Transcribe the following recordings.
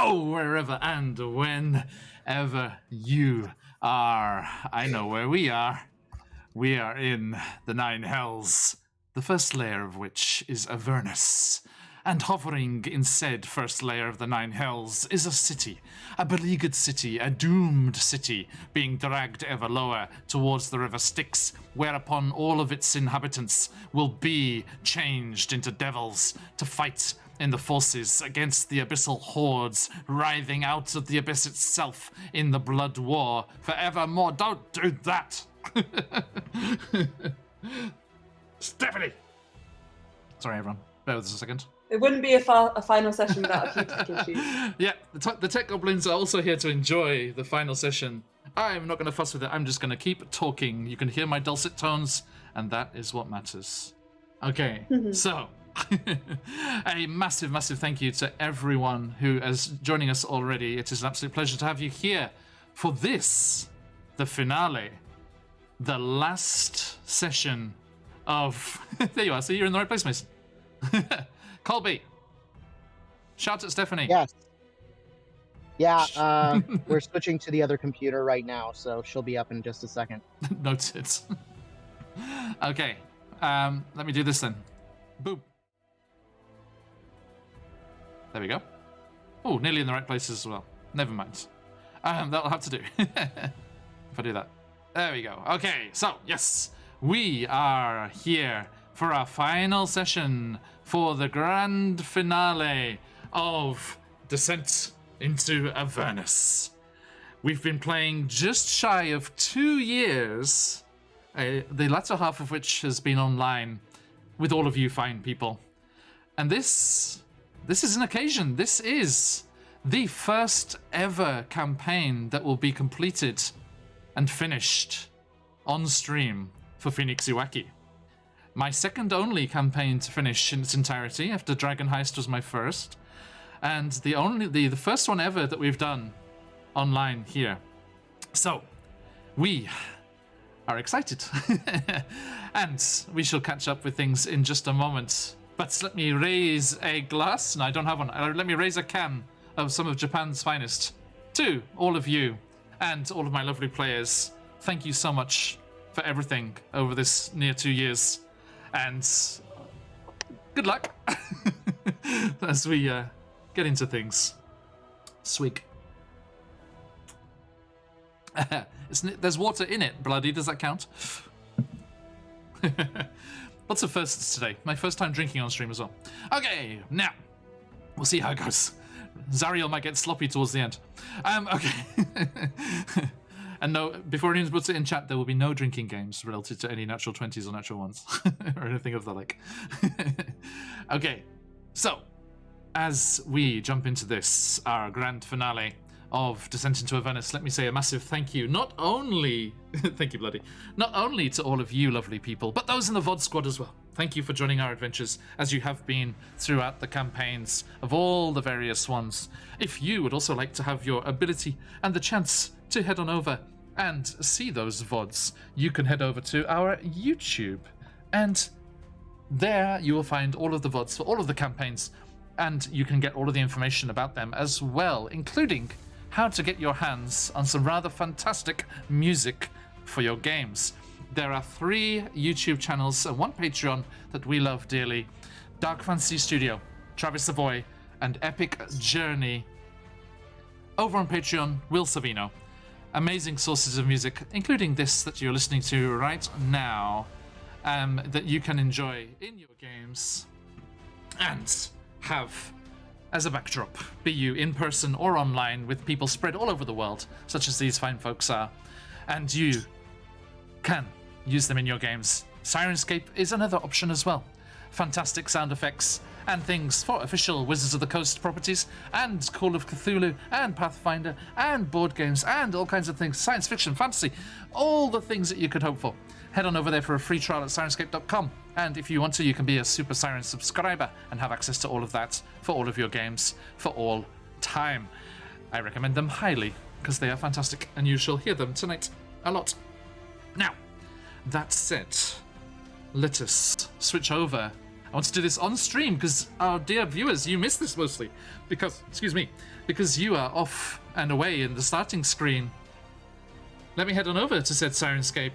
Hello, wherever and whenever you are. I know where we are. We are in the Nine Hells, the first layer of which is Avernus. And hovering in said first layer of the Nine Hells is a city, a beleaguered city, a doomed city, being dragged ever lower towards the river Styx, whereupon all of its inhabitants will be changed into devils to fight in the forces against the abyssal hordes writhing out of the abyss itself in the blood war forevermore. Don't do that! Stephanie! Sorry, everyone. Bear with us a second. It wouldn't be a final session without a few tech issues. Yeah, the tech goblins are also here to enjoy the final session. I'm not going to fuss with it. I'm just going to keep talking. You can hear my dulcet tones, and that is what matters. Okay, so a massive, massive thank you to everyone who is joining us already. It is an absolute pleasure to have you here for this, the finale, the last session of... There you are. See, you're in the right place, Mason. Colby, shout at Stephanie. Yes. Yeah, we're switching to the other computer right now, so she'll be up in just a second. Noted. Okay, let me do this then. Boom. There we go. Oh, nearly in the right places as well. Never mind. That'll have to do. If I do that. There we go. Okay, so, yes, we are here for our final session for the grand finale of Descent into Avernus. We've been playing just shy of 2 years, the latter half of which has been online with all of you fine people. And this is an occasion. This is the first ever campaign that will be completed and finished on stream for Phoenix Iwaki. My second only campaign to finish in its entirety, after Dragon Heist was my first, and the first one ever that we've done online here. So, we are excited, and we shall catch up with things in just a moment. But let me raise a glass. No, I don't have one. Let me raise a can of some of Japan's finest to all of you and all of my lovely players. Thank you so much for everything over this near 2 years. And good luck as we get into things. Swig. There's water in it, bloody. Does that count? Lots of firsts today. My first time drinking on stream as well. Okay, now, we'll see how it goes. Zariel might get sloppy towards the end. Okay. And no, before anyone puts it in chat, there will be no drinking games related to any natural 20s or natural 1s or anything of the like. Okay, so as we jump into this, our grand finale of Descent into Avernus, let me say a massive thank you, not only, thank you bloody, not only to all of you lovely people, but those in the VOD squad as well. Thank you for joining our adventures as you have been throughout the campaigns of all the various ones. If you would also like to have your ability and the chance to head on over and see those VODs, you can head over to our YouTube. And there you will find all of the VODs for all of the campaigns, and you can get all of the information about them as well, including how to get your hands on some rather fantastic music for your games. There are 3 YouTube channels and 1 Patreon that we love dearly. Dark Fantasy Studio, Travis Savoy, and Epic Journey. Over on Patreon, Will Savino. Amazing sources of music, including this that you're listening to right now, that you can enjoy in your games and have as a backdrop, be you in person or online with people spread all over the world, such as these fine folks are, and you can use them in your games. Sirenscape is another option as well. Fantastic sound effects and things for official Wizards of the Coast properties, and Call of Cthulhu, and Pathfinder, and board games, and all kinds of things, science fiction, fantasy, all the things that you could hope for. Head on over there for a free trial at Sirenscape.com, and if you want to, you can be a Super Siren subscriber and have access to all of that for all of your games for all time. I recommend them highly, because they are fantastic, and you shall hear them tonight a lot. Now, that said, let us switch over want to do this on stream because our dear viewers, you missed this mostly because, because you are off and away in the starting screen. Let me head on over to said Sirenscape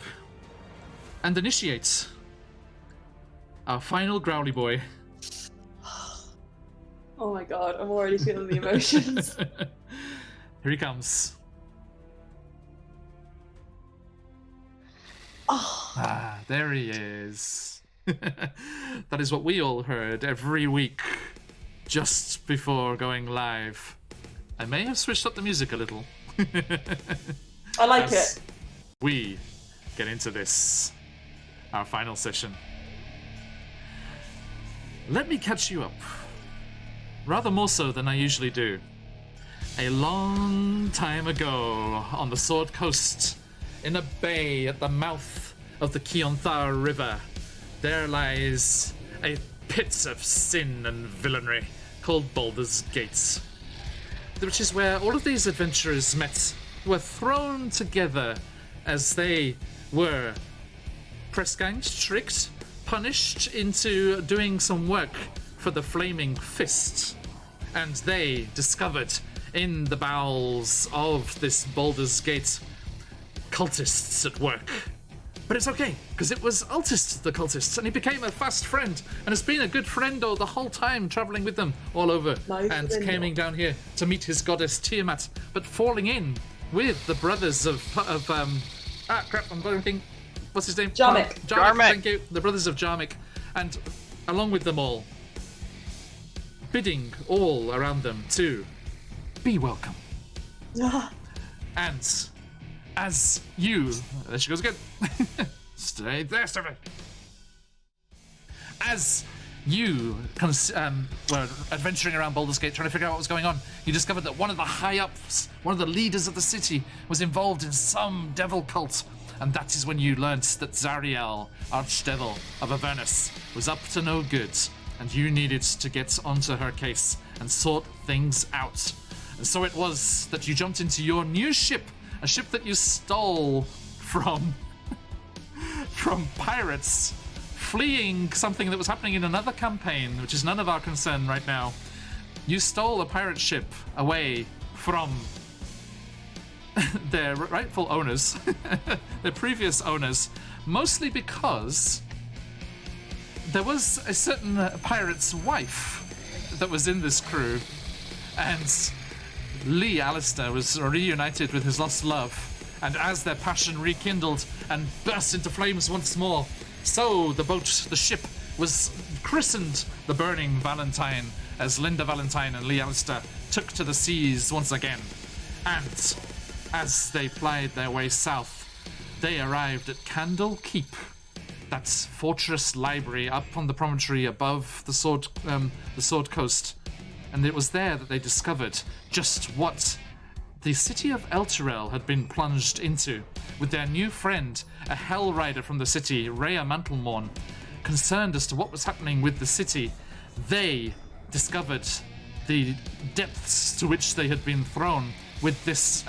and initiate our final Growly Boy. Oh my god, I'm already feeling the emotions. Here he comes. Oh. Ah, there he is. That is what we all heard every week just before going live. I may have switched up the music a little. I like As it. we get into this, our final session. Let me catch you up, rather more so than I usually do. A long time ago on the Sword Coast, in a bay at the mouth of the Keonthar River, there lies a pit of sin and villainy called Baldur's Gate, which is where all of these adventurers met, were thrown together as they were press-ganged, tricked, punished into doing some work for the Flaming Fist. And they discovered in the bowels of this Baldur's Gate cultists at work. But it's okay, because it was Altist the cultists, and he became a fast friend, and has been a good friendo the whole time, travelling with them all over, Nice and friendo. coming down here to meet his goddess Tiamat, but falling in with the brothers of I'm blanking. What's his name? Jarmick. Jarmick. Thank you. The brothers of Jarmick, and along with them all, bidding all around them to be welcome. And as you, there she goes again. Stay there, Stephen. As you were adventuring around Baldur's Gate trying to figure out what was going on, you discovered that one of the high-ups, one of the leaders of the city, was involved in some devil cult. And that is when you learnt that Zariel, Archdevil of Avernus, was up to no good, and you needed to get onto her case and sort things out. And so it was that you jumped into your new ship, a ship that you stole from pirates, fleeing something that was happening in another campaign, which is none of our concern right now. You stole a pirate ship away from their rightful owners, their previous owners, mostly because there was a certain pirate's wife that was in this crew, and Lee Alistair was reunited with his lost love, and as their passion rekindled and burst into flames once more, so the ship was christened the Burning Valentine, as Linda Valentine and Lee Alistair took to the seas once again. And as they plied their way south, they arrived at Candle Keep, that fortress library up on the promontory above the Sword Coast. And it was there that they discovered just what the city of Elturel had been plunged into, with their new friend, a Hell Rider from the city, Rhea Mantlemorn. Concerned as to what was happening with the city, they discovered the depths to which they had been thrown with this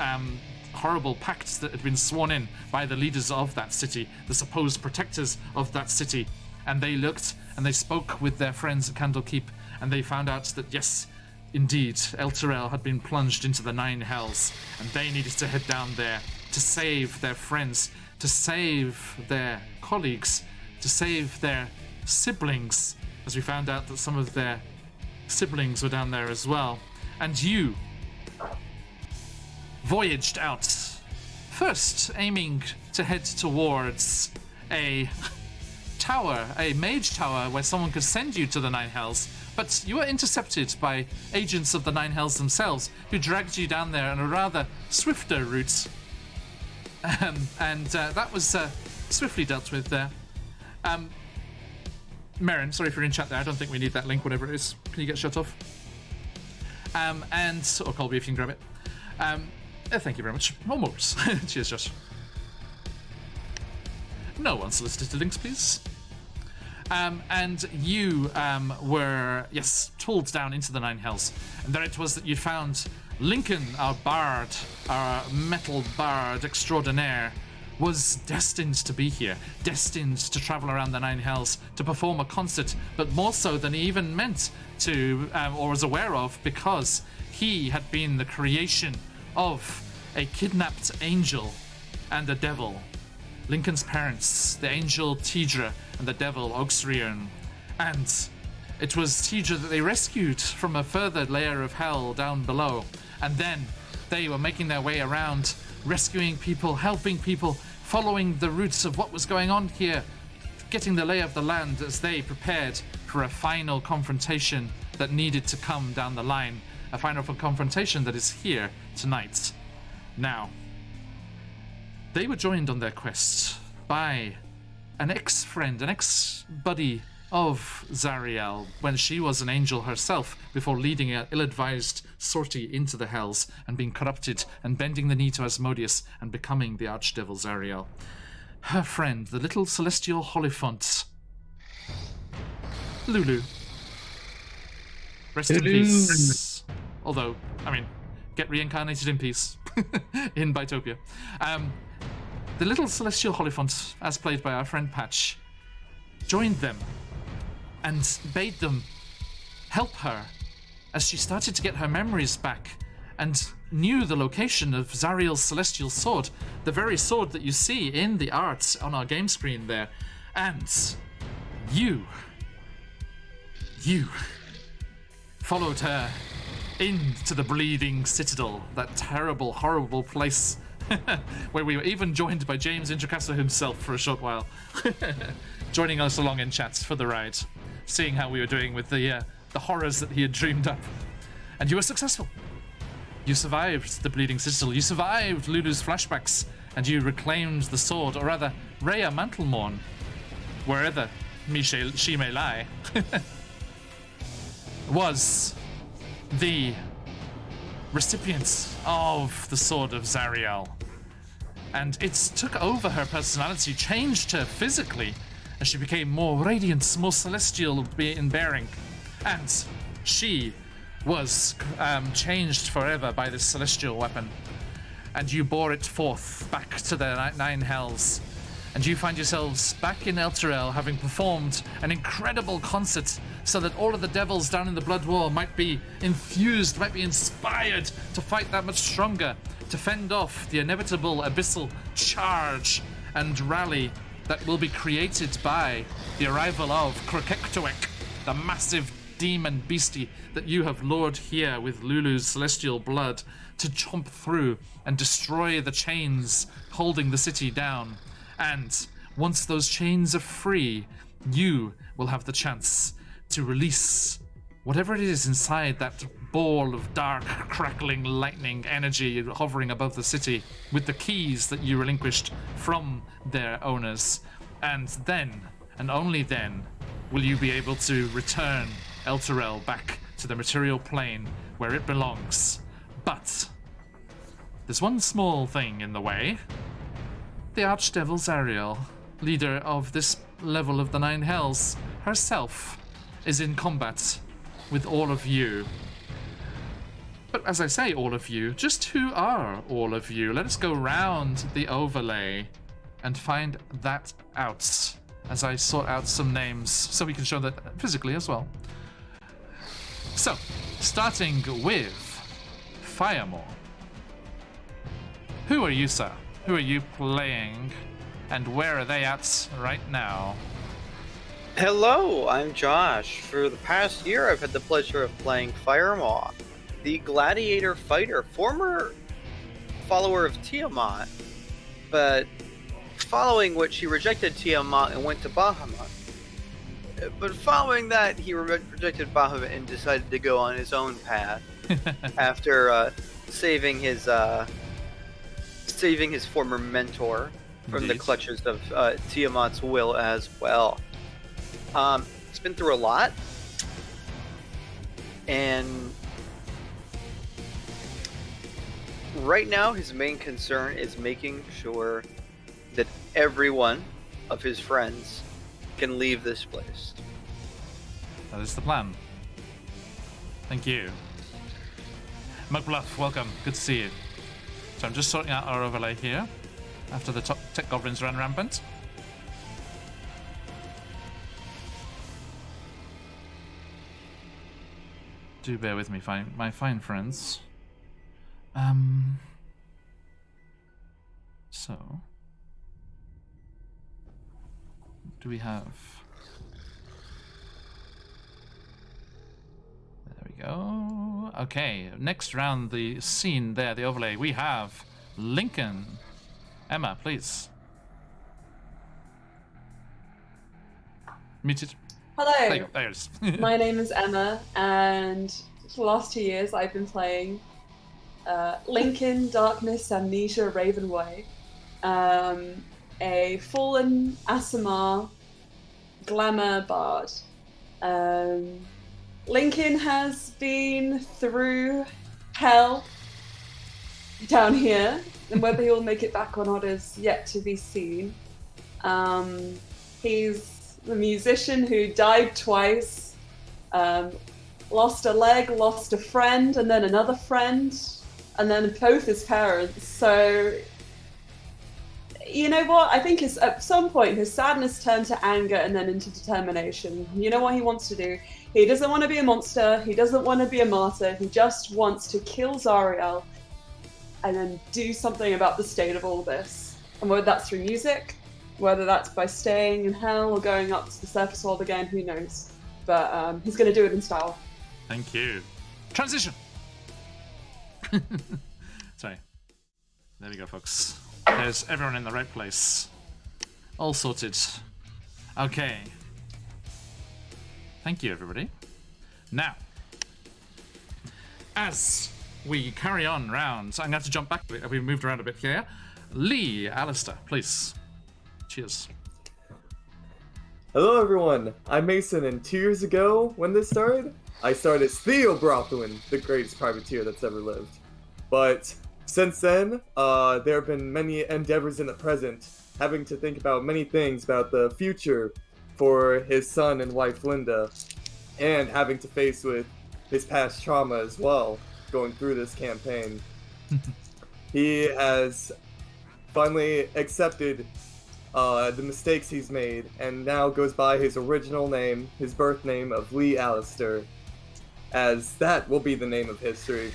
horrible pact that had been sworn in by the leaders of that city, the supposed protectors of that city. And they looked and they spoke with their friends at Candlekeep, and they found out that yes, indeed, Elturel had been plunged into the Nine Hells, and they needed to head down there to save their friends, to save their colleagues, to save their siblings, as we found out that some of their siblings were down there as well. And you voyaged out, first aiming to head towards a tower, a mage tower, where someone could send you to the Nine Hells, but you were intercepted by agents of the Nine Hells themselves, who dragged you down there on a rather swifter route. That was swiftly dealt with there. Merrin, sorry if you're in chat there, I don't think we need that link, whatever it is. Can you get shut off? Or Colby, if you can grab it. Thank you very much. Almost. Cheers, Josh. No unsolicited links, please. And you were, yes, tooled down into the Nine Hells. And there it was that you found Lincoln, our bard, our metal bard extraordinaire, was destined to be here, destined to travel around the Nine Hells to perform a concert, but more so than he even meant to or was aware of, because he had been the creation of a kidnapped angel and a devil. Lincoln's parents, the angel Tidra and the devil Oxrion. And it was Tidra that they rescued from a further layer of hell down below. And then they were making their way around, rescuing people, helping people, following the roots of what was going on here, getting the lay of the land as they prepared for a final confrontation that needed to come down the line. A final confrontation that is here tonight. Now, they were joined on their quest by an ex-friend, an ex-buddy of Zariel, when she was an angel herself, before leading an ill-advised sortie into the Hells and being corrupted and bending the knee to Asmodeus and becoming the Archdevil Zariel. Her friend, the little celestial Holifont, Lulu. Rest in peace. Although, I mean, get reincarnated in peace in Bitopia. The little celestial Holifont, as played by our friend Patch, joined them and bade them help her as she started to get her memories back and knew the location of Zariel's celestial sword, the very sword that you see in the art on our game screen there. And you followed her into the Bleeding Citadel, that terrible, horrible place where we were even joined by James Introcaster himself for a short while, joining us along in chats for the ride, seeing how we were doing with the horrors that he had dreamed up. And you were successful. You survived the Bleeding Citadel, you survived Lulu's flashbacks, and you reclaimed the sword, or rather, Rhea Mantlemorn, wherever she may lie, was the recipient of the Sword of Zariel. And it took over her personality, changed her physically, as she became more radiant, more celestial in bearing. And she was changed forever by this celestial weapon. And you bore it forth back to the Nine Hells. And you find yourselves back in Elturel, having performed an incredible concert so that all of the devils down in the Blood War might be infused, might be inspired to fight that much stronger, to fend off the inevitable abyssal charge and rally that will be created by the arrival of Krokektoek, the massive demon beastie that you have lured here with Lulu's celestial blood to chomp through and destroy the chains holding the city down. And once those chains are free, you will have the chance to release whatever it is inside that ball of dark, crackling lightning energy hovering above the city with the keys that you relinquished from their owners. And then, and only then, will you be able to return Elturel back to the material plane where it belongs. But there's one small thing in the way. The Archdevil Zariel, leader of this level of the Nine Hells, herself is in combat with all of you. But as I say, all of you, just who are all of you? Let us go round the overlay and find that out as I sort out some names so we can show that physically as well. So, starting with Firemore. Who are you, sir? Who are you playing, and where are they at right now? Hello, I'm Josh. For the past year, I've had the pleasure of playing Firemaw, the gladiator fighter, former follower of Tiamat, but following which he rejected Tiamat and went to Bahamut. But following that, he rejected Bahamut and decided to go on his own path after saving his former mentor from the clutches of Tiamat's will as well. He's been through a lot, and right now his main concern is making sure that everyone of his friends can leave this place. That is the plan. Thank you. Mugbluff, welcome. Good to see you. So I'm just sorting out our overlay here. after the tech goblins ran rampant. Do bear with me, my fine friends. So, do we have? There we go. Okay, next round, the scene there, the overlay. We have Lincoln. Emma, please. Muted. Hello. There it is. My name is Emma, and for the last 2 years I've been playing Lincoln, Darkness, Amnesia, Ravenway, a fallen Asimar glamour bard. Lincoln has been through hell down here, and whether he'll make it back or not is yet to be seen. He's the musician who died twice, lost a leg, lost a friend, and then another friend, and then both his parents. So, you know what? I think at some point his sadness turned to anger and then into determination. You know what he wants to do? He doesn't want to be a monster. He doesn't want to be a martyr. He just wants to kill Zariel and then do something about the state of all this. And whether that's through music, whether that's by staying in hell or going up to the surface world again, who knows? But he's going to do it in style. Thank you. Transition. Sorry. There we go, folks. There's everyone in the right place. All sorted. Okay. Thank you, everybody. Now, as we carry on round, I'm going to have to jump back. We've moved around a bit here. Lee, Alistair, please. Cheers. Hello everyone, I'm Mason, and 2 years ago, when this started, I started as Theo Brothwin, the greatest privateer that's ever lived. But since then, there have been many endeavors in the present, having to think about many things about the future for his son and wife Linda, and having to face with his past trauma as well, going through this campaign. He has finally accepted the mistakes he's made, and now goes by his original name, his birth name of Lee Alistair, as that will be the name of history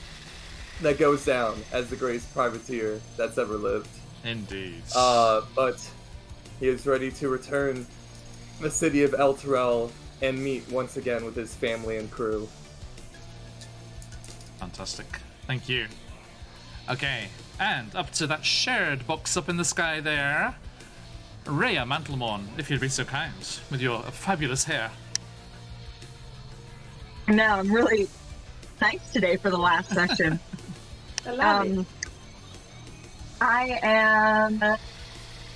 that goes down as the greatest privateer that's ever lived. Indeed. But he is ready to return the city of El Terrell and meet once again with his family and crew. Fantastic. Thank you. Okay, and up to that shared box up in the sky there, Rhea Mantlemorn, if you'd be so kind, with your fabulous hair. No, I'm really nice today for the last session. I love it. I am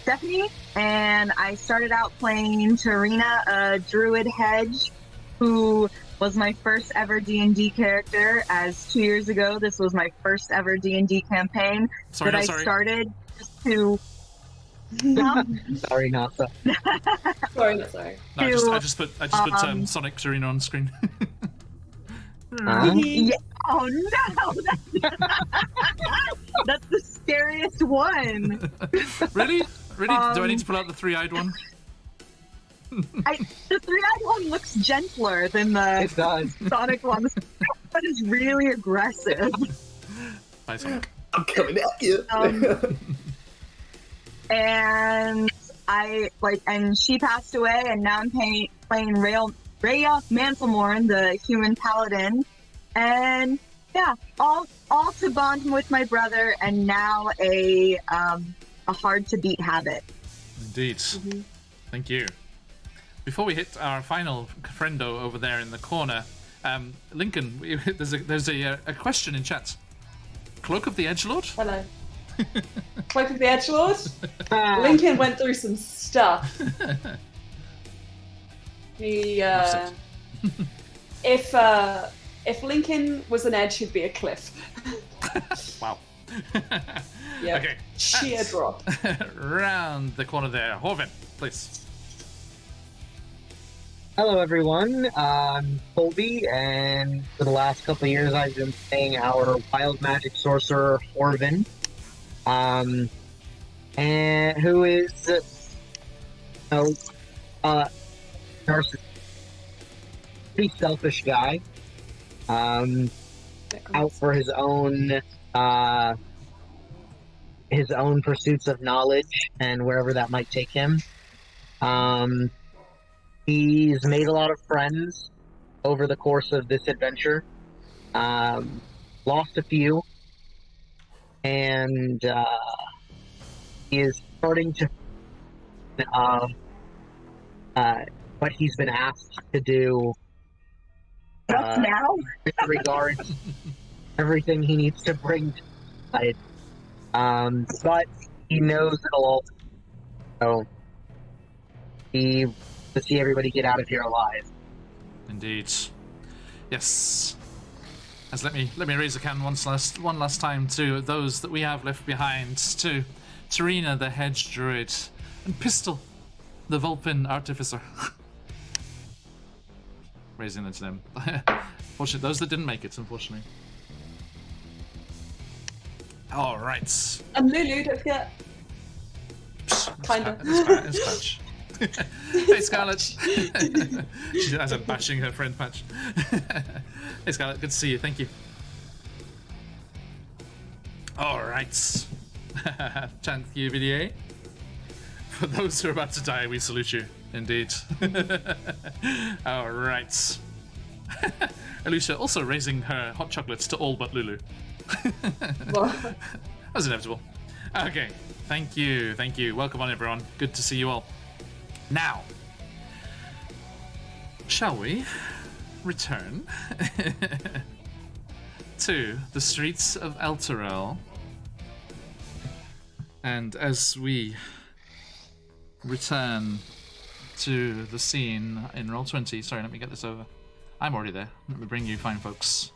Stephanie, and I started out playing Tarina, a druid hedge, who was my first ever D&D character, as 2 years ago this was my first ever D&D campaign I started just to... Sorry, not so. Sorry, not sorry. No, I just put Sonic Tarina on screen. Yeah. Oh no! That's the scariest one. Really? Really? Do I need to pull out the three-eyed one? The three-eyed one looks gentler than the It does. Sonic one. But is really aggressive. Bye, Sonic. I'm coming at you! And and she passed away, and now I'm playing Rhea Mantlemorn, the human paladin, and yeah, all to bond with my brother, and now a hard to beat habit. Indeed. Mm-hmm. Thank you. Before we hit our final friendo over there in the corner, Lincoln, there's a question in chat. Cloak of the Edgelord? Hello. Cloak of the Edgelord? Lincoln went through some stuff. He, if Lincoln was an edge, he'd be a cliff. Wow. Yeah. Okay. Sheer drop. Round the corner there. Horvin, please. Hello, everyone. I'm Colby, and for the last couple of years, I've been playing our wild magic sorcerer, Orvin. And and who is, narcissistic, pretty selfish guy. Out for his own pursuits of knowledge and wherever that might take him. He's made a lot of friends over the course of this adventure. Lost a few, and he is starting to what he's been asked to do Just now? with regards to everything he needs to bring to light. But he knows it'll all, so he to see everybody get out of here alive. Indeed. Yes. As let me raise a can one last time to those that we have left behind, to Tarina the hedge druid, and Pistol the Vulpin artificer. Raising it to them. Fortunately, those that didn't make it, unfortunately. All right. And Lulu, don't forget. Kinda. It's Patch. Hey, Scarlett. She has a bashing her friend Patch. Hey, Scarlett. Good to see you. Thank you. All right. Thank you, VDA. For those who are about to die, we salute you. Indeed. All right. Alicia also raising her hot chocolates to all but Lulu. That was inevitable. Okay. Thank you. Thank you. Welcome on, everyone. Good to see you all. Now, shall we return to the streets of Elturel? And as we return to the scene in Roll20, sorry, let me get this over. I'm already there. Let me bring you fine folks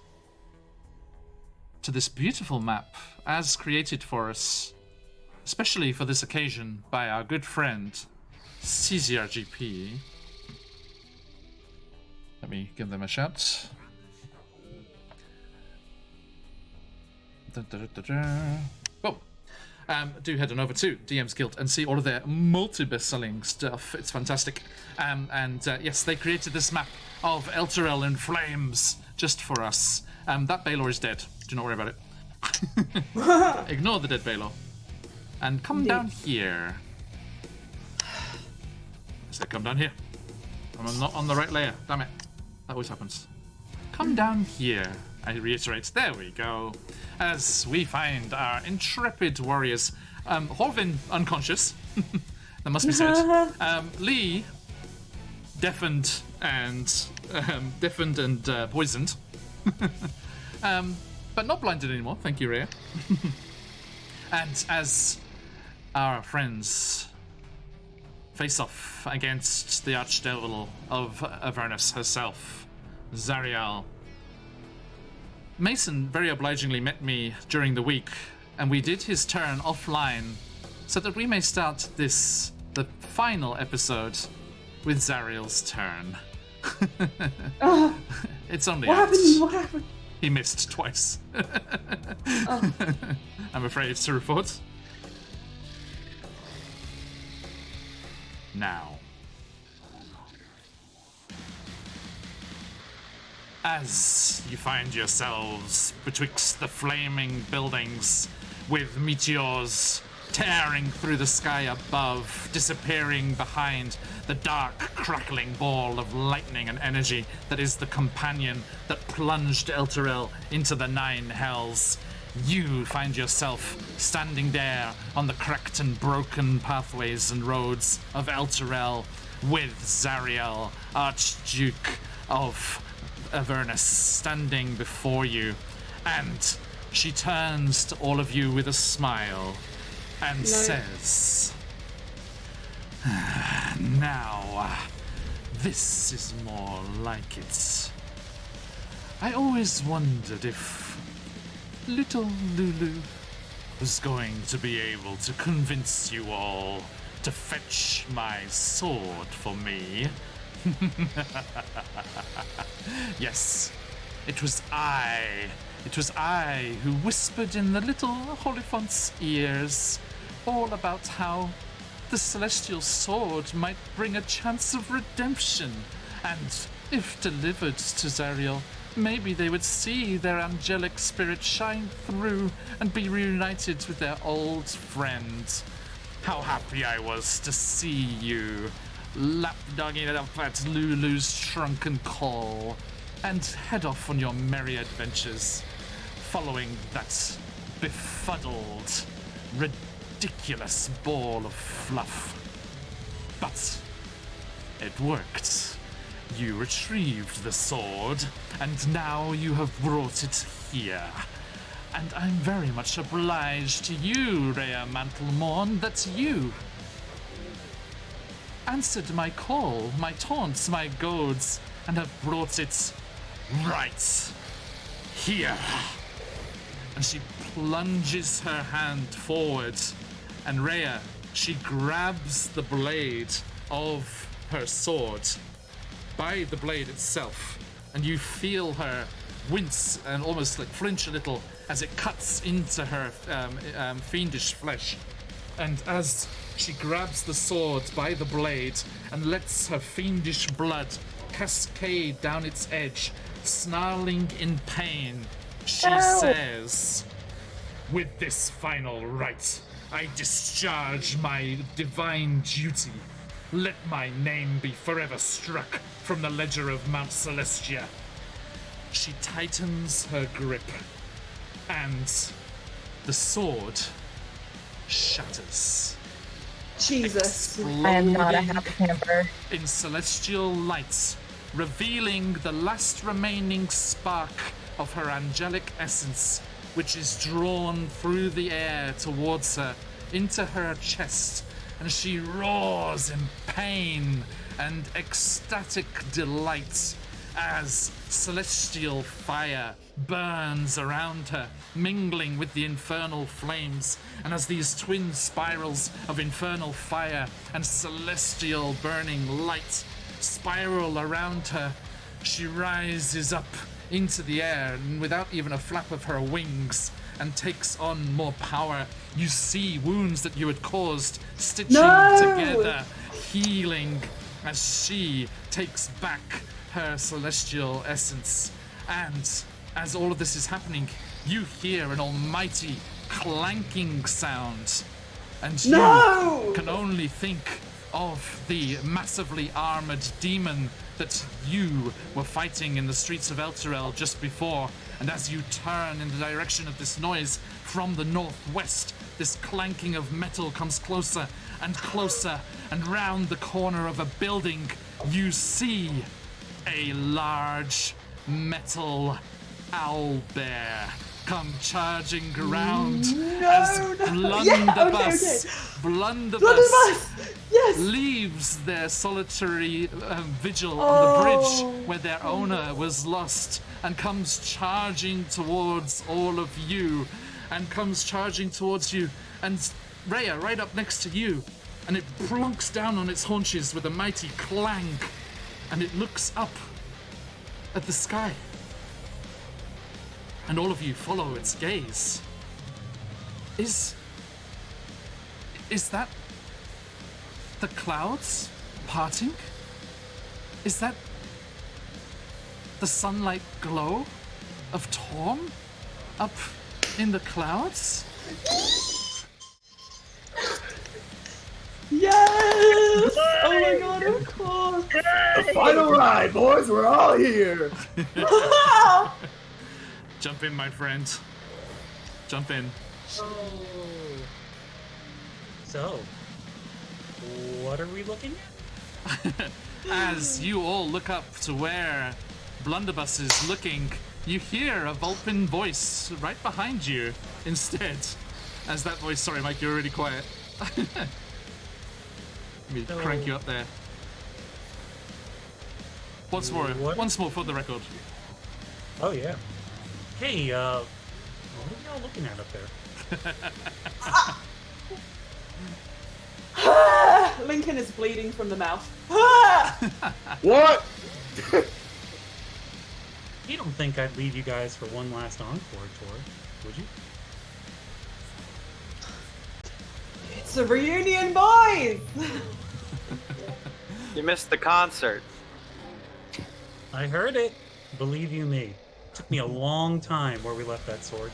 to this beautiful map as created for us, especially for this occasion, by our good friend CZRGP. Let me give them a shout. Boom. Do head on over to DM's Guild and see all of their multi-best-selling stuff. It's fantastic. Yes, they created this map of Elturel in flames just for us. That Baylor is dead. Do not worry about it. Ignore the dead Baylor. And come down here. I said come down here. I'm not on the right layer. Damn it. That always happens. Come down here. I reiterate. There we go. As we find our intrepid warriors. Horvin unconscious. That must be said. Lee deafened and poisoned. But not blinded anymore. Thank you, Rhea. And as our friends face off against the Archdevil of Avernus herself, Zariel, Mason very obligingly met me during the week, and we did his turn offline so that we may start the final episode, with Zariel's turn. It's only What act. happened? What happened? He missed twice. Oh. I'm afraid to report. Now, as you find yourselves betwixt the flaming buildings with meteors tearing through the sky above, disappearing behind the dark, crackling ball of lightning and energy that is the companion that plunged Elturel into the Nine Hells, you find yourself standing there on the cracked and broken pathways and roads of Elturel with Zariel, Archduke of Avernus, standing before you. And she turns to all of you with a smile and says, now, this is more like it. I always wondered if little Lulu was going to be able to convince you all to fetch my sword for me. Yes, it was I who whispered in the little Holiphant's ears all about how the celestial sword might bring a chance of redemption, and if delivered to Zariel, maybe they would see their angelic spirit shine through and be reunited with their old friend. How happy I was to see you lapdogging it up at Lulu's trunk and call, and head off on your merry adventures, following that befuddled, ridiculous ball of fluff. But it worked. You retrieved the sword, and now you have brought it here. And I'm very much obliged to you, Rhea Mantlemorn, that you answered my call, my taunts, my goads, and have brought it right here. And she plunges her hand forward, and Rhea, she grabs the blade of her sword by the blade itself, and you feel her wince and almost like flinch a little as it cuts into her fiendish flesh. And as she grabs the sword by the blade and lets her fiendish blood cascade down its edge, snarling in pain, she says, "With this final rite, I discharge my divine duty. Let my name be forever struck from the ledger of Mount Celestia." She tightens her grip, and the sword shatters. Jesus. I am not a happy camper. In celestial lights, revealing the last remaining spark of her angelic essence, which is drawn through the air towards her, into her chest, and she roars in pain and ecstatic delight as celestial fire burns around her, mingling with the infernal flames, and as these twin spirals of infernal fire and celestial burning light spiral around her, she rises up into the air and without even a flap of her wings and takes on more power. You see wounds that you had caused stitching together, healing as she takes back her celestial essence. And as all of this is happening, you hear an almighty clanking sound, and you can only think of the massively armored demon that you were fighting in the streets of Elturel just before. And as you turn in the direction of this noise from the northwest, this clanking of metal comes closer and closer, and round the corner of a building you see a large metal owlbear come charging around as Blunderbuss Yes. leaves their solitary vigil on the bridge where their owner was lost, and comes charging towards all of you, and comes charging towards you, and Rhea right up next to you, and it plunks down on its haunches with a mighty clang, and it looks up at the sky, and all of you follow its gaze. Is that the clouds parting? Is that the sunlight glow of Torm up in the clouds? Yes! Oh my god, of course! The final ride, boys. We're all here. Jump in, my friend. Jump in. So, what are we looking at? As you all look up to where Blunderbuss is looking, you hear a Vulpin voice right behind you instead. As that voice, sorry Mike, you're really quiet. Let me crank you up there. Once more for the record. Oh yeah. Hey, what are y'all looking at up there? Lincoln is bleeding from the mouth. What? You don't think I'd leave you guys for one last encore tour, would you? It's a reunion, boys! You missed the concert. I heard it. Believe you me. Took me a long time where we left that sword.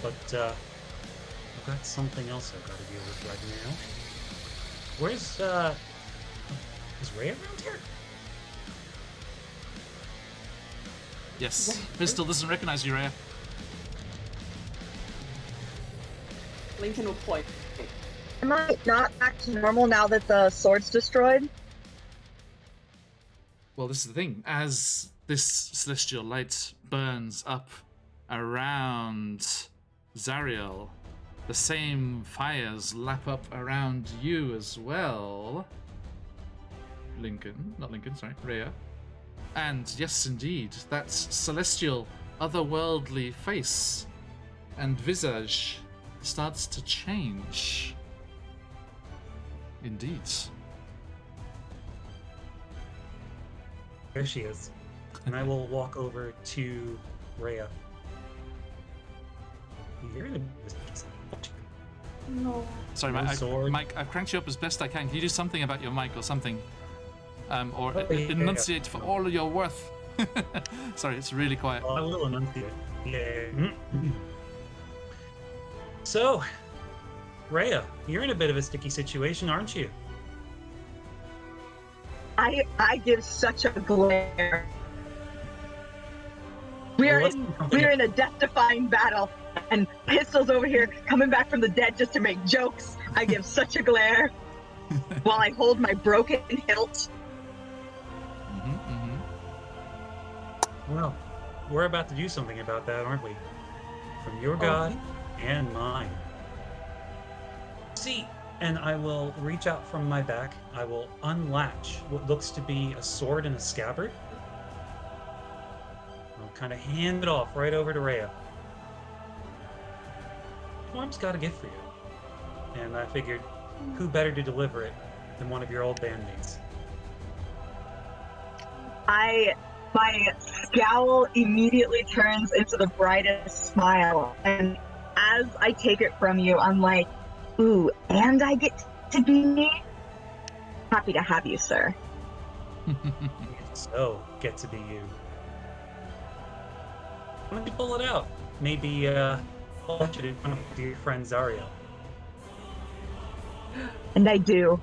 But, I've got something else I've got to deal with right now. Where's, is Ray around here? Yes. Pistol doesn't recognize you, Rhea. Lincoln will point. Am I not back to normal now that the sword's destroyed? Well, this is the thing. As this celestial light burns up around Zariel, the same fires lap up around you as well. Rhea. And yes, indeed, that celestial, otherworldly face and visage starts to change. Indeed. There she is. And I will walk over to Rhea. You're in a... No. Sorry, No sword. Mike, I've cranked you up as best I can. Can you do something about your mic or something? Or Oh, yeah, enunciate yeah. for all of your worth. Sorry, it's really quiet. Oh, I will enunciate. Yeah. So, Rhea, you're in a bit of a sticky situation, aren't you? I give such a glare. We're Well, in a death-defying battle, and Pistol's over here coming back from the dead just to make jokes. I give such a glare while I hold my broken hilt. Well, we're about to do something about that, aren't we? From your god and mine. See, and I will reach out from my back. I will unlatch what looks to be a sword and a scabbard. I'll kind of hand it off right over to Rhea. Mom's got a gift for you. And I figured, who better to deliver it than one of your old bandmates? My scowl immediately turns into the brightest smile, and as I take it from you, I'm like, ooh, and I get to be me? Happy to have you, sir. So, get to be you. Why don't you pull it out? Maybe, I'll let you in front of your friend Zario. And I do.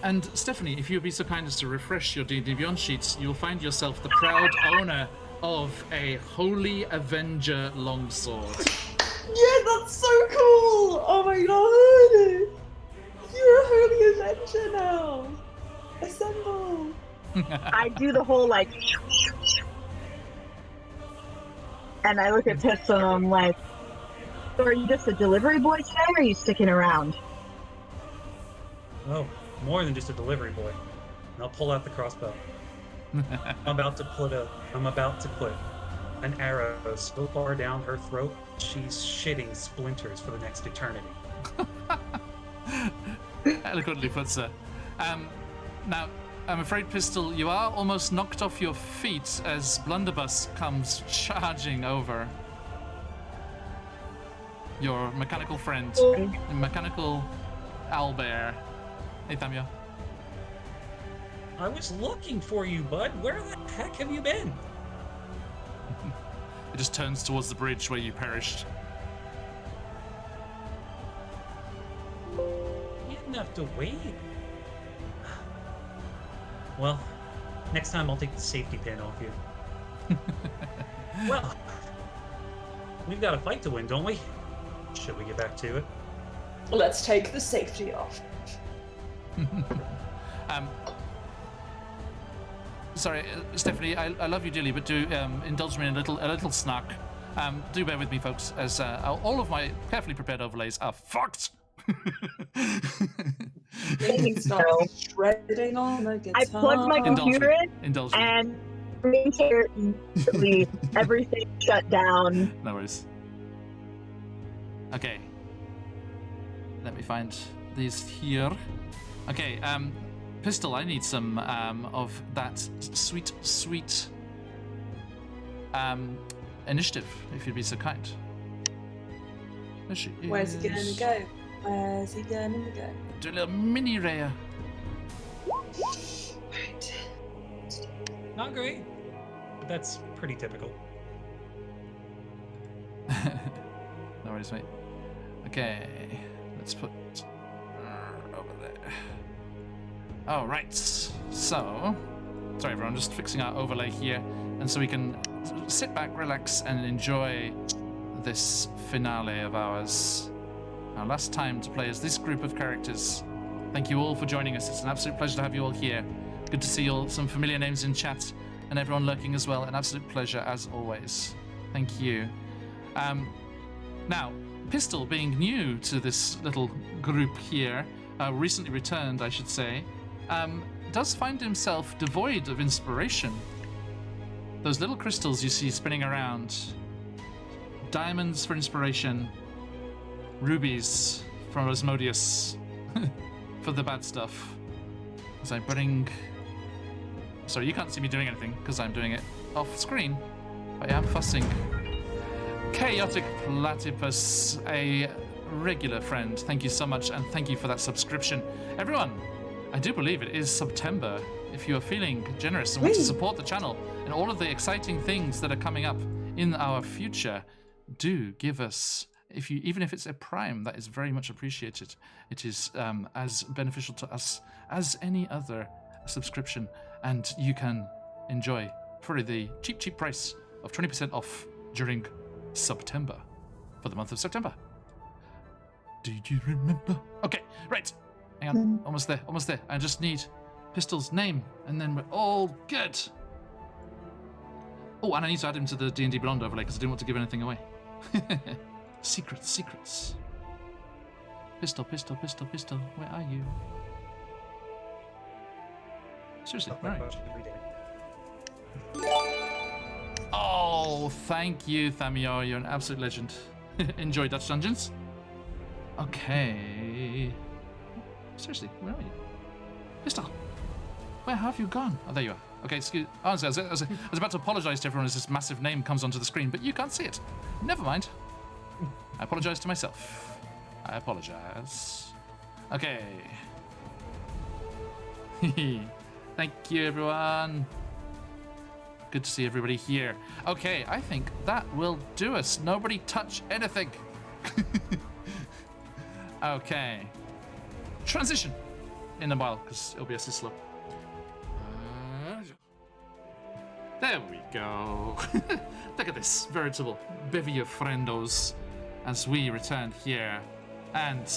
And Stephanie, if you'd be so kind as to refresh your D&D Beyond sheets, you'll find yourself the proud owner of a Holy Avenger longsword. Yeah, that's so cool! Oh my god! You're a holy avenger now! Assemble! I do the whole, like, and I look at Pistol and I'm like, so are you just a delivery boy today, or are you sticking around? Oh, more than just a delivery boy. And I'll pull out the crossbow. I'm about to put an arrow so far down her throat, she's shitting splinters for the next eternity. Eloquently put, sir. Now, I'm afraid, Pistol, you are almost knocked off your feet as Blunderbuss comes charging over. Your mechanical friend, mechanical owlbear. Hey, Thamio. I was looking for you, bud. Where the heck have you been? It just turns towards the bridge where you perished. You didn't have to wait. Well, next time I'll take the safety pin off you. Well, we've got a fight to win, don't we? Should we get back to it? Let's take the safety off. Sorry, Stephanie, I love you dearly, but do indulge me in a little snark. Do bear with me, folks, as all of my carefully prepared overlays are fucked. Lincoln starts shredding on the guitar. I plugged my computer in, Indulge me. and immediately everything shut down. No worries. Okay. Let me find these here. Okay, Pistol, I need some of that sweet initiative, if you'd be so kind. There she Where's it is. gonna go? Where's he going to go? Do a little mini Rhea. Right. Not great, but that's pretty typical. No worries, mate. Okay, let's put over there. All right. So, sorry everyone, just fixing our overlay here, and so we can sit back, relax, and enjoy this finale of ours. Our last time to play as this group of characters. Thank you all for joining us. It's an absolute pleasure to have you all here. Good to see all some familiar names in chat and everyone lurking as well. An absolute pleasure as always. Thank you. Now, Pistol, being new to this little group here, recently returned, I should say, does find himself devoid of inspiration. Those little crystals you see spinning around, diamonds for inspiration, rubies from Osmodius for the bad stuff. As I bring... Sorry, you can't see me doing anything because I'm doing it off screen. I am fussing. Chaotic Platypus, a regular friend. Thank you so much, and thank you for that subscription. Everyone, I do believe it is September. If you are feeling generous and want to support the channel and all of the exciting things that are coming up in our future, do give us, even if it's a Prime, that is very much appreciated. It is as beneficial to us as any other subscription, and you can enjoy for the cheap price of 20% off during September, for the month of September. Do you remember? Okay, right. Hang on, almost there. I just need Pistol's name, and then we're all good. Oh, and I need to add him to the D&D Beyond overlay because I didn't want to give anything away. Secrets. Pistol, where are you? Seriously, where are you? Oh, thank you, Thamio. You're an absolute legend. Enjoy Dutch Dungeons. Okay. Seriously, where are you? Pistol, where have you gone? Oh, there you are. Okay, excuse. Oh, I was about to apologise to everyone as this massive name comes onto the screen, but you can't see it. Never mind. I apologise to myself. I apologise. Okay. Thank you, everyone. Good to see everybody here. Okay, I think that will do us. Nobody touch anything. Okay. Transition in a while, because OBS is slow. There we go. Look at this veritable bevy of friendos as we return here and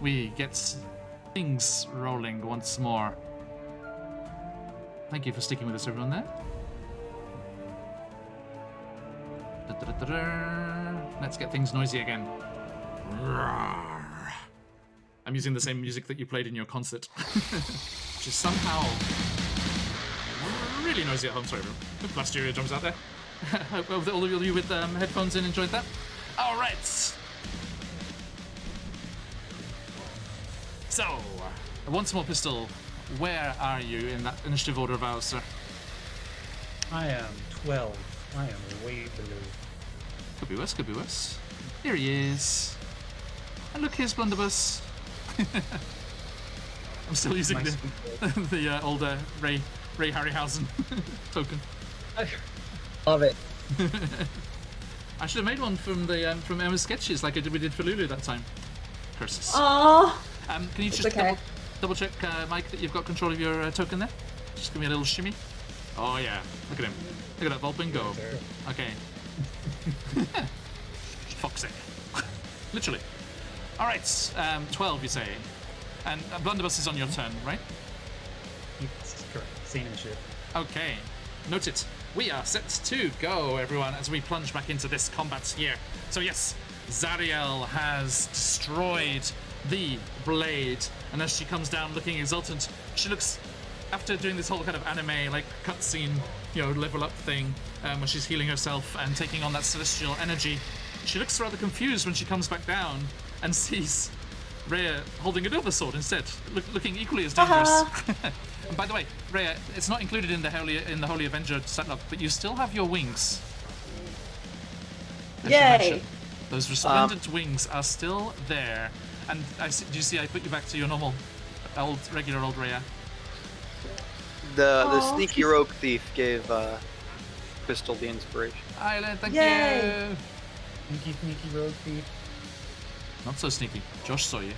we get things rolling once more. Thank you for sticking with us, everyone there. Let's get things noisy again. I'm using the same music that you played in your concert, which is somehow really noisy at home. Sorry, everyone. Blast your eardrums out there. Hope all of you with headphones in enjoyed that. All right. So, once more, Pistol, where are you in that initiative order of ours, sir? I am 12. I am way below. Could be worse. Here he is. And look, here's Blunderbuss. I'm still using the older Ray Harryhausen token. Love it. I should have made one from the from Emma's sketches, like we did for Lulu that time. Curses. Aww. Can you just double check, Mike, that you've got control of your token there? Just give me a little shimmy. Oh yeah, look at him. Look at that Vulpin go. Okay. Foxy. Literally. All right, 12 you say. And Blunderbuss is on your turn, right? That's correct. Same initiative. Okay, note it. We are set to go, everyone, as we plunge back into this combat here. So yes, Zariel has destroyed the blade, and as she comes down looking exultant, she looks, after doing this whole kind of anime, like, cutscene, level up thing, where she's healing herself and taking on that celestial energy, she looks rather confused when she comes back down and sees Rhea holding another sword instead, looking equally as dangerous. And by the way, Rhea, it's not included in the Holy Avenger setup, but you still have your wings. Yay! Those resplendent wings are still there, And do you see I put you back to your normal, regular old Rhea? The Aw. sneaky rogue thief gave Crystal the inspiration. Island, thank Yay. you. Sneaky rogue thief. Not so sneaky. Josh saw you.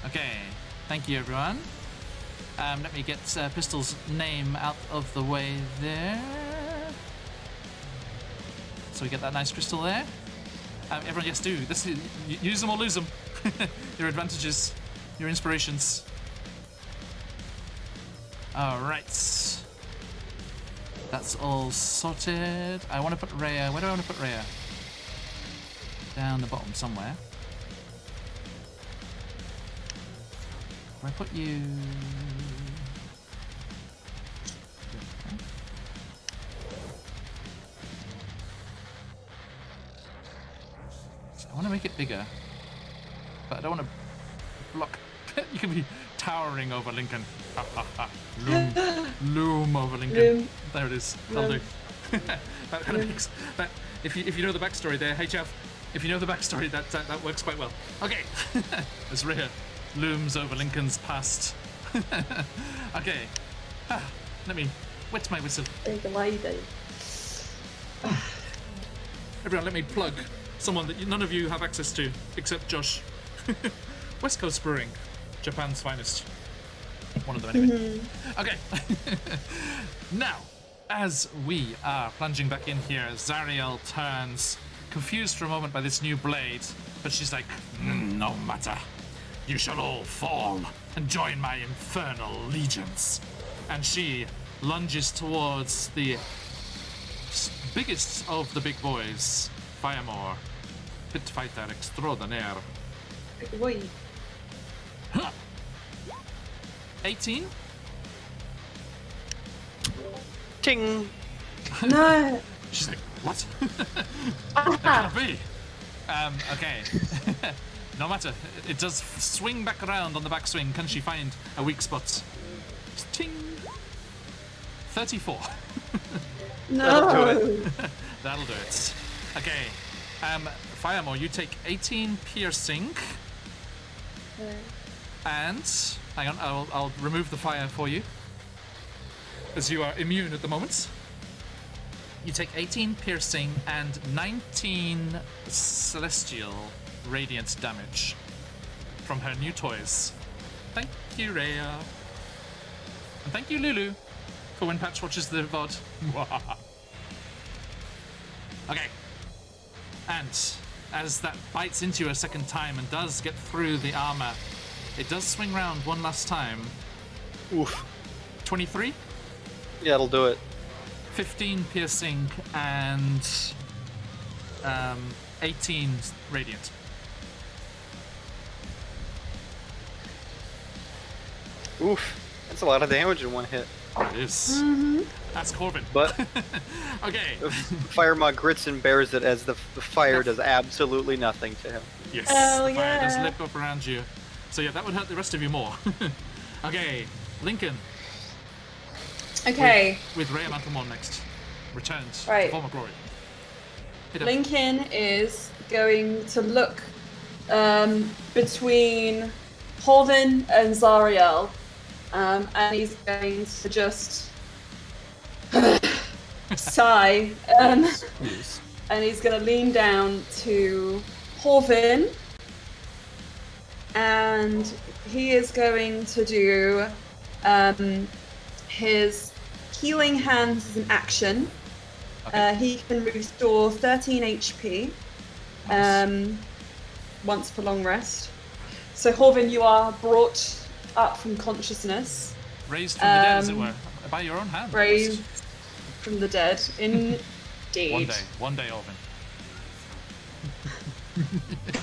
Okay, thank you everyone. Let me get Pistol's name out of the way there. So we get that nice crystal there. Everyone, yes, do. Use them or lose them. Your advantages, your inspirations. Alright. That's all sorted. I want to put Rhea. Where do I want to put Rhea? Down the bottom somewhere. Where I put you? So I want to make it bigger, but I don't want to block. You can be towering over Lincoln. Ha, ha, ha. Loom over Lincoln. Loom. There it is. That'll do. Loom. That kind of makes that. If you know the backstory there, HF. If you know the backstory, that works quite well. Okay, as Rhea looms over Lincoln's past. Okay, let me wet my whistle. Big lady. Everyone, let me plug someone that none of you have access to except Josh. West Coast Brewing, Japan's finest. One of them anyway. Okay. Now, as we are plunging back in here, Zariel turns, confused for a moment by this new blade, but she's like, no matter. You shall all fall and join my infernal legions. And she lunges towards the biggest of the big boys, Firemore, pit fighter extraordinaire. Wait. 18? Ting! No. She's like, what? That cannot be. Okay. No matter. It does swing back around on the backswing. Can she find a weak spot? Ting! 34. No. That'll do That'll do it. Okay. Firemore, you take 18 piercing. And hang on, I'll remove the fire for you, as you are immune at the moment. You take 18 piercing and 19 celestial radiant damage from her new toys. Thank you, Rhea. And thank you, Lulu, for when Patch watches the VOD. Okay. And as that bites into you a second time and does get through the armor, it does swing round one last time. Oof. 23, Yeah, it'll do it. 15 piercing, and 18 radiant. Oof. That's a lot of damage in one hit. It is. That's Corbin. But Okay. Firemog grits and bears it as the fire does absolutely nothing to him. Yes. Hell The fire does yeah. lip up around you. So yeah, that would hurt the rest of you more. Okay, Lincoln Okay. with Rhea Mantelmore next. Returns Right. to former glory. Hit up. Lincoln is going to look between Holvin and Zariel, and he's going to just sigh, and he's going to lean down to Holvin, and he is going to do his healing hands as an action. Okay. He can restore 13 HP once per long rest. So, Horvin, you are brought up from consciousness, Raised from the dead, as it were, by your own hand. raised from the dead. Indeed. One day, Orvin.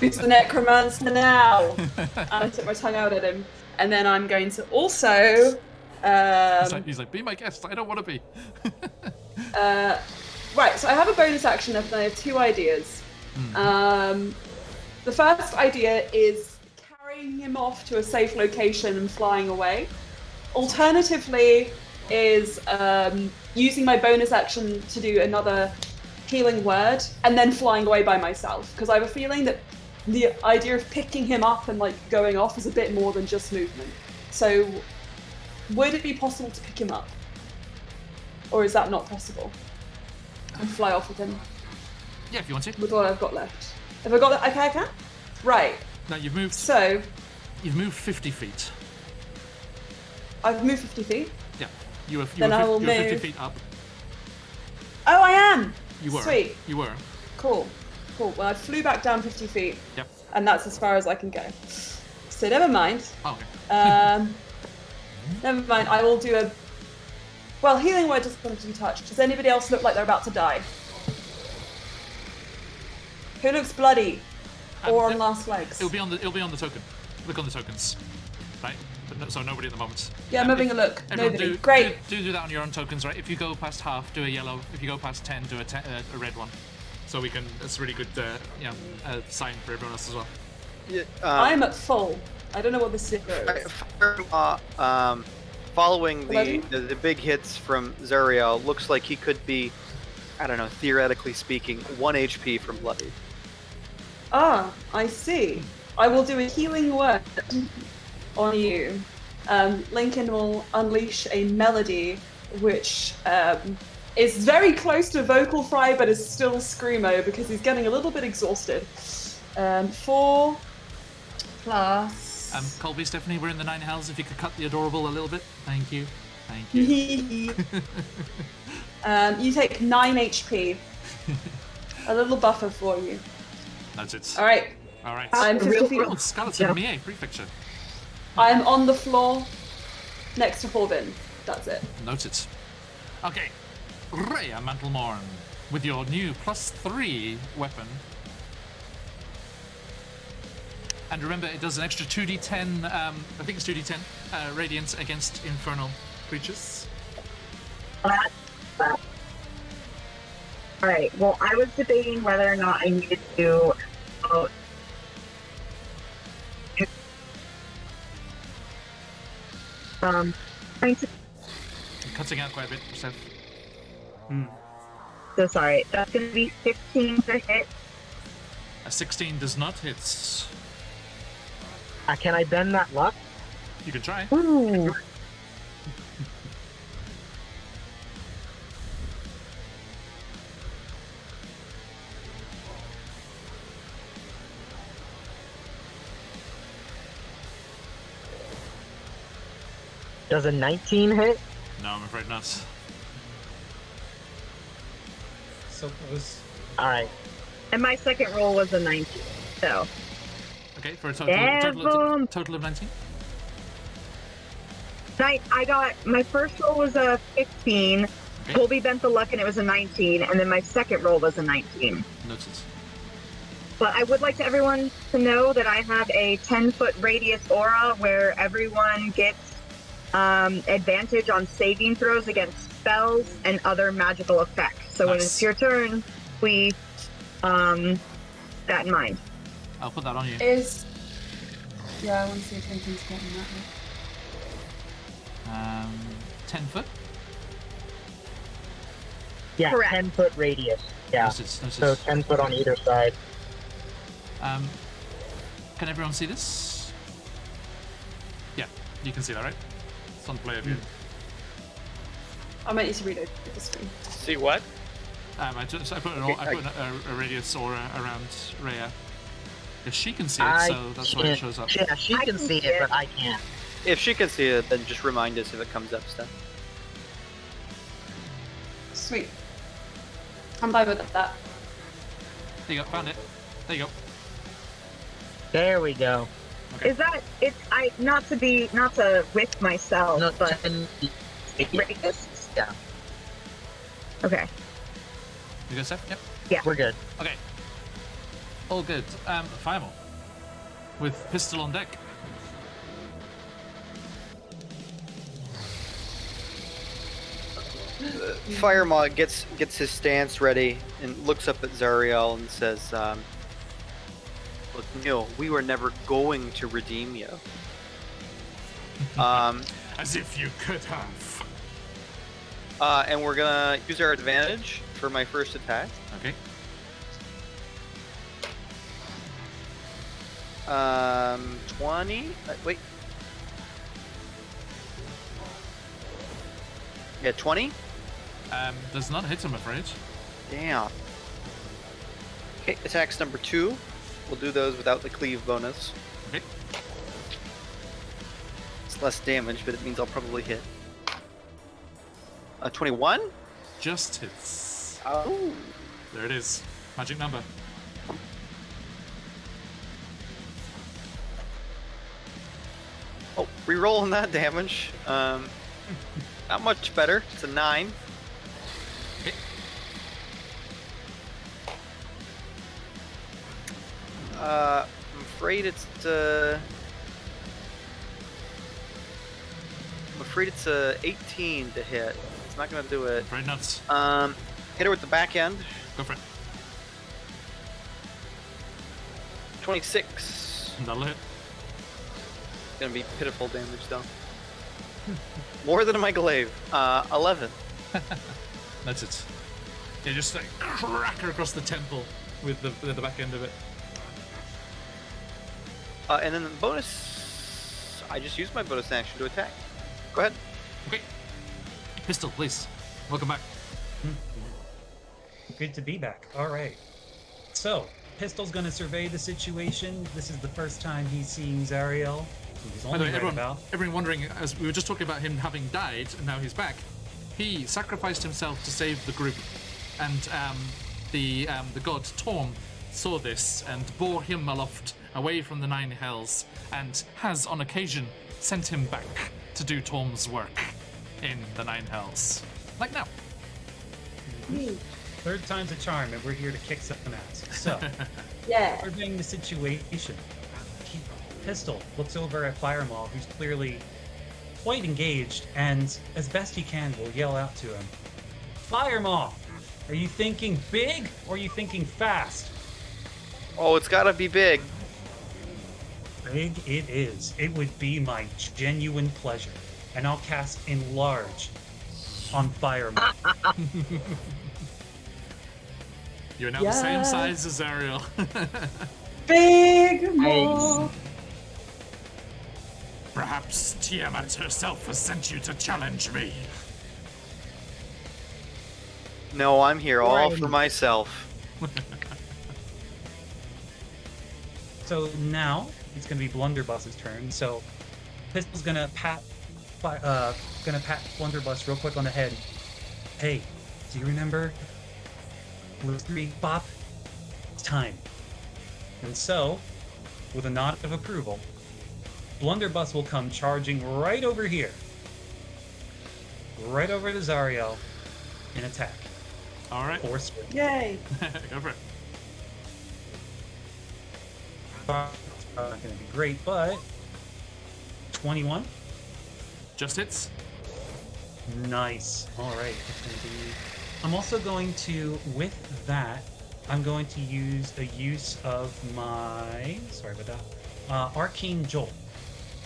Who's the necromancer now? And I took my tongue out at him. And then I'm going to also. He's like, be my guest. I don't want to be. Right, so I have a bonus action and I have two ideas. The first idea is carrying him off to a safe location and flying away. Alternatively is using my bonus action to do another healing word and then flying away by myself. Because I have a feeling that the idea of picking him up and like going off is a bit more than just movement. So, would it be possible to pick him up, or is that not possible? And fly off with him Yeah, if you want to. with what I've got left. Have I got that? Okay, I can. Right. No, you've moved So 50 feet. I've moved 50 feet. Yeah. You were Then I will 50 move. feet up. Oh, I am. You were. Sweet. You were. Cool. Well, I flew back down 50 feet, Yep. and that's as far as I can go. So never mind. Oh, okay. Never mind. I will do a. Well, healing word doesn't want to be touched. Does anybody else look like they're about to die? Who looks bloody or on last legs? It'll be on the token. Look on the tokens. Right? But so nobody at the moment. Yeah, I'm having a look. Everyone Nobody. do, Great. Do that on your own tokens, right? If you go past half, do a yellow. If you go past 10, do a red one. So we can. It's a really good, sign for everyone else as well. Yeah, I'm at full. I don't know what this is. Following Bloody? the big hits from Zariel, looks like he could be, I don't know, theoretically speaking, 1 HP from Bloody. Ah, I see. I will do a healing word on you. Lincoln will unleash a melody which is very close to vocal fry but is still screamo because he's getting a little bit exhausted. 4 plus... Colby, Stephanie, we're in the 9 hells. If you could cut the adorable a little bit. Thank you. Thank you. You take 9 HP. A little buffer for you. That's it. Alright. Alright. I'm 50 feet. Oh, skeleton from EA Prefecture. I'm on the floor next to Horbin. That's it. Noted. Okay. Rhea Mantlemorn, with your new +3 weapon. And remember, it does an extra 2d10, I think it's 2d10, radiance against infernal creatures. Alright, well, I was debating whether or not I needed to. Trying to. You're cutting out quite a bit, Seth. So sorry. That's going to be 15 to hit. A 16 does not hit. Can I bend that luck? You can try. Ooh. Does a 19 hit? No, I'm afraid not. So close. Alright. And my second roll was a 19. So. Okay, for a total of 19. I got my first roll was a 15. Okay. Colby bent the luck and it was a 19, and then my second roll was a 19. Noted. But I would like everyone to know that I have a 10-foot radius aura where everyone gets advantage on saving throws against spells and other magical effects. So when Nice. it's your turn, please that in mind. I'll put that on you. Yeah, I want to see if anything's getting that way. 10 foot? Yeah, Correct. 10-foot radius. Yeah. Noted. So 10 foot on either side. Can everyone see this? Yeah, you can see that, right? It's on player view. I might need to reload the screen. See what? I put a radius aura around Rhea. Because she can see it, I so that's why it can't- shows up. Yeah, she I can can see see it, it. but I can't. If she can see it, then just remind us if it comes up, Steph. Sweet. I'm fine with that. There you go, found it. There you go. There we go. Okay. Is that it's not to whip myself, No, but 10 radius. Yeah, okay. You go, Seth? Yep. we're good. Okay. All good. Fireball. With pistol on deck. Firemaw gets his stance ready and looks up at Zariel and says, "Look, Neil, we were never going to redeem you." As if you could have. And we're gonna use our advantage for my first attack. Okay. 20. Wait. Yeah, 20. Does not hit, I'm afraid. Damn. Okay, attacks number 2. We'll do those without the cleave bonus. Okay. It's less damage, but it means I'll probably hit. 21? Just hits. Oh. There it is. Magic number. Oh, rerolling that damage. Not much better. It's a 9. Okay. I'm afraid it's I'm afraid it's a 18 to hit. It's not gonna do it. Very nuts. Hit her with the back end. Go for it. 26. That'll hit. Gonna be pitiful damage though. More than my glaive. 11. That's it. You just like crack her across the temple with the back end of it. And then the bonus. I just used my bonus action to attack. Go ahead. Okay. Pistol, please. Welcome back. Good to be back. All right. So, Pistol's going to survey the situation. This is the first time he's seeing Zariel, who he's By the only way, read about. everyone wondering, as we were just talking about him having died and now he's back, he sacrificed himself to save the group, and the god Torm saw this and bore him aloft away from the Nine Hells, and has on occasion sent him back to do Torm's work in the Nine Hells. Like now. Third time's a charm, and we're here to kick some ass. So, Yeah. surveying the situation, Pistol looks over at Firemaw, who's clearly quite engaged, and as best he can, will yell out to him, Firemaw, are you thinking big, or are you thinking fast? Oh, it's gotta be big. Big it is. It would be my genuine pleasure. And I'll cast Enlarge on Firemaw. You're now the same size as Ariel. Big more. Perhaps Tiamat herself has sent you to challenge me. No, I'm here all Right. for myself. So now it's going to be Blunderbuss's turn. So Pistol's gonna pat Blunderbuss real quick on the head. Hey, do you remember Blue 3 Bop? It's time. And so, with a nod of approval, Blunderbuss will come charging right over here. Right over to Zariel and attack. Alright. Or swing. Yay. Go for it. Not going to be great, but 21. Just hits. Nice. All right. It's going to be. I'm also going to, with that, I'm going to use a use of my. Sorry about that. Arcane Jolt.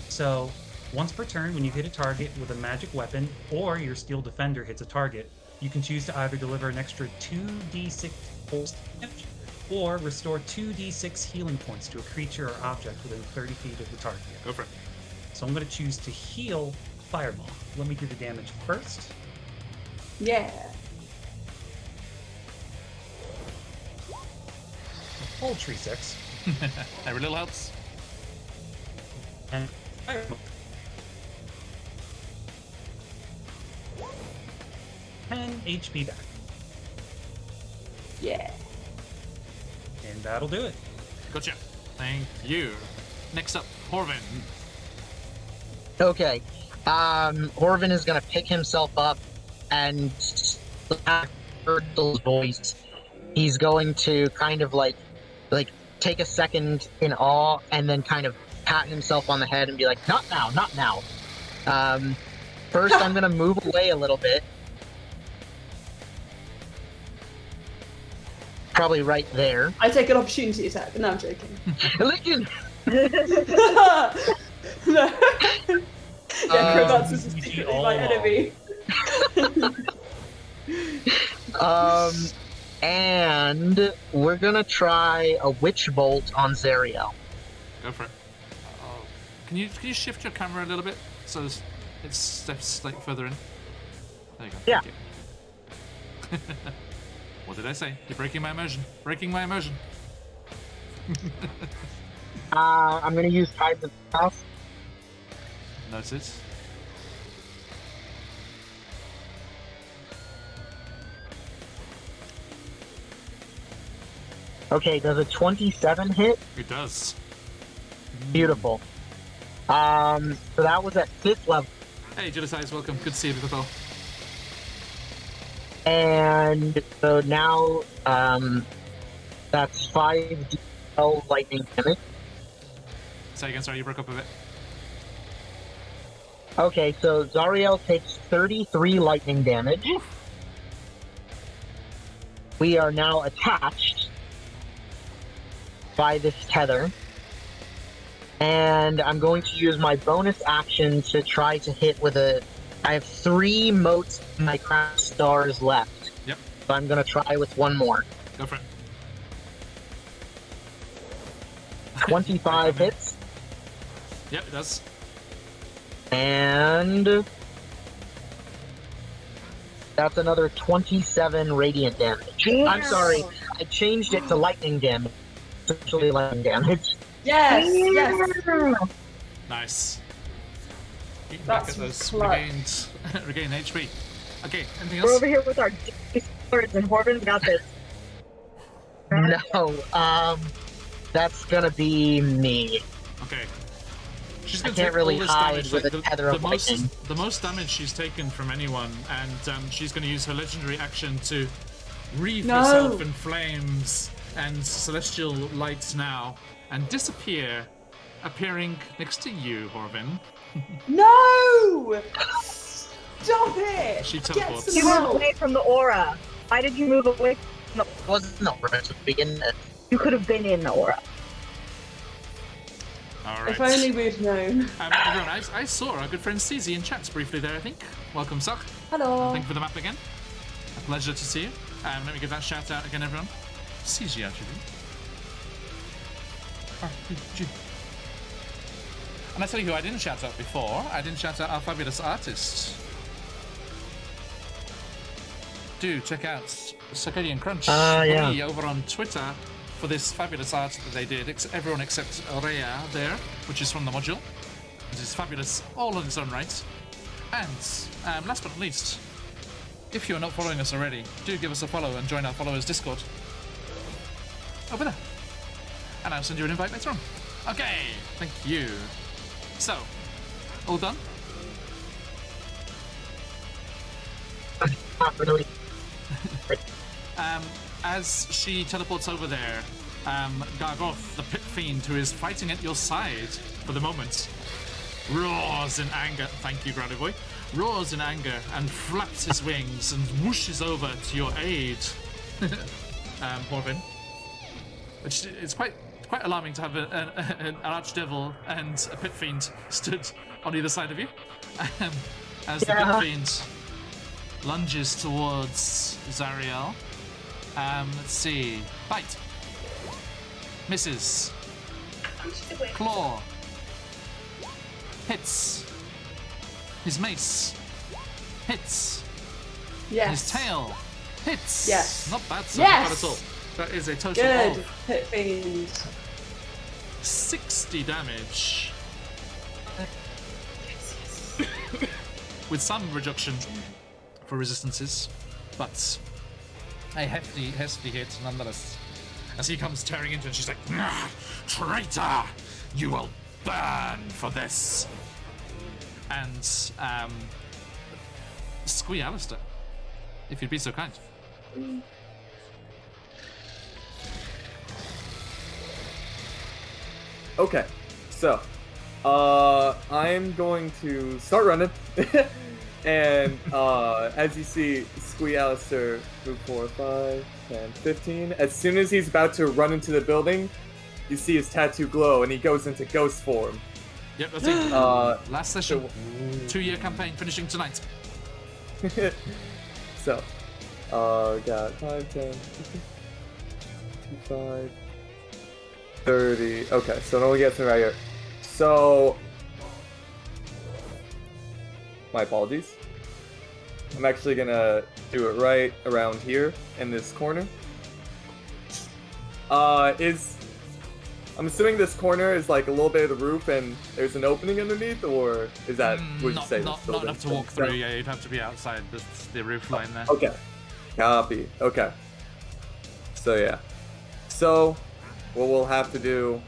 So, once per turn, when you hit a target with a magic weapon or your Steel Defender hits a target, you can choose to either deliver an extra 2d6 pulse damage or restore 2d6 healing points to a creature or object within 30 feet of the target. Go for it. So I'm going to choose to heal Fireball. Let me do the damage first. Yeah. A paltry 6. Every little helps. And Fireball. 10 HP back. Yeah. And that'll do it. Gotcha. Thank you. Next up, Horvin. Okay. Horvin is gonna pick himself up and Turtle's voice. He's going to kind of like take a second in awe and then kind of pat himself on the head and be like, not now, not now. First I'm gonna move away a little bit. Probably right there. I take an opportunity attack. No, I'm joking. Listen! No. Yeah, Crobats is GG secretly all my along. enemy. And we're gonna try a Witch Bolt on Zariel. Go for it. Oh. Can you shift your camera a little bit so it steps like further in? There you go. Yeah. Thank you. What did I say? You're breaking my immersion. Breaking my immersion. I'm gonna use Tides of Chaos. Noted. Okay, does a 27 hit? It does. Beautiful. So that was at 5th level. Hey, Judas, welcome. Good to see you, Nicole. And so now, that's 5d12 lightning damage. Say again, sorry, you broke up a bit. Okay, so Zariel takes 33 lightning damage. We are now attached by this tether. And I'm going to use my bonus action to try to hit with a... I have 3 motes in my craft stars left. Yep. So I'm going to try with one more. Go for it. 25 hits. Yep, it does. And... that's another 27 radiant damage. I'm sorry, I changed it to lightning damage. It's actually lightning damage. Yes, yes. Nice. Eating That's back at those clutch. regained HP. Okay, anything We're else? over here with our swords, and Horvin's got this. No, that's gonna be me. Okay. She's I gonna can't take really all this hide damage, with like, a tether of lightning. the most damage she's taken from anyone, and she's gonna use her legendary action to wreath No. herself in flames and celestial lights now, and disappear, appearing next to you, Horvin. No! Stop it! She Get teleports. some You moved help. away from the aura. Why did you move away? It wasn't no right to begin with. You could have been in the aura. Alright. If only we'd known. Everyone, I saw our good friend CZ in chats briefly there, I think. Welcome, Suck. Hello. Thank you for the map again. A pleasure to see you. Let me give that shout out again, everyone. CG actually. RPG. And I tell you who I didn't shout out before. I didn't shout out our fabulous artist. Do check out Circadian Crunch yeah. over on Twitter for this fabulous art that they did. Everyone except Rhea there, which is from the module. It is fabulous all on its own right. And last but not least, if you're not following us already, do give us a follow and join our followers Discord. Over there. And I'll send you an invite later on. Okay, thank you. So, all done? Not really. As she teleports over there, Gargoth, the pit fiend who is fighting at your side for the moment, roars in anger. Thank you, Grady Boy. Roars in anger and flaps his wings and whooshes over to your aid, Horvin. Which is quite alarming to have an archdevil and a pit fiend stood on either side of you. As the pit fiend lunges towards Zariel. Let's see. Bite. Misses. Claw. Hits. His mace. Hits. Yes. His tail. Hits. Yes. Not bad, sir. Yes. Not bad at all. That is a total Good. of Pit fiend. 60 damage. With some reduction for resistances, but a hefty hit nonetheless. As he comes tearing into it, she's like, "Ah, traitor! You will burn for this!" And, Squee Alistair, if you'd be so kind. Okay, so I'm going to start running, and as you see, Squee Alistair move 4, 5, 10, 15. As soon as he's about to run into the building, you see his tattoo glow, and he goes into ghost form. Yep, that's it. Last session, 2-year campaign finishing tonight. So, got 5, 10, 15, 5, 30. Okay, so it only gets me right here. So, my apologies. I'm actually gonna do it right around here in this corner. I'm assuming this corner is like a little bit of the roof and there's an opening underneath, or is that, would you say? Not enough to walk through, yeah, you'd have to be outside the roof line there. Okay. Copy. Okay. So yeah. So, what we'll have to do...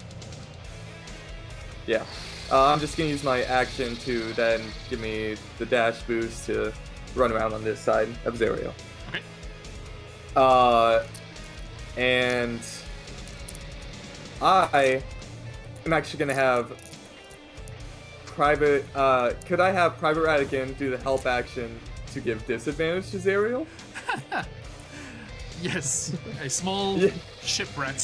Yeah. I'm just gonna use my action to then give me the dash boost to run around on this side of Zariel. Okay. And I am actually gonna have private. Could I have Private Radican do the help action to give disadvantage to Zariel? Yes, a small shipwreck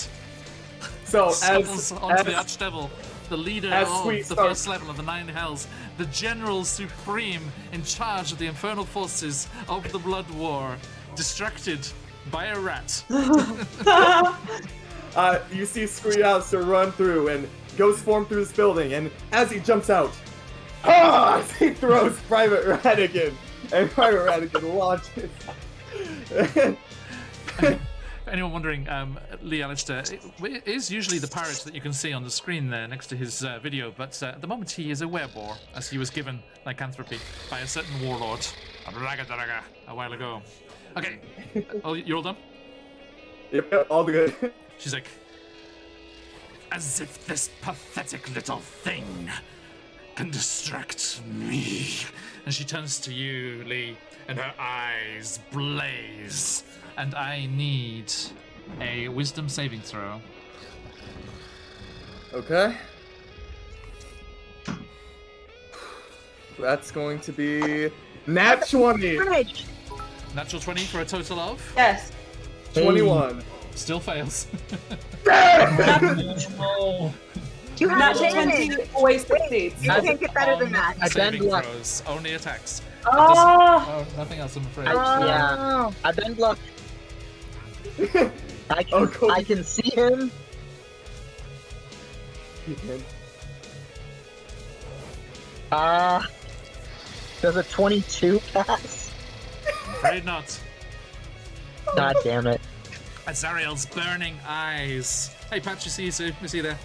So stumbles onto the Archdevil, the leader of the start- first level of the Nine Hells, the General Supreme in charge of the infernal forces of the Blood War, distracted by a rat. You see Screealister run through and ghost form through this building, and as he jumps out, he throws Private Radican, and Private Radican launches. Anyone wondering, Lee Alistair is usually the pirate that you can see on the screen there next to his video, but at the moment he is a werebore, as he was given lycanthropy by a certain warlord, a while ago. Okay, oh, you're all done? Yep, all good. She's like, as if this pathetic little thing can distract me. And she turns to you, Lee, and her eyes blaze. And I need a wisdom saving throw. Okay. That's going to be nat 20. Natural 20 for a total of? Yes. 21. Still fails. You have Natural advantage. 20 always succeeds. You can't get better than that. Saving luck. throws, only attacks. Oh, Nothing else, I'm afraid. Yeah. I bend luck. Cody. I can see him. Does a 22 pass? Afraid not. God damn it. Azariel's burning eyes. Hey, Pat, you see there?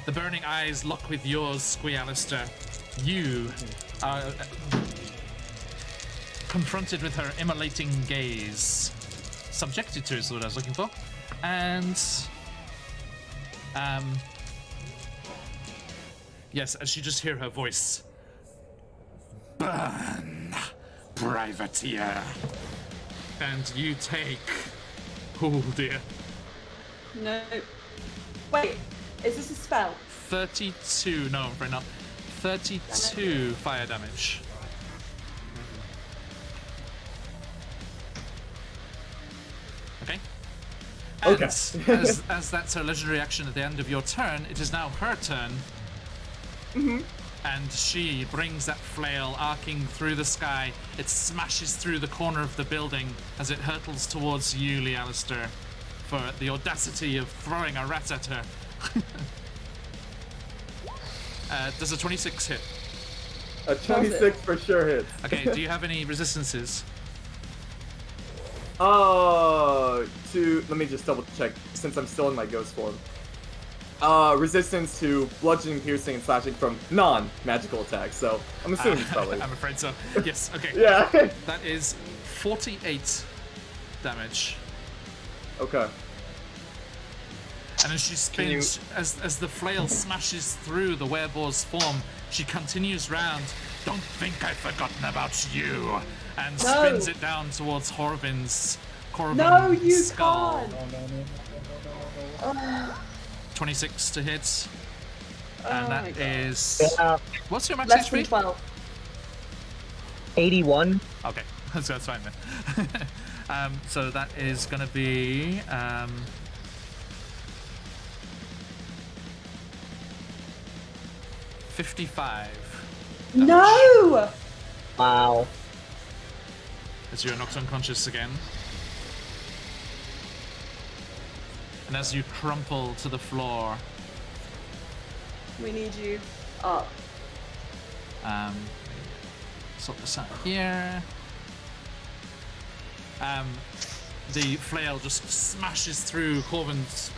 The burning eyes lock with yours, Squealister. You are confronted with her immolating gaze. Subjected to is what I was looking for. And yes, as you just hear her voice. Burn, privateer. And you take... Oh dear. no. Wait, is this a spell? 32, no, I'm afraid not. 32 fire damage. Okay. And Okay. as that's her legendary action at the end of your turn, it is now her turn. And she brings that flail arcing through the sky. It smashes through the corner of the building as it hurtles towards you, Lee Alistair, for the audacity of throwing a rat at her. Does a 26 hit? A 26 for sure hits. Okay, do you have any resistances? Let me just double check since I'm still in my ghost form. Resistance to bludgeoning, piercing, and slashing from non-magical attacks. So I'm assuming it's probably. I'm afraid so. Yes. Okay. Yeah. That is 48 damage. Okay. And as she spins, as the flail smashes through the wereboar's form, she continues round. Don't think I've forgotten about you, and spins it down towards Corvin's No, you skull. can't. 26 to hit, and Oh my that God. is. What's your max Less than HP? 12. 81. Okay, so that's fine then. So that is going to be 55. No! Wow. As you're knocked unconscious again. And as you crumple to the floor, We need you up. sort this out here. The flail just smashes through Corvin's,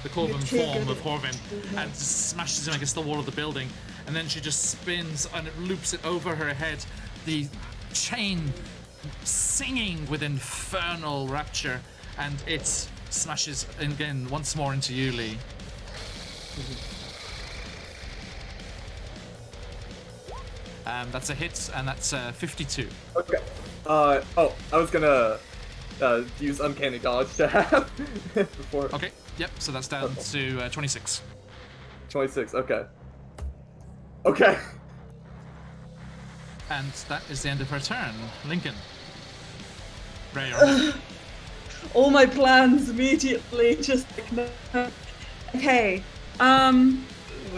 the Corvin form of Corvin, and just smashes him against the wall of the building. And then she just spins and it loops it over her head. The chain singing with infernal rapture, and it smashes again once more into you, Lee. That's a hit, and that's 52. Okay. I was gonna use Uncanny Dodge to have before. Okay, yep, so that's down to 26. 26, okay. Okay. And that is the end of her turn. Lincoln. Ray, you're up. All my plans immediately just like, no. Okay.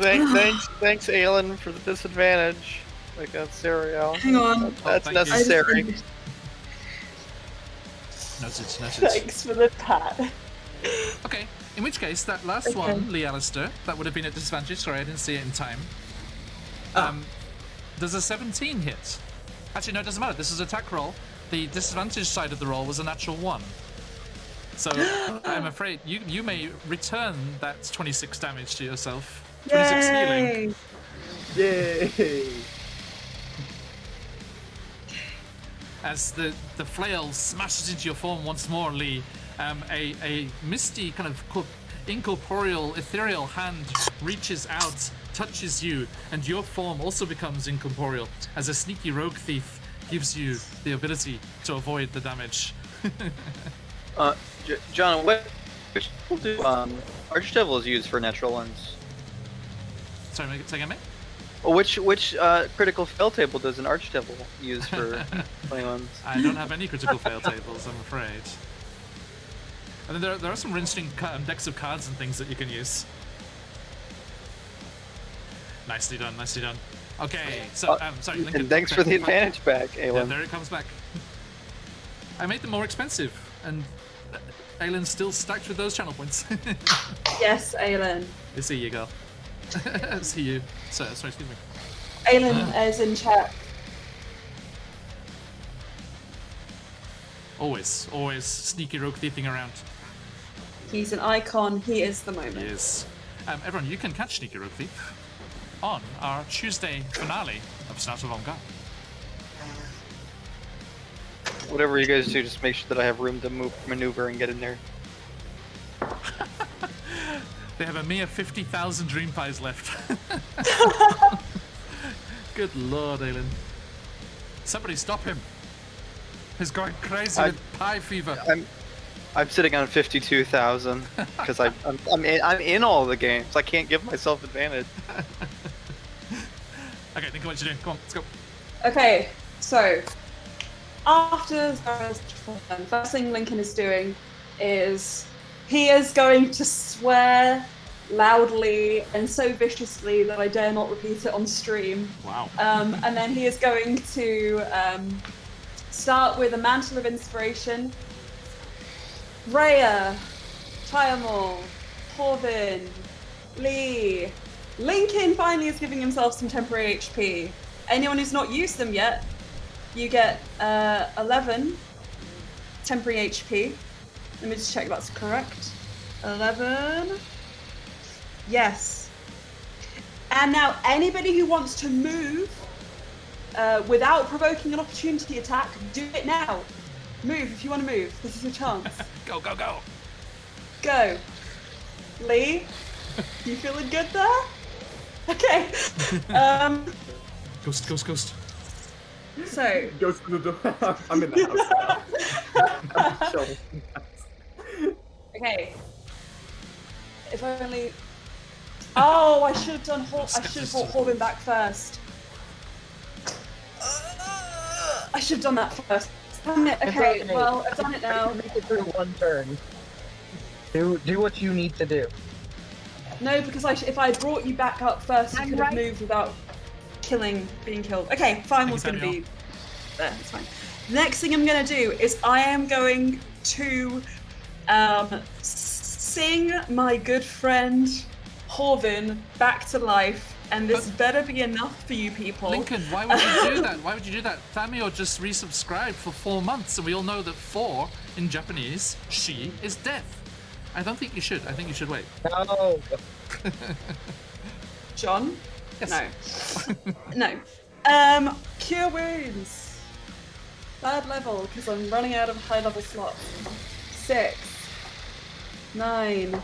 Thanks, Aelin, for the disadvantage. Like that's Serial. Hang on. That's thank you. necessary. Noted. Thanks for the pat. Okay, in which case, that last one, Lee Alistair, that would have been at disadvantage. Sorry, I didn't see it in time. Does a 17 hit? Actually, no, it doesn't matter. This is attack roll. The disadvantage side of the roll was a natural 1. So I'm afraid you may return that 26 damage to yourself. 26 healing. Yay! As the flail smashes into your form once more, Lee, a misty kind of incorporeal, ethereal hand reaches out, touches you, and your form also becomes incorporeal as a sneaky rogue thief gives you the ability to avoid the damage. John, which will do Archdevil is used for natural ones? Sorry, say again, mate? Well, which critical fail table does an Archdevil use for 21s? I don't have any critical fail tables, I'm afraid. And then there are some interesting decks of cards and things that you can use. Nicely done. Okay, so sorry, Lincoln. And thanks for the advantage back, Aelin. Yeah, there it comes back. I made them more expensive, and Aylin's still stacked with those channel points. Yes, Aelin. I see you, girl. I see you. Sorry, excuse me. Aelin is in check. Always sneaky rogue thieving around. He's an icon. He is the moment. Yes. Everyone, you can catch Sneaky Rogue Thief on our Tuesday finale of Snout of Vanguard. Whatever you guys do, just make sure that I have room to maneuver and get in there. They have a mere 50,000 dream pies left. Good lord, Aelin. Somebody stop him. He's going crazy with pie fever. I'm sitting on 52,000 because I'm in all the games. I can't give myself advantage. Okay, think of what you're doing. Come on, let's go. Okay, so after Zara's turn, first thing Lincoln is doing is he is going to swear loudly and so viciously that I dare not repeat it on stream. Wow. And then he is going to start with a Mantle of Inspiration. Rhea, Tiamol, Corvin, Lee. Lincoln finally is giving himself some temporary HP. Anyone who's not used them yet, you get 11 temporary HP. Let me just check that's correct. 11. Yes. And now anybody who wants to move without provoking an opportunity attack, do it now. Move if you want to move. This is your chance. Go, go, go. Go. Lee, you feeling good there? Okay. Ghost, ghost, ghost. So. Goes to the door. I'm in the house now. I'm chilling. Okay. If I only. Oh, I should have done. I should have brought Horbin back first. I should have done that first. Damn it. Okay. Well, I've done it now. Make it through one turn. Do what you need to do. No, because if I brought you back up first, you could have moved without being killed. Okay, fine, what's going to be there, it's fine. The next thing I'm going to do is I am going to sing my good friend Horvin back to life, and this better be enough for you people. Lincoln, why would you do that? Why would you do that? Thamio just resubscribed for 4 months, and we all know that 4 in Japanese, she is death. I don't think you should. I think you should wait. No. John? Yes. No. No. Cure Wounds. Third level, because I'm running out of high level slots. 6, 9,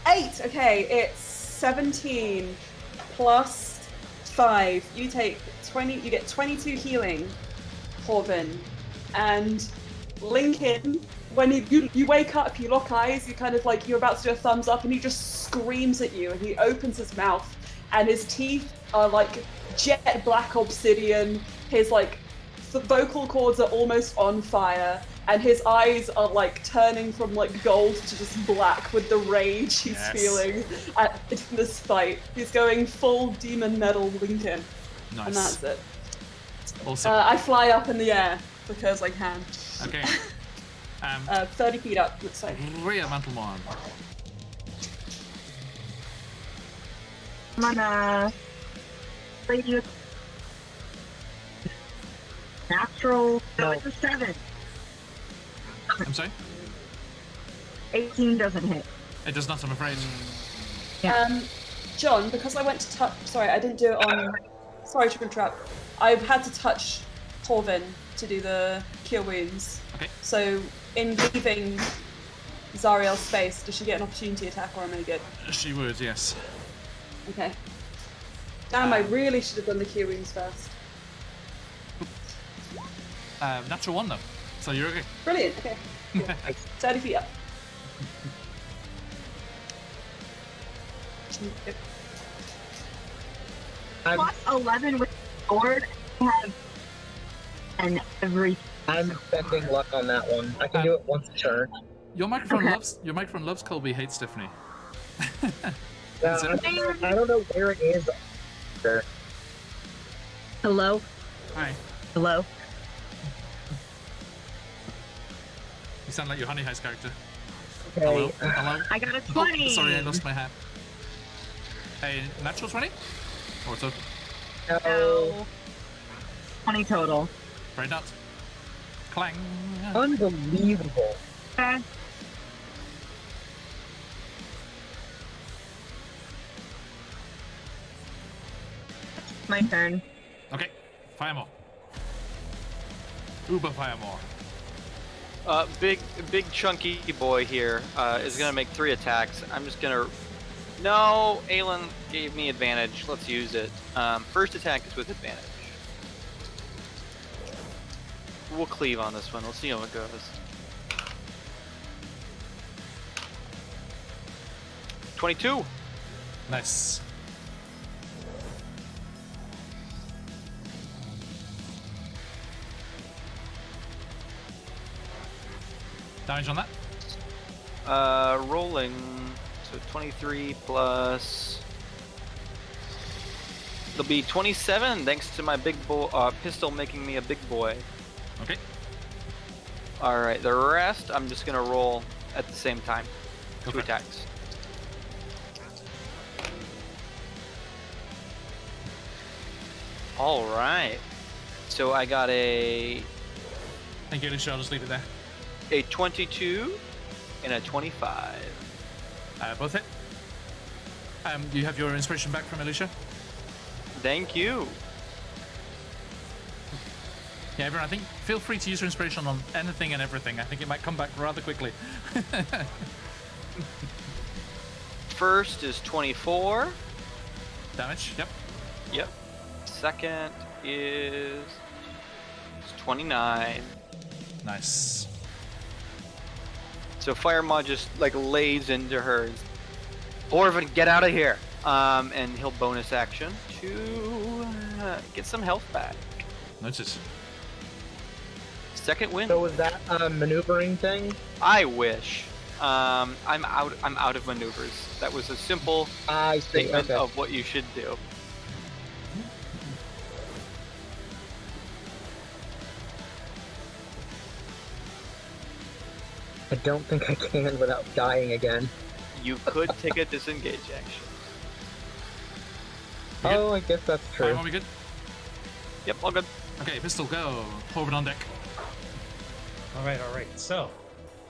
8. Okay, it's 17 plus 5. You take 20. You get 22 healing, Horvin, and Lincoln. When you wake up, you lock eyes. You kind of like you're about to do a thumbs up, and he just screams at you. And he opens his mouth, and his teeth are like jet black obsidian. His like vocal cords are almost on fire, and his eyes are like turning from like gold to just black with the rage he's feeling in this fight. He's going full demon metal Lincoln. Nice. And that's it. Awesome. I fly up in the air because I can. Okay. 30 feet up, let's say. Rhea Mantelmorn. I'm gonna radius natural. No, it's a 7. I'm sorry? 18 doesn't hit. It does not, I'm afraid. John, because I went to touch. Sorry, I didn't do it on. Sorry to interrupt. I've had to touch Torvin to do the cure wounds. Okay. So, in leaving Zariel's space, does she get an opportunity attack, or am I good? She would, yes. Okay. Damn, I really should have done the cure wounds first. Natural 1 though, so you're okay. Brilliant. Okay. Cool. 30 feet up. Plus 11 with sword. I have an every. I'm spending luck on that one. I can do it once a turn. Your microphone loves Colby, hates Stephanie. Yeah, I don't know where it is. Sure. Hello? Hi. Hello? You sound like your Honey Heist character. Okay. Hello? Hello? I got a Oh, 20! sorry, I lost my hat. Hey, natural 20? Or so? No. 20 total. Very not. Clang. Unbelievable. Okay. My turn. Okay, fire more. Uber fire more. Big chunky boy here is gonna make 3 attacks. I'm just gonna. No, Aelin gave me advantage. Let's use it. First attack is with advantage. We'll cleave on this one. We'll see how it goes. 22. Nice. Damage on that? Rolling. So 23 plus. It'll be 27 thanks to my big pistol making me a big boy. Okay. Alright, the rest I'm just gonna roll at the same time. Go 2 for it. attacks. Alright. So I got a Thank you, Alicia. I'll just leave it there. 22 and a 25. Both hit. You have your inspiration back from Alicia? Thank you. Yeah, everyone, I think feel free to use your inspiration on anything and everything. I think it might come back rather quickly. First is 24. Damage, yep. Yep. Second is 29. Nice. So Fire Maw just like lays into her. Orvin, get out of here! And he'll bonus action to get some health back. Notice. Second win. So was that a maneuvering thing? I wish. I'm out of maneuvers. That was a simple I see. statement Okay. of what you should do. I don't think I can without dying again. You could take a disengage action. Oh, I guess that's true. Fine, are we good? Yep, all good. Okay, pistol, go. Corbin on deck. All right. So,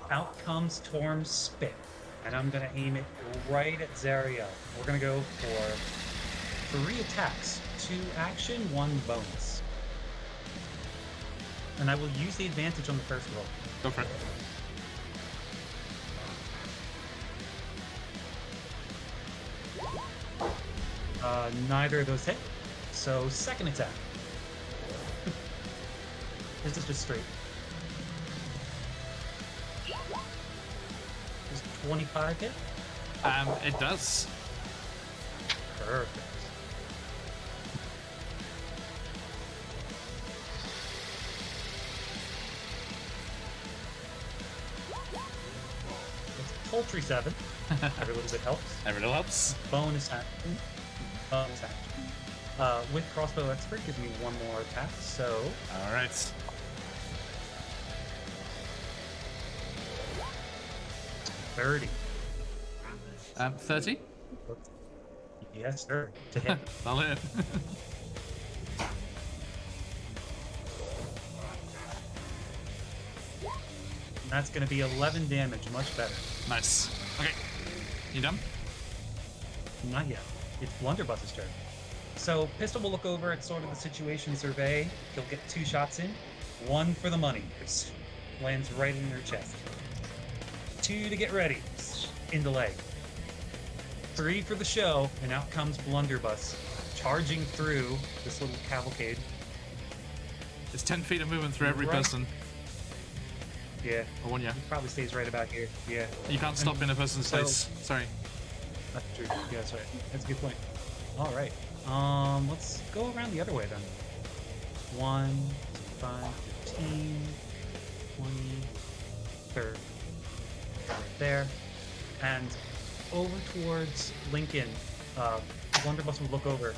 out comes Torm's spit, and I'm gonna aim it right at Zariel. We're gonna go for 3 attacks, 2 action, 1 bonus, and I will use the advantage on the first roll. Go for it. Neither of those hit. So second attack. This is just straight. Does 25 hit? It does. Perfect. It's paltry 7. Every little bit helps. Every little helps. Bonus action. Bonus action. With crossbow expert gives me 1 more attack. So All right. 30. 30. Yes, sir. To hit. That'll hit. That's going to be 11 damage. Much better. Nice. Okay. You done? Not yet. It's Blunderbuss's turn. So Pistol will look over at sort of the situation survey. He'll get 2 shots in. 1 for the money. It lands right in her chest. 2 to get ready. In the leg. 3 for the show, and out comes Blunderbuss, charging through this little cavalcade. It's 10 feet of movement through every Right. person. Yeah, Or one, yeah. he probably stays right about here. Yeah, You can't stop in a person's so- place. Sorry. that's true. Yeah, that's right. That's a good point. All right. Let's go around the other way then. 1, 5, 15, 20, 30. Right there. And over towards Lincoln, Blunderbuss will look over.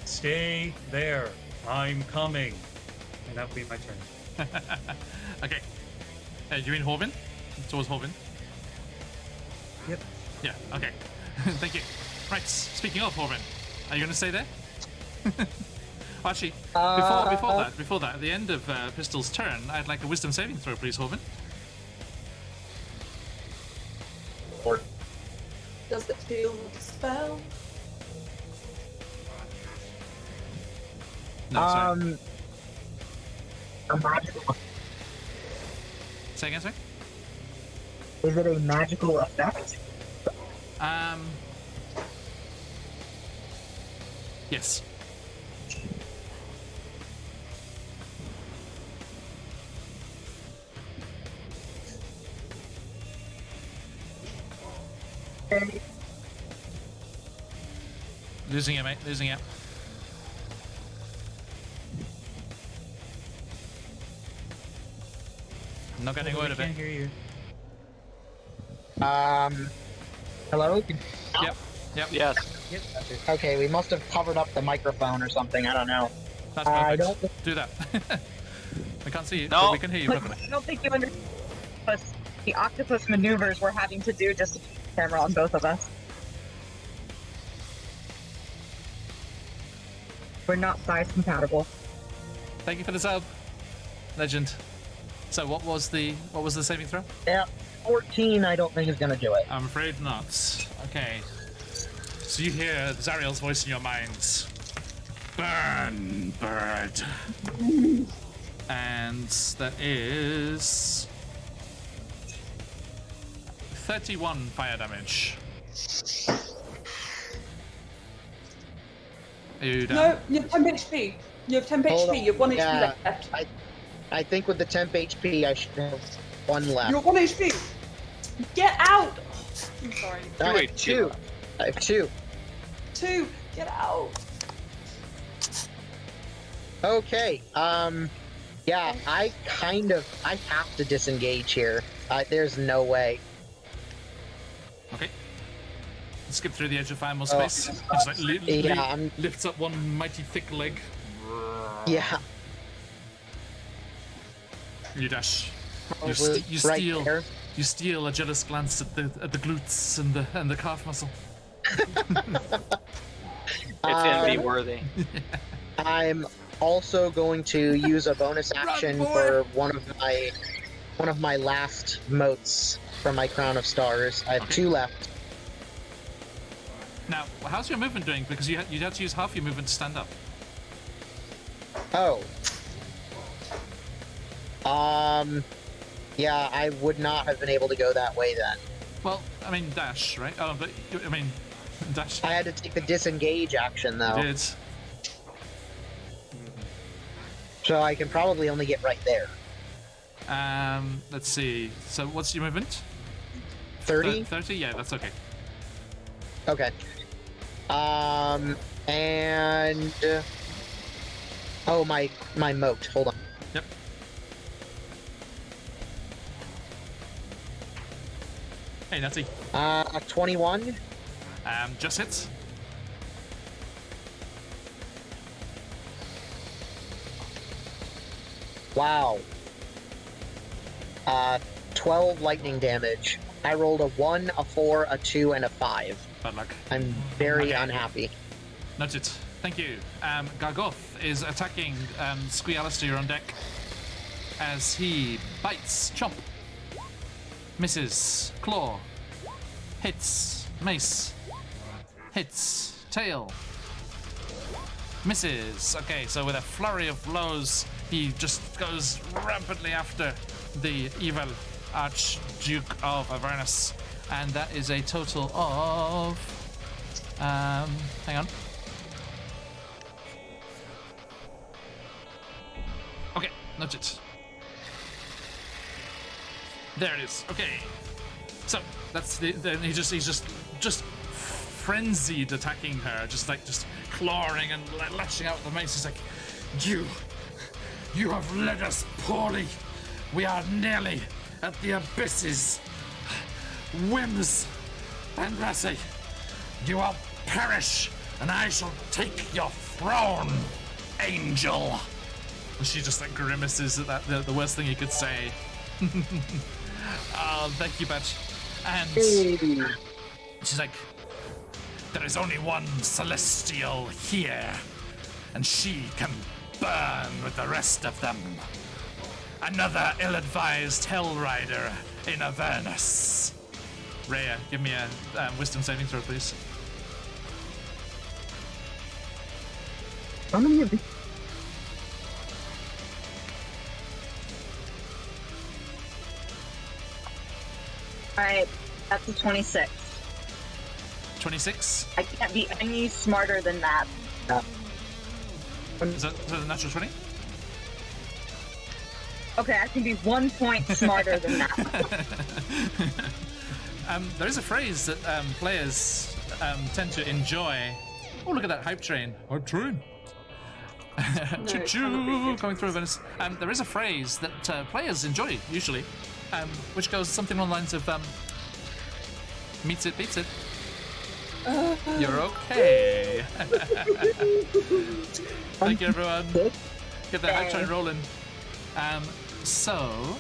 Stay there. I'm coming. And that will be my turn. Okay. You mean Horvin? Towards Horvin? Yep. Yeah, okay. Thank you. Right, speaking of Horvin, are you going to stay there? Actually, before that, at the end of Pistol's turn, I'd like a wisdom saving throw, please, Horvin. Or Does it feel like a spell? No, sorry. a magical. Say again, sorry? Is it a magical effect? Yes. Okay. Losing it, mate. Losing it. I'm not getting a word of it. Can't hear you. Hello? Yep. Yep. Yes. Yep. That's it. Okay, we must have covered up the microphone or something. I don't know. That's I perfect. don't- Do that. We can't see you, No. but we can hear you Like, perfectly. I don't think you understand the octopus maneuvers we're having to do just to keep the camera on both of us. We're not size compatible. Thank you for the sub, legend. So what was the saving throw? Yeah, 14 I don't think is gonna do it. I'm afraid not. Okay. So you hear Zariel's voice in your minds. Burn, bird. And that is 31 fire damage. Are you down? No, you have 10 HP. You have 10 Hold HP. on. You have 1 HP Yeah. left. I think with the temp HP I should have 1 left. You have 1 HP. Get out! I'm sorry. I have Wait, 2. I have 2. 2. Get out. Okay, yeah, I have to disengage here. There's no way. Okay. Skip through the edge of fire more Oh. space. Just like Yeah, I'm- lifts up one mighty thick leg. Yeah, You dash Probably you right steal there. you steal a jealous glance at the glutes and the calf muscle. It's envy worthy. I'm also going to use a bonus action boy! for one of my last motes from my Crown of Stars. I have Okay. 2 left. Now, how's your movement doing? Because you had to use half your movement to stand up. Oh. Yeah, I would not have been able to go that way then. Well, I mean dash, right? Oh, but I mean dash. I had to take the disengage action though. Did. So I can probably only get right there. Let's see. So what's your movement? 30? 30? Yeah, that's okay. Okay. And oh, my moat. Hold on. Yep. Hey, Natty. 21. Just hits. Wow. 12 lightning damage. I rolled a 1, a 4, a 2, and a 5. Bad luck. I'm very Okay. unhappy. Noted. Thank you. Gargoth is attacking Squealister on deck as he bites. Chomp. Misses. Claw. Hits. Mace. Hits. Tail. Misses. Okay, so with a flurry of blows, he just goes rampantly after the evil Archduke of Avernus. And that is a total of... hang on. Okay, noted. There it is. Okay. So that's he's just frenzied attacking her, just clawing and lashing out with the mace. He's like, you have led us poorly. We are nearly at the abysses. Whims and Rassi, you will perish, and I shall take your throne, angel. And she just grimaces at that, the worst thing you could say. Oh, thank you, Batch. And she's like, there is only one celestial here, and she can burn with the rest of them. Another ill-advised hell rider in Avernus. Rhea, give me a wisdom saving throw, please. How many of these? Alright, that's a 26. 26? I can't be any smarter than that. Is that a natural 20? Okay, I can be 1 point smarter than that. There is a phrase that players tend to enjoy. Oh, look at that hype train. Hype train. Choo-choo, coming through Venice. There is a phrase that players enjoy, usually, which goes something along the lines of, meets it, beats it. You're okay. Thank you, everyone. Get that hype train rolling. So...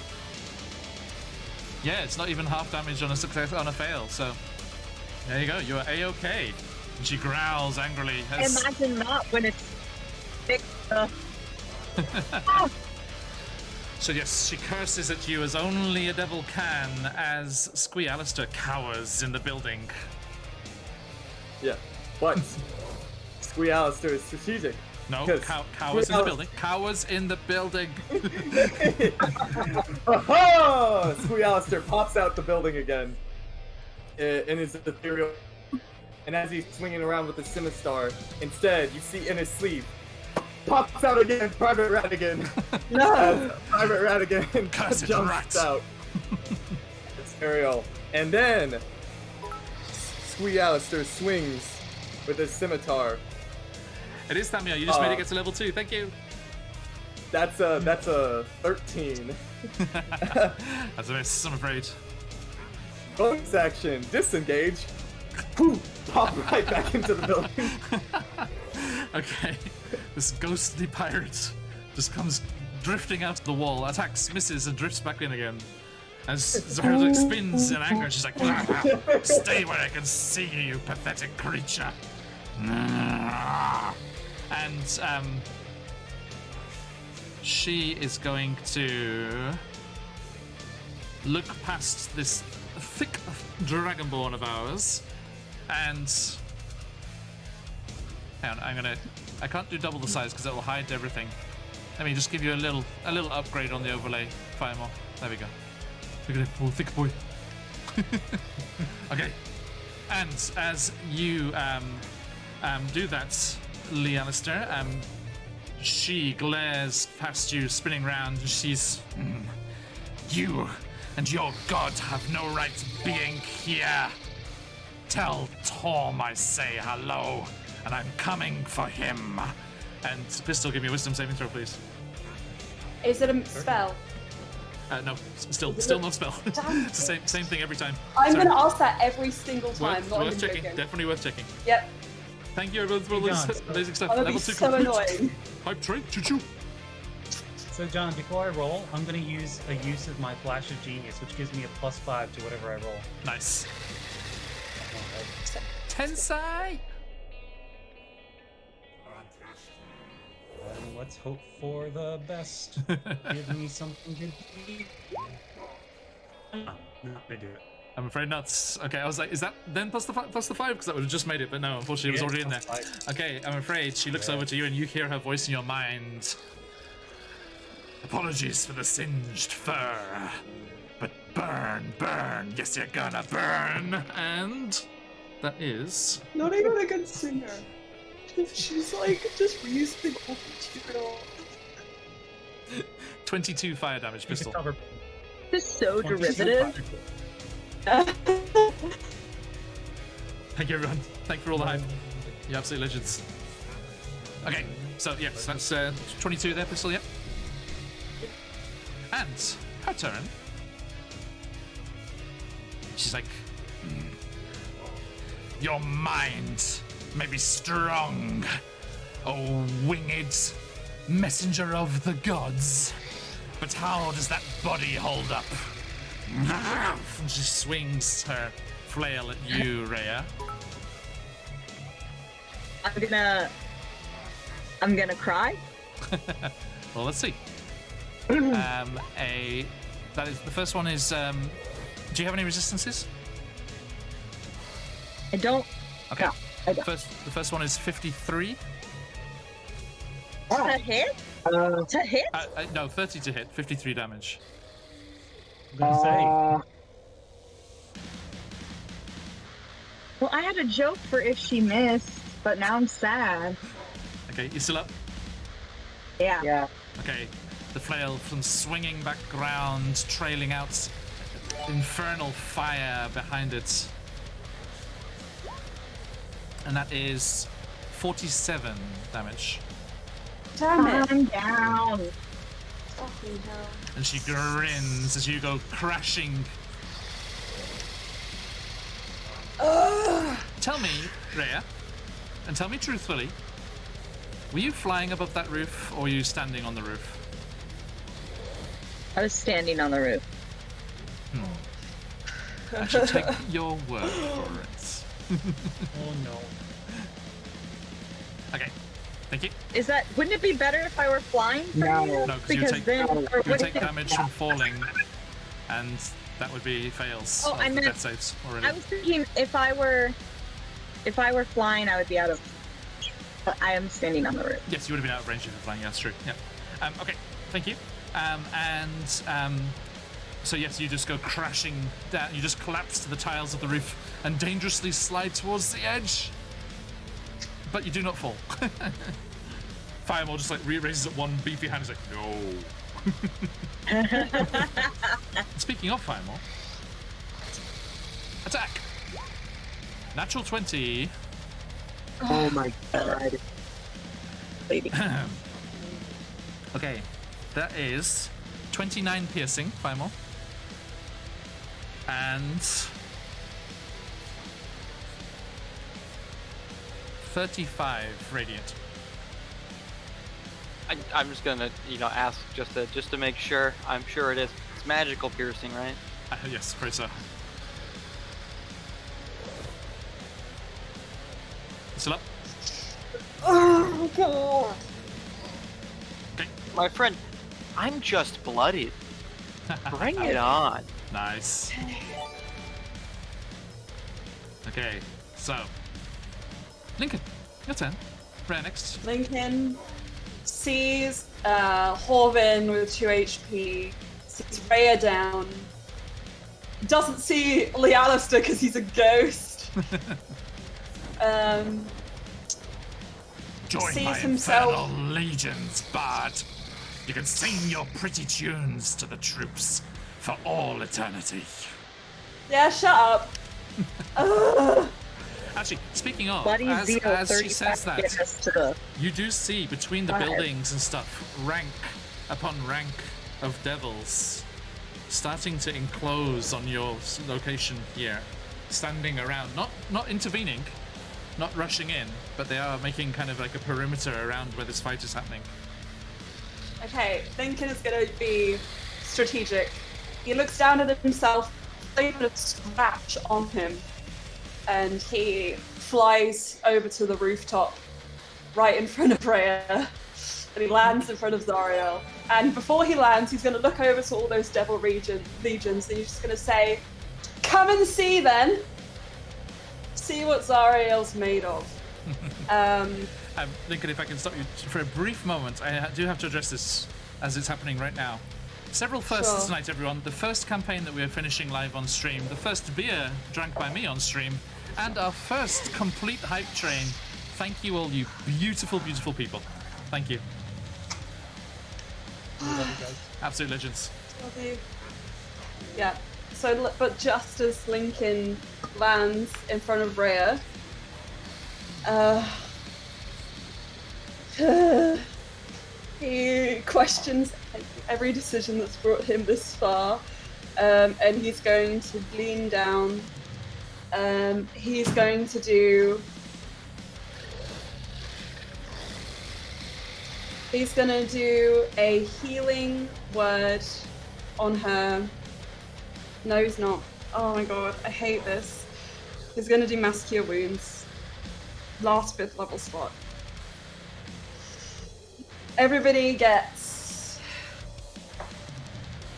yeah, it's not even half damage on a success on a fail, so... there you go, you're A-okay. And she growls angrily as... Imagine not when it's big. So yes, she curses at you as only a devil can as Squealister cowers in the building. Yeah, but Squealister is strategic. No, 'Cause cowers in the building. Cowers in the building. Aha! Squealister pops out the building again in his ethereal. And as he's swinging around with the scimitar, instead you see in his sleeve, pops out again, Private Radigan. No! Private Radigan Cursed jumps rat. out. It's Ariel. And then Squealister swings with his scimitar. It is Thamio, you just made it get to level 2, thank you. That's a 13. That's a miss, I'm afraid. Bonus action, disengage. Whew, pop right back into the building. Okay, this ghostly pirate just comes drifting out of the wall, attacks, misses, and drifts back in again. As Zariel like, spins in anger, she's like, "Stay where I can see you, you pathetic creature." And she is going to look past this thick dragonborn of ours, and hang on, I can't do double the size because that will hide everything. Let me just give you a little upgrade on the overlay. Firemore. There we go. Look at it, oh, thick boy. Okay, and as you do that, Lee Alistair, she glares past you, spinning round. She's, you and your god have no right being here. Tell Torm I say hello, and I'm coming for him. And Pistol, give me a wisdom saving throw, please. Is it a spell? No, still no spell. It's the same thing every time. I'm Sorry. going to ask that every single time. Worth not even checking. joking. Definitely worth checking. Yep. Thank you everyone for all this John, amazing stuff. I'm going to Level be 2 so complete. annoying. Hype train, choo-choo. So, John, before I roll, I'm going to use a use of my Flash of Genius, which gives me a +5 to whatever I roll. Nice. Tensai! And let's hope for the best. Give me something to eat. I'm not going to do it. I'm afraid not. Okay, I was like, is that then plus the 5? Because that would have just made it, but no, unfortunately it was already in there. +5. Okay, I'm afraid she looks over to you and you hear her voice in your mind. Apologies for the singed fur, but burn, burn, yes you're gonna burn. And that is... Not even a good singer. She's like just using old material. 22 fire damage, You Pistol. can cover This is so 22 derivative. fire. Thank you everyone. Thank you for all the hype. You absolute legends. Okay, so yes, that's 22 there, Pistol, yep. And her turn. She's like, your mind may be strong, O winged messenger of the gods, but how does that body hold up? And she swings her flail at you, Rhea. I'm gonna cry. Well, let's see. That is the first one is. Do you have any resistances? I don't. Okay. No, I don't. The first one is 53. To hit? To hit? No, 30 to hit, 53 damage. I'm going to say. Well, I had a joke for if she missed, but now I'm sad. Okay, you still up? Yeah. Yeah. Okay, the flail from swinging back round, trailing out infernal fire behind it. And that is 47 damage. Damn it. I'm down. Fucking hell. And she grins as you go crashing. Tell me, Rhea, and tell me truthfully, were you flying above that roof or were you standing on the roof? I was standing on the roof. I should take your word for it. Oh no. Okay, thank you. Wouldn't it be better if I were flying? For No. you? No, because Because then, or you would would take it- damage from falling, and that would be fails Oh, of I the meant- death saves already. I was thinking if I were flying, I would be out of. But I am standing on the roof. Yes, you would have been out of range if you were flying. Yeah, that's true. Yeah. Okay, thank you. So yes, you just go crashing down. You just collapse to the tiles of the roof and dangerously slide towards the edge. But you do not fall. Firemore just like raises up one beefy hand. He's like, no. Speaking of Firemore, attack. Natural 20. Oh my god. Lady. Okay, that is 29 piercing, Firemore. And 35 radiant. I'm just gonna, ask just to make sure. I'm sure it is. It's magical piercing, right? Yes, afraid so. Still up? Oh god. Okay. My friend, I'm just blooded. Bring it on. Nice. Okay, so Lincoln, your turn. Rare next. Lincoln sees Horvin with 2 HP, sees Rhea down, doesn't see Lealister because he's a ghost. Join sees my himself- infernal legions, bard. You can sing your pretty tunes to the troops for all eternity. Yeah, shut up. Ugh. Actually, speaking of, Bloody as she 035 says that, get us to the you do see between the Five. buildings and stuff, rank upon rank of devils starting to enclose on your location here, standing around, not intervening, not rushing in, but they are making kind of like a perimeter around where this fight is happening. Okay, Lincoln is going to be strategic. He looks down at himself, a bit of scratch on him, and he flies over to the rooftop right in front of Rhea, and he lands in front of Zariel. And before he lands, he's going to look over to all those devil legions, and he's just going to say, "Come and see then. See what Zariel's made of." Lincoln, if I can stop you for a brief moment, I do have to address this as it's happening right now. Several firsts Sure. tonight, everyone. The first campaign that we are finishing live on stream, the first beer drank by me on stream, and our first complete hype train. Thank you all, you beautiful, beautiful people. Thank you. Absolute legends. Okay. Yeah. So, but just as Lincoln lands in front of Rhea, he questions every decision that's brought him this far, and he's going to lean down. He's going to do. He's gonna do a healing word on her. No, he's not. Oh my god, I hate this. He's gonna do Mass Cure Wounds. Last 5th level spot. Everybody gets...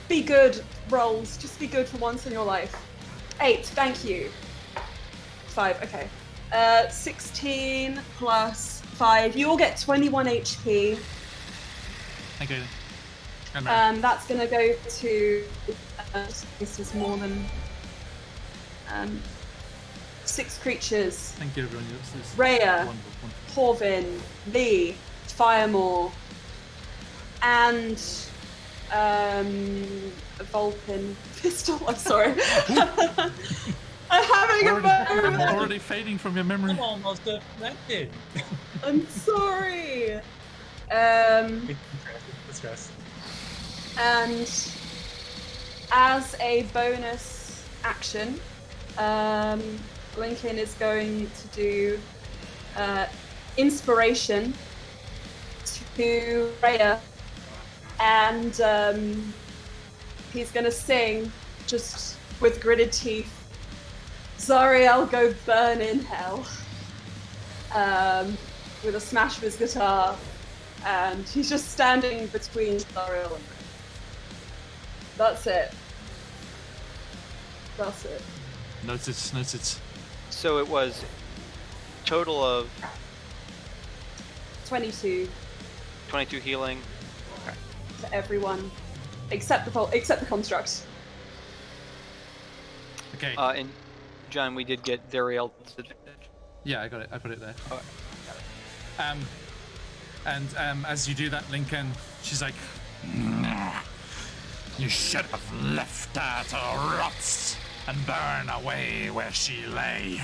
Be good rolls. Just be good for once in your life. 8, thank you. 5, okay. 16 plus 5. You all get 21 HP. Thank you. And That's gonna go to this is more than 6 creatures. thank you, everyone. This is Rhea, wonderful. Horvin, Lee, Firemore, and Vulcan pistol. I'm sorry. I'm having a moment. Already fading from your memory. I'm almost affected. I'm sorry. Stress. And as a bonus action, Lincoln is going to do inspiration to Rhea, and he's going to sing, just with gritted teeth, "Zariel, go burn in hell," with a smash of his guitar, and he's just standing between Zariel and Rhea. That's it. That's it. Noted, noted. So it was total of 22 22 healing. to everyone, except the construct. Okay. And John, we did get Dariel's advantage. Yeah, I got it. I put it there. Oh, And as you do that, Lincoln, she's like, "You should have left her to rot and burn away where she lay.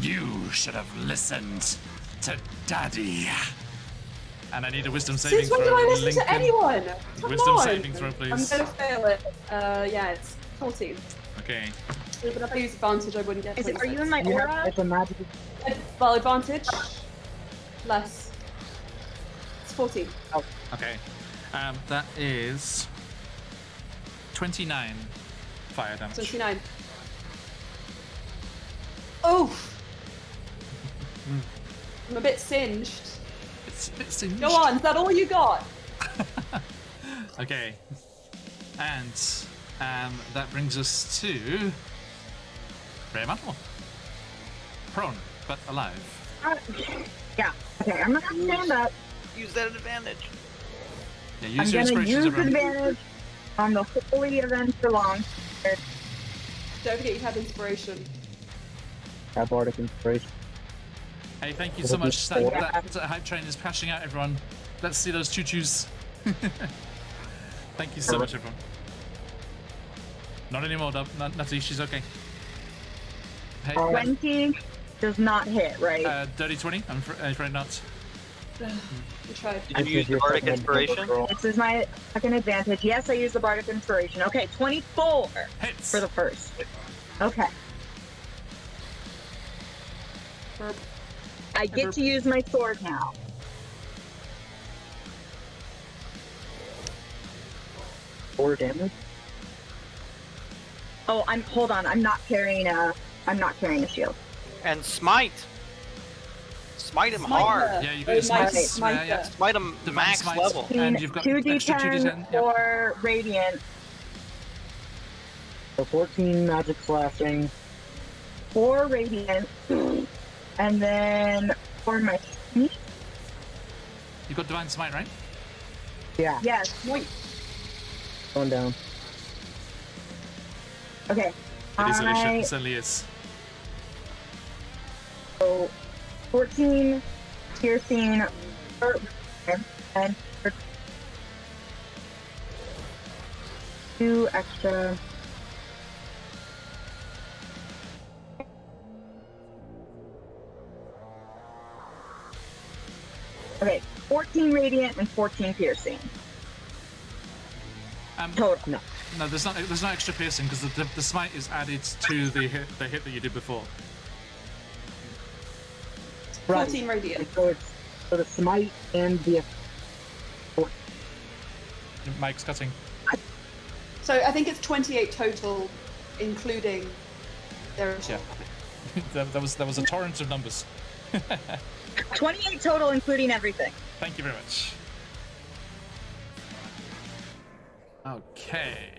You should have listened to Daddy." And I need a wisdom saving Since when throw, do I listen Lincoln. to anyone? Come Wisdom on. saving throw, please. I'm gonna fail it. Yeah, it's 14. Okay. But if I use advantage, I wouldn't get. Is it? Are you in 26. my Yeah, aura? it's a magic. Well, advantage. Less. It's 14. Okay. That is 29 fire damage. 29. Oh! I'm a bit singed. It's a bit singed. Go on, is that all you got? Okay. And that brings us to Rhea Mantle. Prone, but alive. Yeah. Okay, I'm gonna stand up. Use that advantage. Yeah, I'm use your gonna inspirations, use everyone. advantage on the holy event for long. Don't forget you have inspiration. Have Bardic Inspiration. Hey, thank you so much. That hype train is passing out, everyone. Let's see those choo-choos. Thank you so much, everyone. Not anymore, Dub. Nutty, she's okay. Hey, 20 does not hit, right? dirty 20? I'm afraid not. You tried. Did you use the Bardic Inspiration? This is my second advantage. Yes, I use the Bardic Inspiration. Okay, 24 Hits. for the first. Okay. Burp. I get to use my sword now. Four damage. Oh, hold on. I'm not carrying a shield. And smite. Smite him Smite hard. her. Yeah, you Oh, got your mighty smite. smite Yeah. her. Smite him Divine max smite. level. And you've got extra 2d10. Yep. for radiant, So 14 magic slashing. 4 radiant, and then for my sneak. You've got divine smite, right? Yeah, Yes. going down. Okay. It is Alicia. I It certainly is. so 14 piercing, and 2 extra. Okay, 14 radiant and 14 piercing. Total. No. No, there's no extra piercing because the smite is added to the hit that you did before. 14 radiant. So the smite and the Mike's cutting. So I think it's 28 total, including their Yeah. there was a torrent of numbers. 28 total, including everything. Thank you very much. Okay.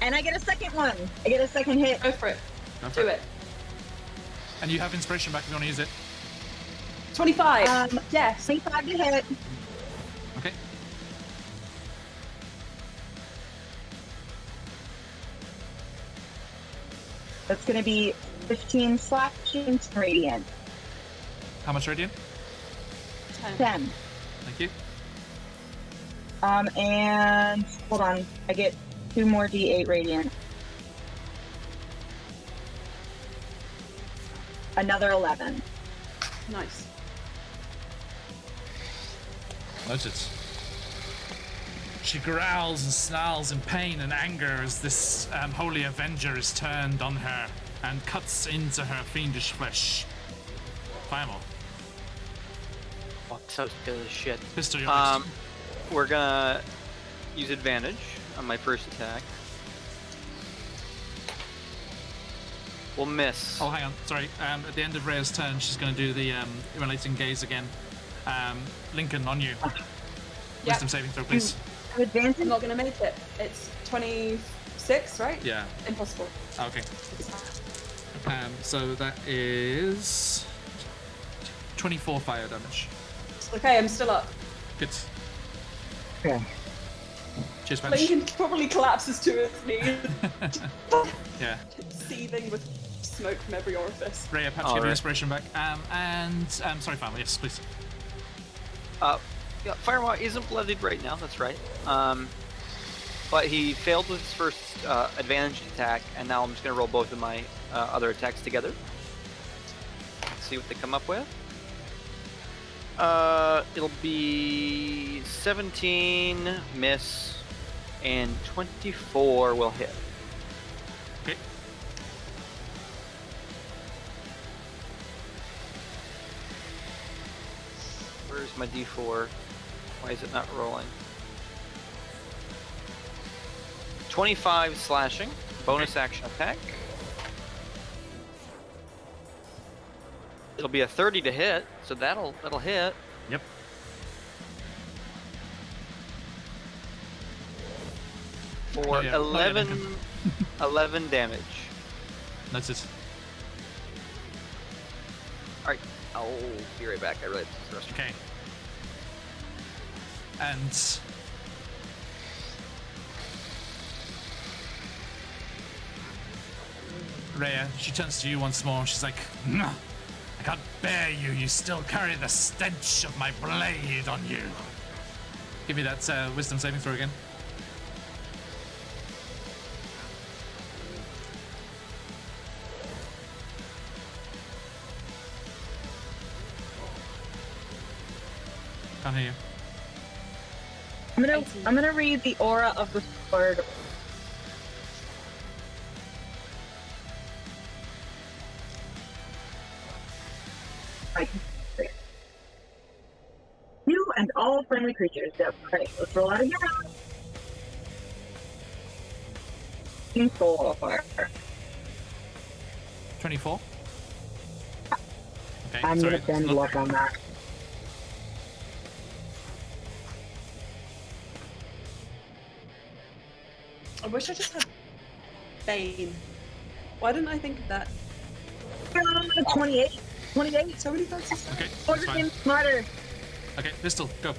And I get a second one. I get a second hit. Go for it. Go for Do it. And you have inspiration back if you want to use it. 25. Yes. 25 to hit. Okay. That's going to be 15 slashing radiant. How much radiant? 10. Thank you. And hold on. I get 2 more D8 radiant. Another 11. Nice. Noted. She growls and snarls in pain and anger as this holy avenger is turned on her and cuts into her fiendish flesh. Fireball. Oh, so good as shit. Pistol, you're next. We're gonna use advantage on my first attack. We'll miss. Oh, hang on. Sorry. At the end of Rhea's turn, she's going to do the immolating gaze again. Lincoln, on you. Wisdom saving throw, please. I'm Advantage? not going to make it. It's 26, right? Yeah. Impossible. Okay. So that is 24 fire damage. Okay, I'm still up. Good. Okay. Cheers, Bench. Lincoln probably collapses to his knees, Yeah. seething with smoke from every orifice. Rhea, perhaps All give your right. inspiration back. Sorry, Farmer. Yes, please. Yeah, Firewall isn't blooded right now, that's right. But he failed with his first advantage attack, and now I'm just going to roll both of my other attacks together. See what they come up with. It'll be 17 miss, and 24 will hit. Okay. Where's my D4? Why is it not rolling? 25 slashing, bonus action attack. It'll be a 30 to hit, so that'll hit. Yep. For Oh, yeah. 11, Oh, yeah, 11 damage. Noted. Alright, I'll be right back. I really have to rest. Okay. And Rhea, she turns to you once more. She's like, "Nah, I can't bear you. You still carry the stench of my blade on you." Give me that wisdom saving throw again. Can't hear you. I'm gonna read the aura of the sword. You and all friendly creatures that pray. Let's roll out again. 4. 24. Okay, I'm sorry. gonna bend not- luck on that. I wish I just had Bane. Why didn't I think of that? 28. 28. So many fancy Okay, Or that's fine. smarter. Okay, pistol, go.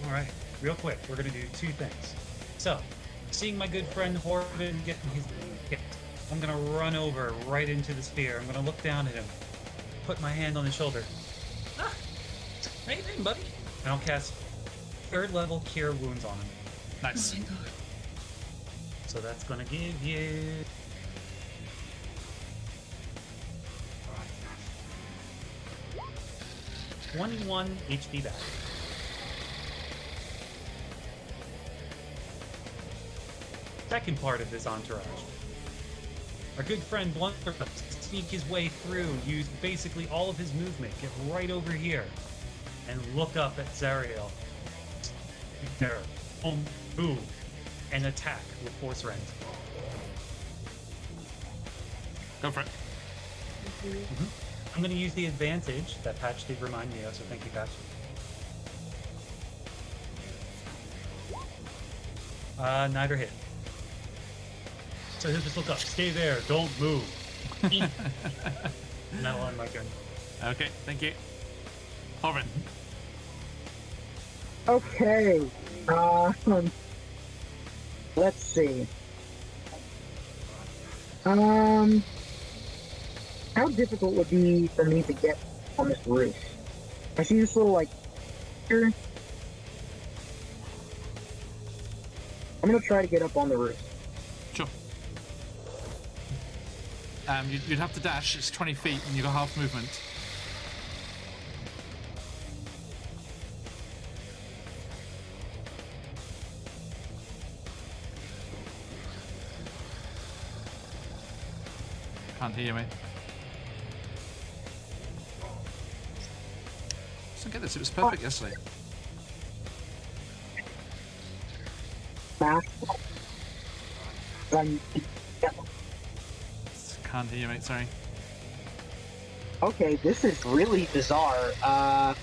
All right, real quick, we're gonna do two things. So, seeing my good friend Horvin getting his hit, I'm gonna run over right into the spear. I'm gonna look down at him, put my hand on his shoulder. Ah, how you doing, buddy? And I'll cast 3rd level Cure Wounds on him. Nice. So that's gonna give you. $21 HP back. Second part of this entourage. Our good friend Blunter sneak his way through, use basically all of his movement, get right over here, and look up at Zariel. There, move, and attack with Force Rend. Go for it. I'm going to use the advantage that Patch did remind me of, so thank you, Patch. Neither hit. So he'll just look up. Stay there. Don't move. Metal on my gun. Okay, thank you. Horvin. Okay. Let's see. How difficult would it be for me to get on this roof? I see this little here. I'm gonna try to get up on the roof. Sure. You'd have to dash. It's 20 feet, and you got half movement. Can't hear you, mate. Just don't get this. It was perfect yesterday. Math. Can't hear you, mate. Sorry. Okay, this is really bizarre.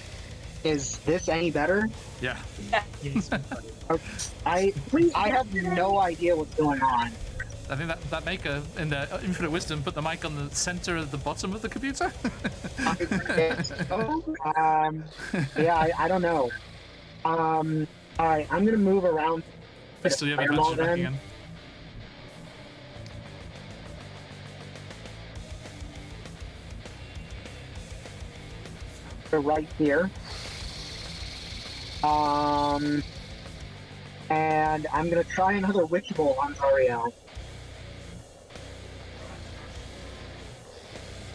Is this any better? Yeah. Yes. I have no idea what's going on. I think that maker in the Infinite Wisdom put the mic on the center of the bottom of the computer. Yeah, I don't know. Alright, I'm gonna move around. Pistol, you have Fireball advantage back then. again. They're right here. And I'm gonna try another Witch Bolt on Zariel.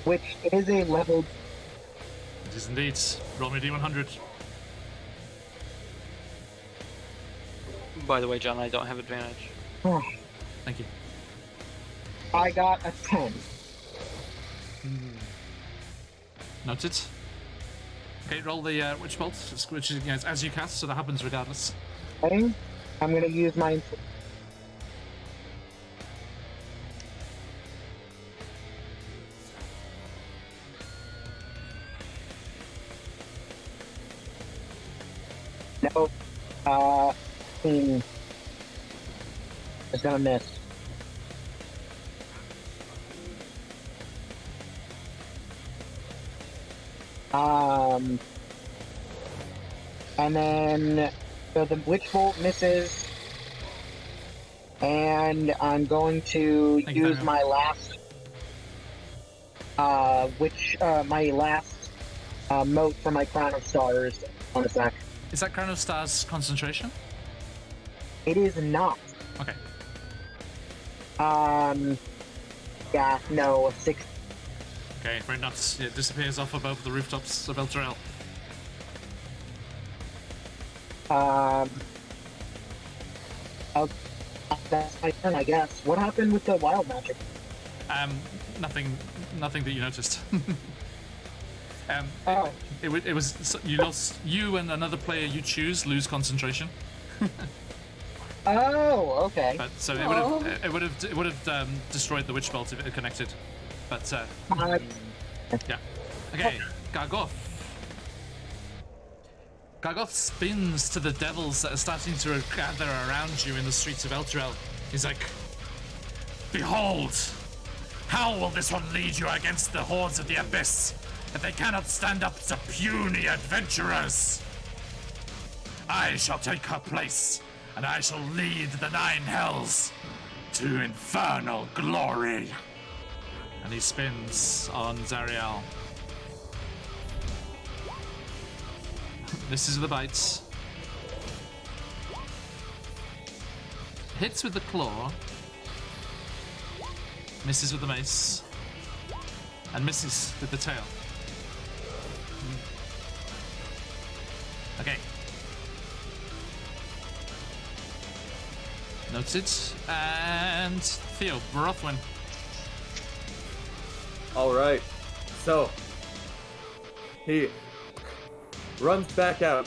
Which is a level. It is indeed. Roll me a D100. By the way, John, I don't have advantage. Thank you. I got a 10. Noted. Okay, roll the Witch Bolt, which is, as you cast, so that happens regardless. Okay. I'm gonna use my. No. It's gonna miss. And then so the Witch Bolt misses, and I'm going to Thank you, use Daniel. my last moat for my Crown of Stars on a sec. Is that Crown of Stars concentration? It is not. Okay. Yeah, no, 6. Okay, very nuts. It disappears off above the rooftops of Elturel. That's my turn, I guess. What happened with the wild magic? Nothing that you noticed. Oh, It was you lost. You and another player you choose lose concentration. oh, okay. But so Aw. it would have destroyed the Witch Bolt if it had connected. But yeah. Okay, Gargoth. Gargoth spins to the devils that are starting to gather around you in the streets of Elturel. He's like, "Behold, how will this one lead you against the hordes of the Abyss if they cannot stand up to puny adventurers? I shall take her place, and I shall lead the 9 hells to infernal glory." And he spins on Zariel. This is the bites. Hits with the claw. Misses with the mace. And misses with the tail. Okay. Noted. And Theo, Rothwin. Alright. So, he runs back out.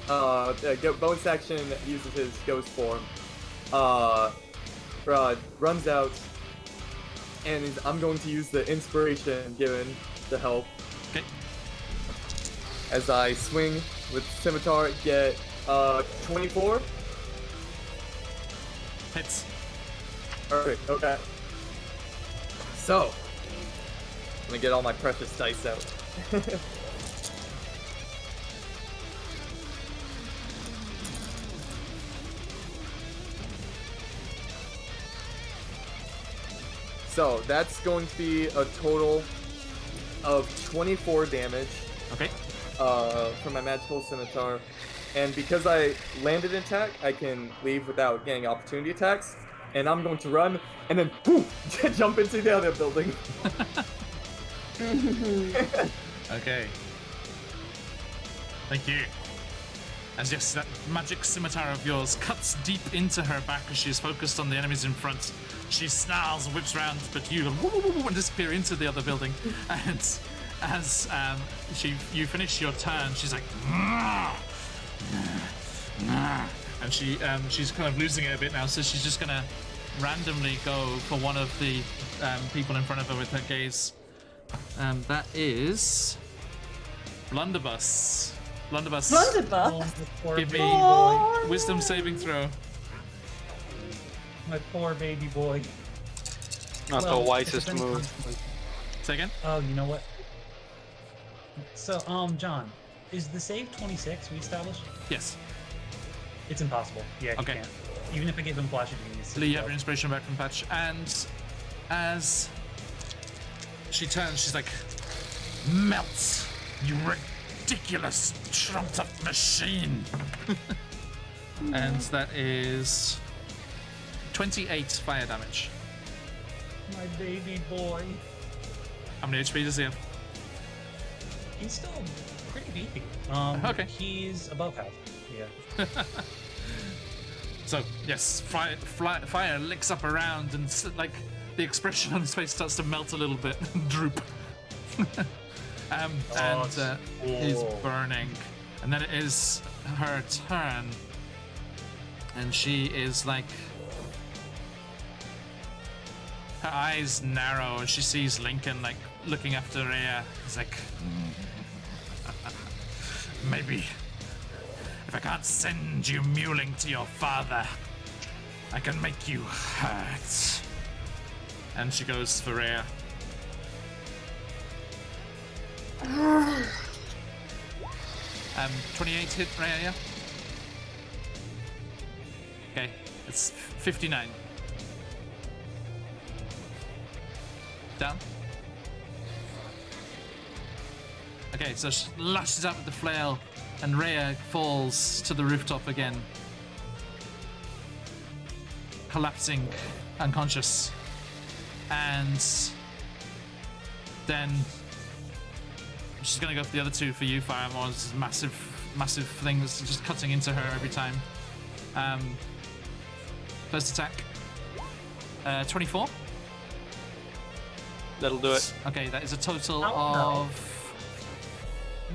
Bonus action uses his ghost form. Runs out. And I'm going to use the inspiration given to help. Okay. As I swing with scimitar, get 24. Hits. Perfect, okay. So, let me get all my precious dice out. So, that's going to be a total of 24 damage Okay. from my magical scimitar. And because I landed an attack, I can leave without getting opportunity attacks. And I'm going to run and then poof, jump into the other building. Okay. Thank you. As yes, that magic scimitar of yours cuts deep into her back as she is focused on the enemies in front. She snarls, whips round, but you and disappear into the other building. And as you finish your turn, she's like, and she's kind of losing it a bit now. So she's just gonna randomly go for one of the people in front of her with her gaze. That is Blunderbuss. Blunderbuss. Blunderbuss? Poor Give me baby boy. wisdom saving throw. My poor baby boy. Not Well, the it's wisest been move. constantly- Say again? Oh, you know what? So, John, is the save 26 we established? Yes. It's impossible. Yeah, Okay. you can't. Even if I gave him Flash of Genius. Lee, you have your inspiration back from Patch, and as she turns, she's like, "Melt, you ridiculous trumped up machine!" And that is 28 fire damage. My baby boy. How many HP does he have? He's still pretty beefy. Okay. He's above half. Yeah. So, yes, fire licks up around, and like the expression on his face starts to melt a little bit and droop. He's cool. burning. And then it is her turn. And she is like... Her eyes narrow and she sees Lincoln like looking after Rhea. He's like... Maybe... If I can't send you mewling to your father, I can make you hurt. And she goes for Rhea. 28 hit Rhea, yeah? Okay, it's 59. Down. Okay, so she lashes out with the flail, and Rhea falls to the rooftop again, collapsing unconscious. And then she's gonna go for the other two for you, Firemore. This is massive thing that's just cutting into her every time. First attack, 24. That'll do it. Okay, that is a total Oh, of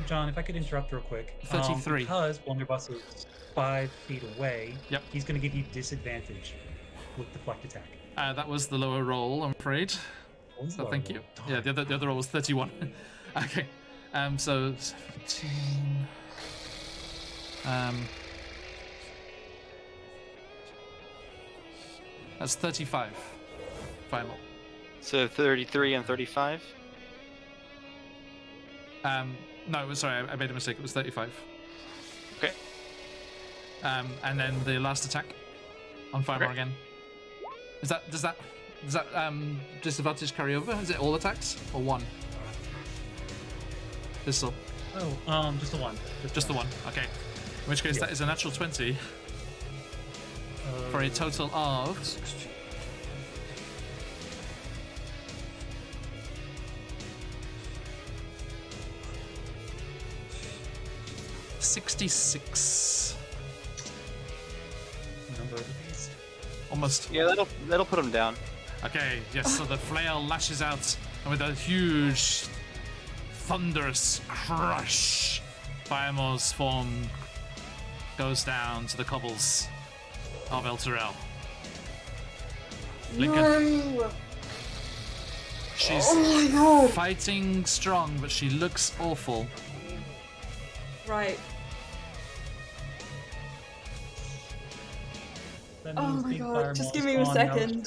John, if I could interrupt real quick. 33. Because Blunderbuss is 5 feet away, Yep. he's going to give you disadvantage with deflect attack. that was the lower roll, I'm afraid. So thank you. Yeah, the other roll was 31. Okay. So 17. That's 35. Final. So 33 and 35. No, sorry, I made a mistake. It was 35. Okay. And then the last attack on Firemore Okay. again. Does that disadvantage carry over? Is it all attacks or one? This'll. Oh, just the one. Just the one. Okay. In which case, Yeah. that is a natural 20 for a total of 66. Number of the beast. Almost. Yeah, that'll put him down. Okay, yes, so the flail lashes out, and with a huge, thunderous crush, Firemore's form goes down to the cobbles of El Terrell. Lincoln. No. She's Oh my god. fighting strong, but she looks awful. Right. That Oh means my big god, Firemaw just is give me a gone now. second.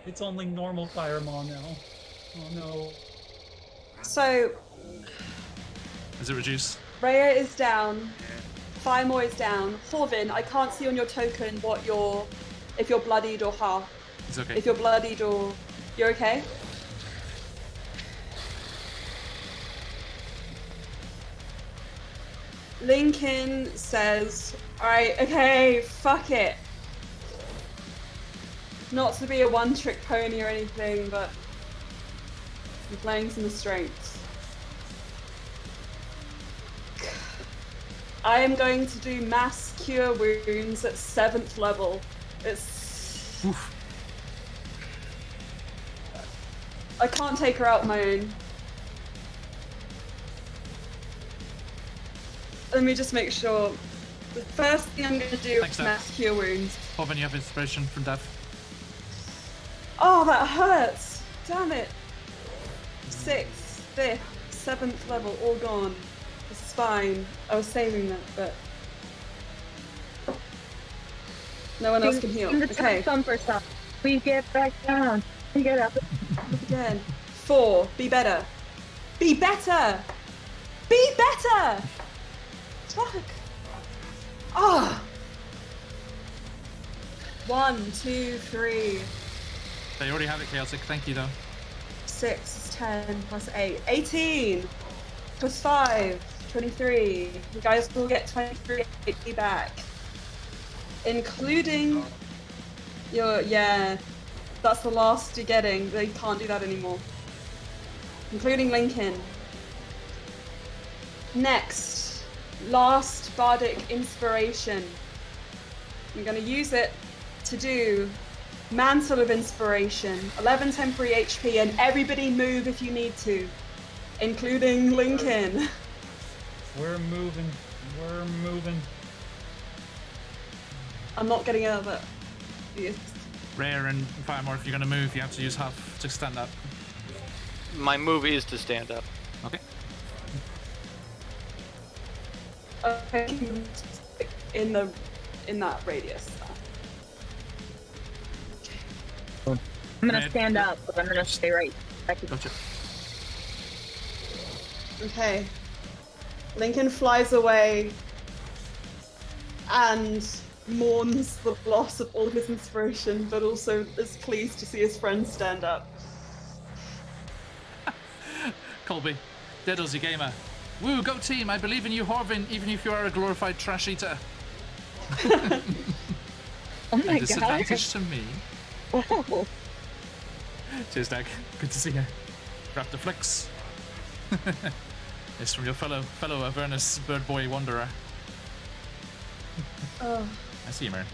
It's only normal Firemaw now. Oh no. So, Is it reduced? Rhea is down. Firemore is down. Horvin, I can't see on your token if you're bloodied or half. It's okay. If you're bloodied or... You're okay? Lincoln says, alright, okay, fuck it. Not to be a one-trick pony or anything, but I'm playing some strengths. I am going to do mass cure wounds at 7th level. It's... Oof. I can't take her out on my own. Let me just make sure. The first thing I'm going to do Thanks, is Daph. mass cure wounds. Hoven, you have inspiration from Dav. Oh, that hurts! Damn it! 6th, 5th, 7th level, all gone. This is fine. I was saving that, but... No one else can heal. Okay, Some for some. We get back down. We get up. again. 4, be better. Be better! Be better! Fuck! Ah! 1, 2, 3, They already have it chaotic. Thank you, though. 6, 10 plus 8, 18 plus 5, 23. You guys will get 23 HP back. Including your, yeah, that's the last you're getting. They can't do that anymore. Including Lincoln. Next, last Bardic Inspiration. I'm going to use it to do Mantle of Inspiration, 11 temporary HP, and everybody move if you need to. including Lincoln. We're moving. We're moving. I'm not getting out of it. Yes. Rare and Firemore, if you're gonna move, you have to use half to stand up. My move is to stand up. Okay. Okay, in that radius. I'm gonna Red. stand up, but I'm gonna stay right. Gotcha. Okay. Lincoln flies away and mourns the loss of all his inspiration, but also is pleased to see his friends stand up. Colby, Deadosy Gamer. Woo, go team! I believe in you, Horvin, even if you are a glorified trash eater. Oh my god. Disadvantage to me. Oh. Cheers, Dag. Good to see you. Raptor Flex. It's from your fellow Avernus bird boy wanderer. Oh. I see you, Mary.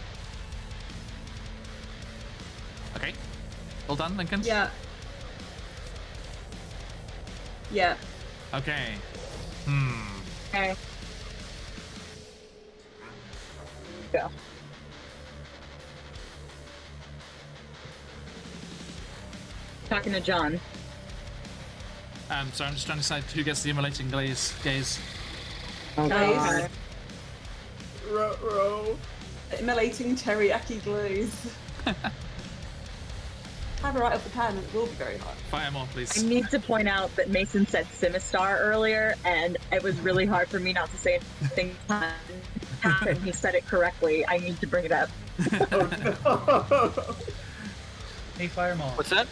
Okay. All done, Lincoln? Yeah. Yeah. Okay. Okay. Go. Talking to John. So I'm just trying to decide who gets the immolating gaze. Oh, Nice. God. Row. Immolating teriyaki glaze. Have it right off the pan and it will be very hot. Firemore, I please. need to point out that Mason said Simistar earlier, and it was really hard for me not to say anything. And he said it correctly. I need to bring it up. Oh no. Hey, Firemore. What's that?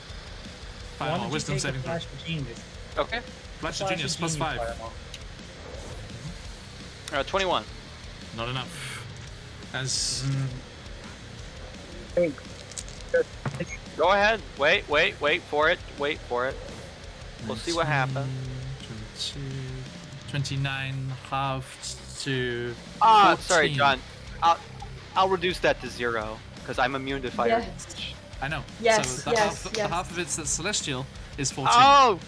Why Firemore, don't you wisdom take a saving throw. Flash of Genius? Okay. Flash of Genius, plus 5. Firemore. 21. Not enough. As Go ahead. Wait for it. Wait for it. We'll see what happens. 22, 29 halved to. Ah, 14. sorry, John. I'll reduce that to 0 because I'm immune to fire. Yes. I know. Yes, so yes, the yes. half of it's that's celestial is 14. Oh,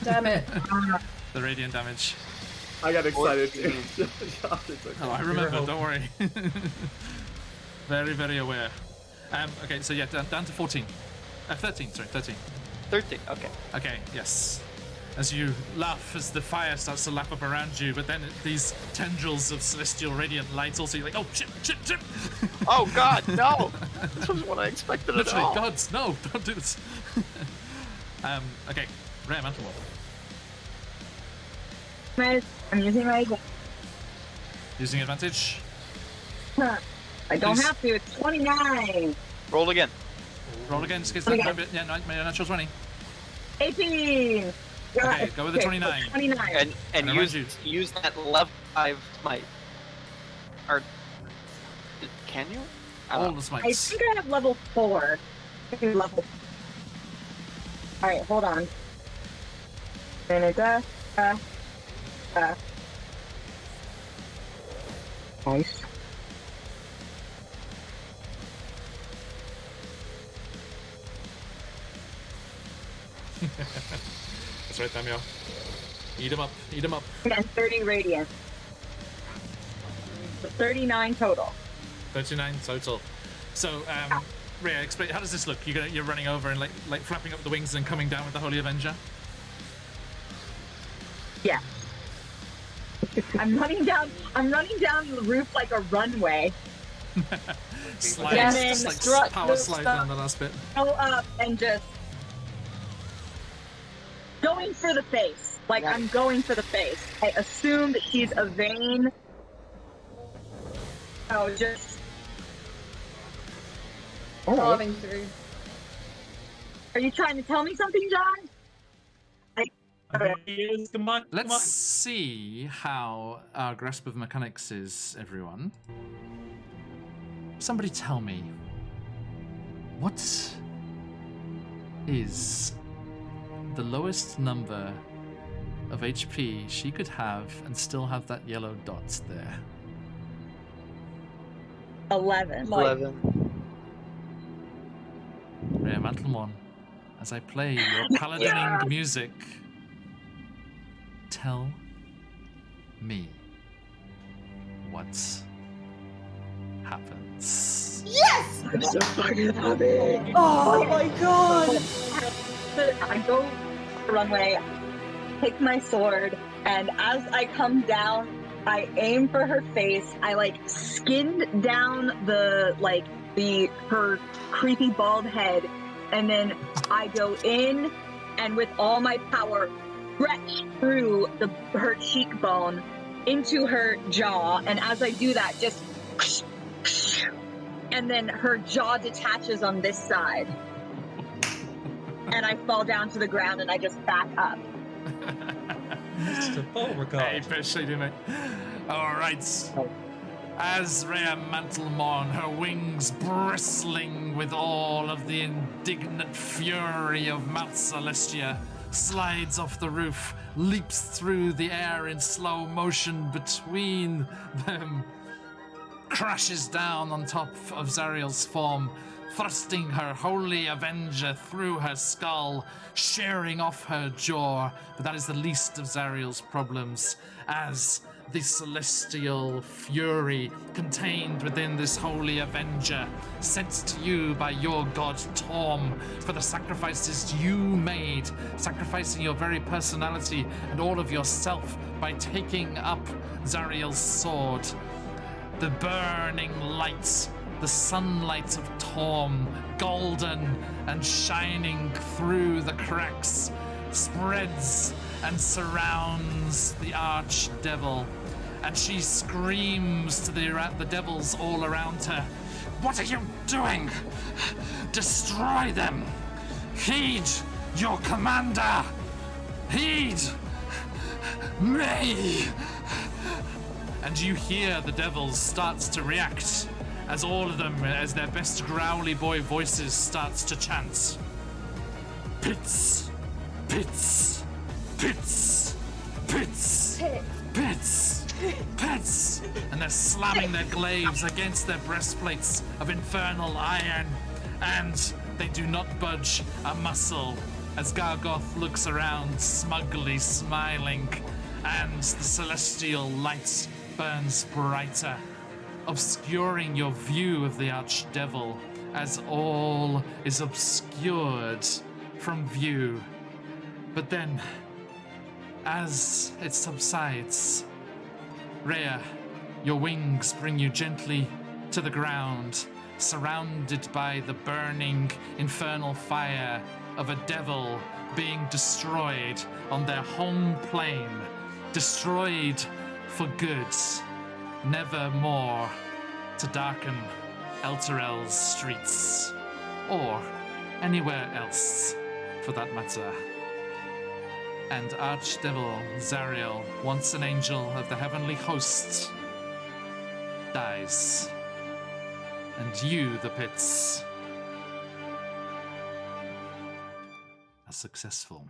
Damn it. The radiant damage. I got excited too. 14. Oh, I remember. Don't worry. Very, very aware. Okay, so yeah, down to 14. 13. Sorry, 13. 13. Okay. Okay, yes. As you laugh as the fire starts to lap up around you, but then these tendrils of celestial radiant light also, you're like, oh shit. Oh God, no! This was what I expected at Literally, all. gods, no, don't do this. Okay, Rare Mantle Wall. I'm using my. Using advantage. I don't Please. have to. It's 29. Roll again. Roll again, just Roll get again. yeah, natural 20. 18. Okay, go with the 29. 29. And And I remind use that level 5 smite. Or can you? I All don't the know. I smites. think I have level 4. Level. Alright, hold on. Nice. That's right, Damiel. Eat him up, eat him up. And 30 radiant. 39 total. 39 total. So, Rhea, explain, how does this look? You're running over and like flapping up the wings and coming down with the Holy Avenger? Yeah. I'm running down the roof like a runway. Slide, Yeah. just like Strut power the slide stuff. down the last bit. Go up and just going for the face. Like I'm going for the face. I assume that he's a vein. Oh, just. Carving through. Are you trying to tell me something, John? Come on. Let's see how our grasp of mechanics is, everyone. Somebody tell me, what is the lowest number of HP she could have and still have that yellow dot there? 11. 11. Rhea Mantlemon, as I play your paladining music, tell me what happens. Yes! I'm so fucking happy. Oh my god! I go the runway, take my sword, and as I come down, I aim for her face. I skinned down her creepy bald head, and then I go in and with all my power stretch through her cheekbone into her jaw, and as I do that, just and then her jaw detaches on this side. And I fall down to the ground and I just back up. Mr. Beauregard. Hey, fishy, didn't it? Alright. As Rhea Mantlemorn, her wings bristling with all of the indignant fury of Mount Celestia, slides off the roof, leaps through the air in slow motion between them, crashes down on top of Zariel's form, thrusting her holy avenger through her skull, shearing off her jaw. But that is the least of Zariel's problems, as the celestial fury contained within this holy avenger, sent to you by your god Torm for the sacrifices you made, sacrificing your very personality and all of yourself by taking up Zariel's sword. The burning lights, the sunlight of Torm, golden and shining through the cracks, spreads and surrounds the archdevil, and she screams to the devils all around her. What are you doing? Destroy them! Heed your commander! Heed me! And you hear the devils starts to react as all of them, as their best growly boy voices starts to chant. Pits, pits, pits, pits, pits, pits. And they're slamming their glaives against their breastplates of infernal iron, and they do not budge a muscle as Gargoth looks around, smugly smiling, and the celestial light burns brighter, obscuring your view of the archdevil as all is obscured from view. But then, as it subsides, Rhea, your wings bring you gently to the ground, surrounded by the burning infernal fire of a devil being destroyed on their home plane, destroyed for good, never more to darken Elturel's streets, or anywhere else for that matter. And Archdevil Zariel, once an angel of the heavenly host, dies. And you, the pits, are successful.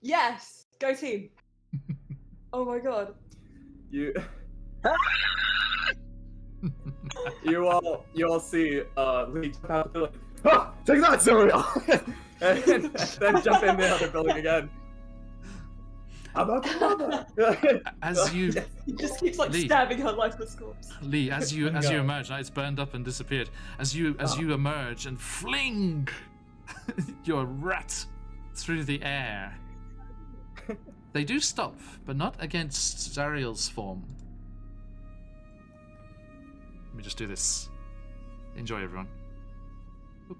Yes! Go team! Oh my god. You all see Lee jump out the building. Ah, take that, Zuriel! and then jump in the other building again. As you, He just keeps Lee. stabbing her lifeless corpse. Lee, as you emerge, it's burned up and disappeared. As you emerge and fling your rat through the air, they do stop, but not against Zariel's form. Let me just do this. Enjoy, everyone. Oop.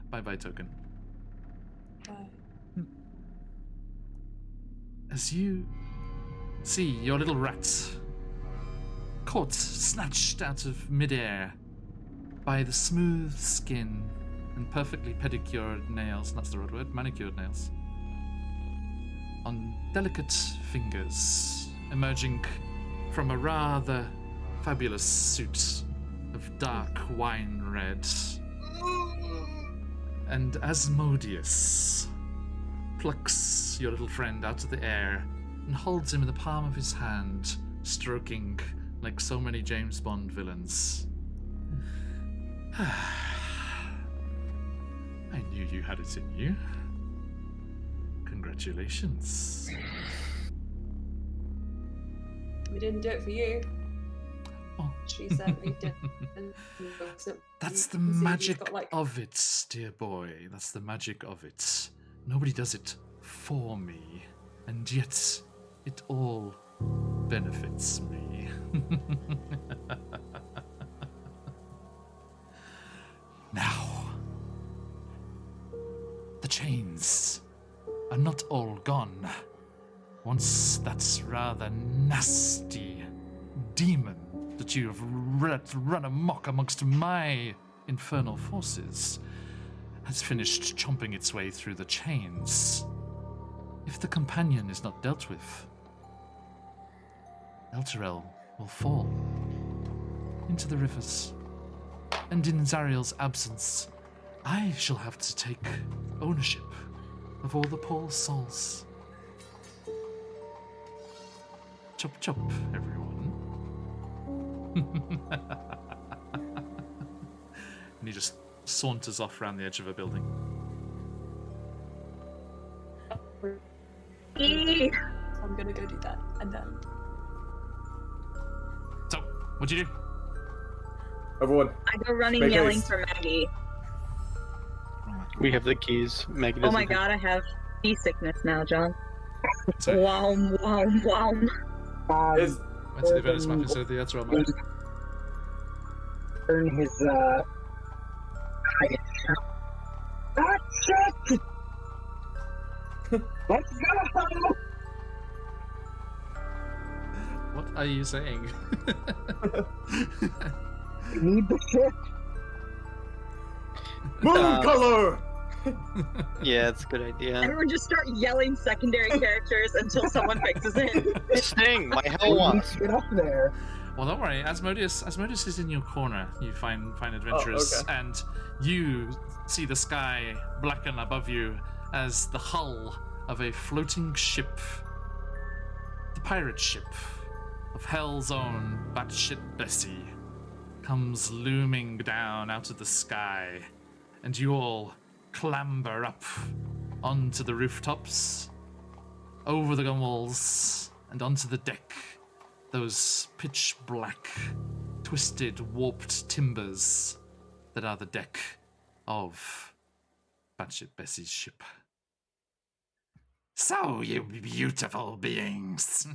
Bye-bye, token. Bye. As you see your little rat caught, snatched out of midair by the smooth skin and perfectly pedicured nails, that's the right word, manicured nails, on delicate fingers emerging from a rather fabulous suit of dark wine red. And Asmodeus plucks your little friend out of the air and holds him in the palm of his hand, stroking like so many James Bond villains. I knew you had it in you. Congratulations. We didn't do it for you. Oh. She certainly did. That's the You can see he's magic got, like- of it, dear boy. That's the magic of it. Nobody does it for me, and yet it all benefits me. Now, the chains are not all gone. Once that rather nasty demon that you have run amok amongst my infernal forces has finished chomping its way through the chains, if the companion is not dealt with, Elturel will fall into the rivers, and in Zariel's absence, I shall have to take ownership of all the poor souls. Chop chop, everyone. And he just saunters off around the edge of a building. I'm gonna go do that, and then So, what'd you do? Everyone, I go running, Make yelling haste. for Maggie. We have the keys. Maggie Oh my doesn't have- god, I have seasickness now, John. Sorry. Wow, wow, wow. is Went to the Avernus map instead of the Elturel map. Turn his That's it! Let's go! What are you saying? We need the ship. moon color. Yeah, it's a good idea. Everyone just start yelling secondary characters until someone fixes it. Sting, my We hell need wasp. to get up there. Well, don't worry. Asmodeus is in your corner. You find adventurers, okay. and you see the sky blacken above you as the hull of a floating ship, the pirate ship of Hell's own batshit Bessie, comes looming down out of the sky, and you all clamber up onto the rooftops, over the gunwales, and onto the deck. Those pitch black, twisted, warped timbers that are the deck of Batshit Bessie's ship. So, you beautiful beings,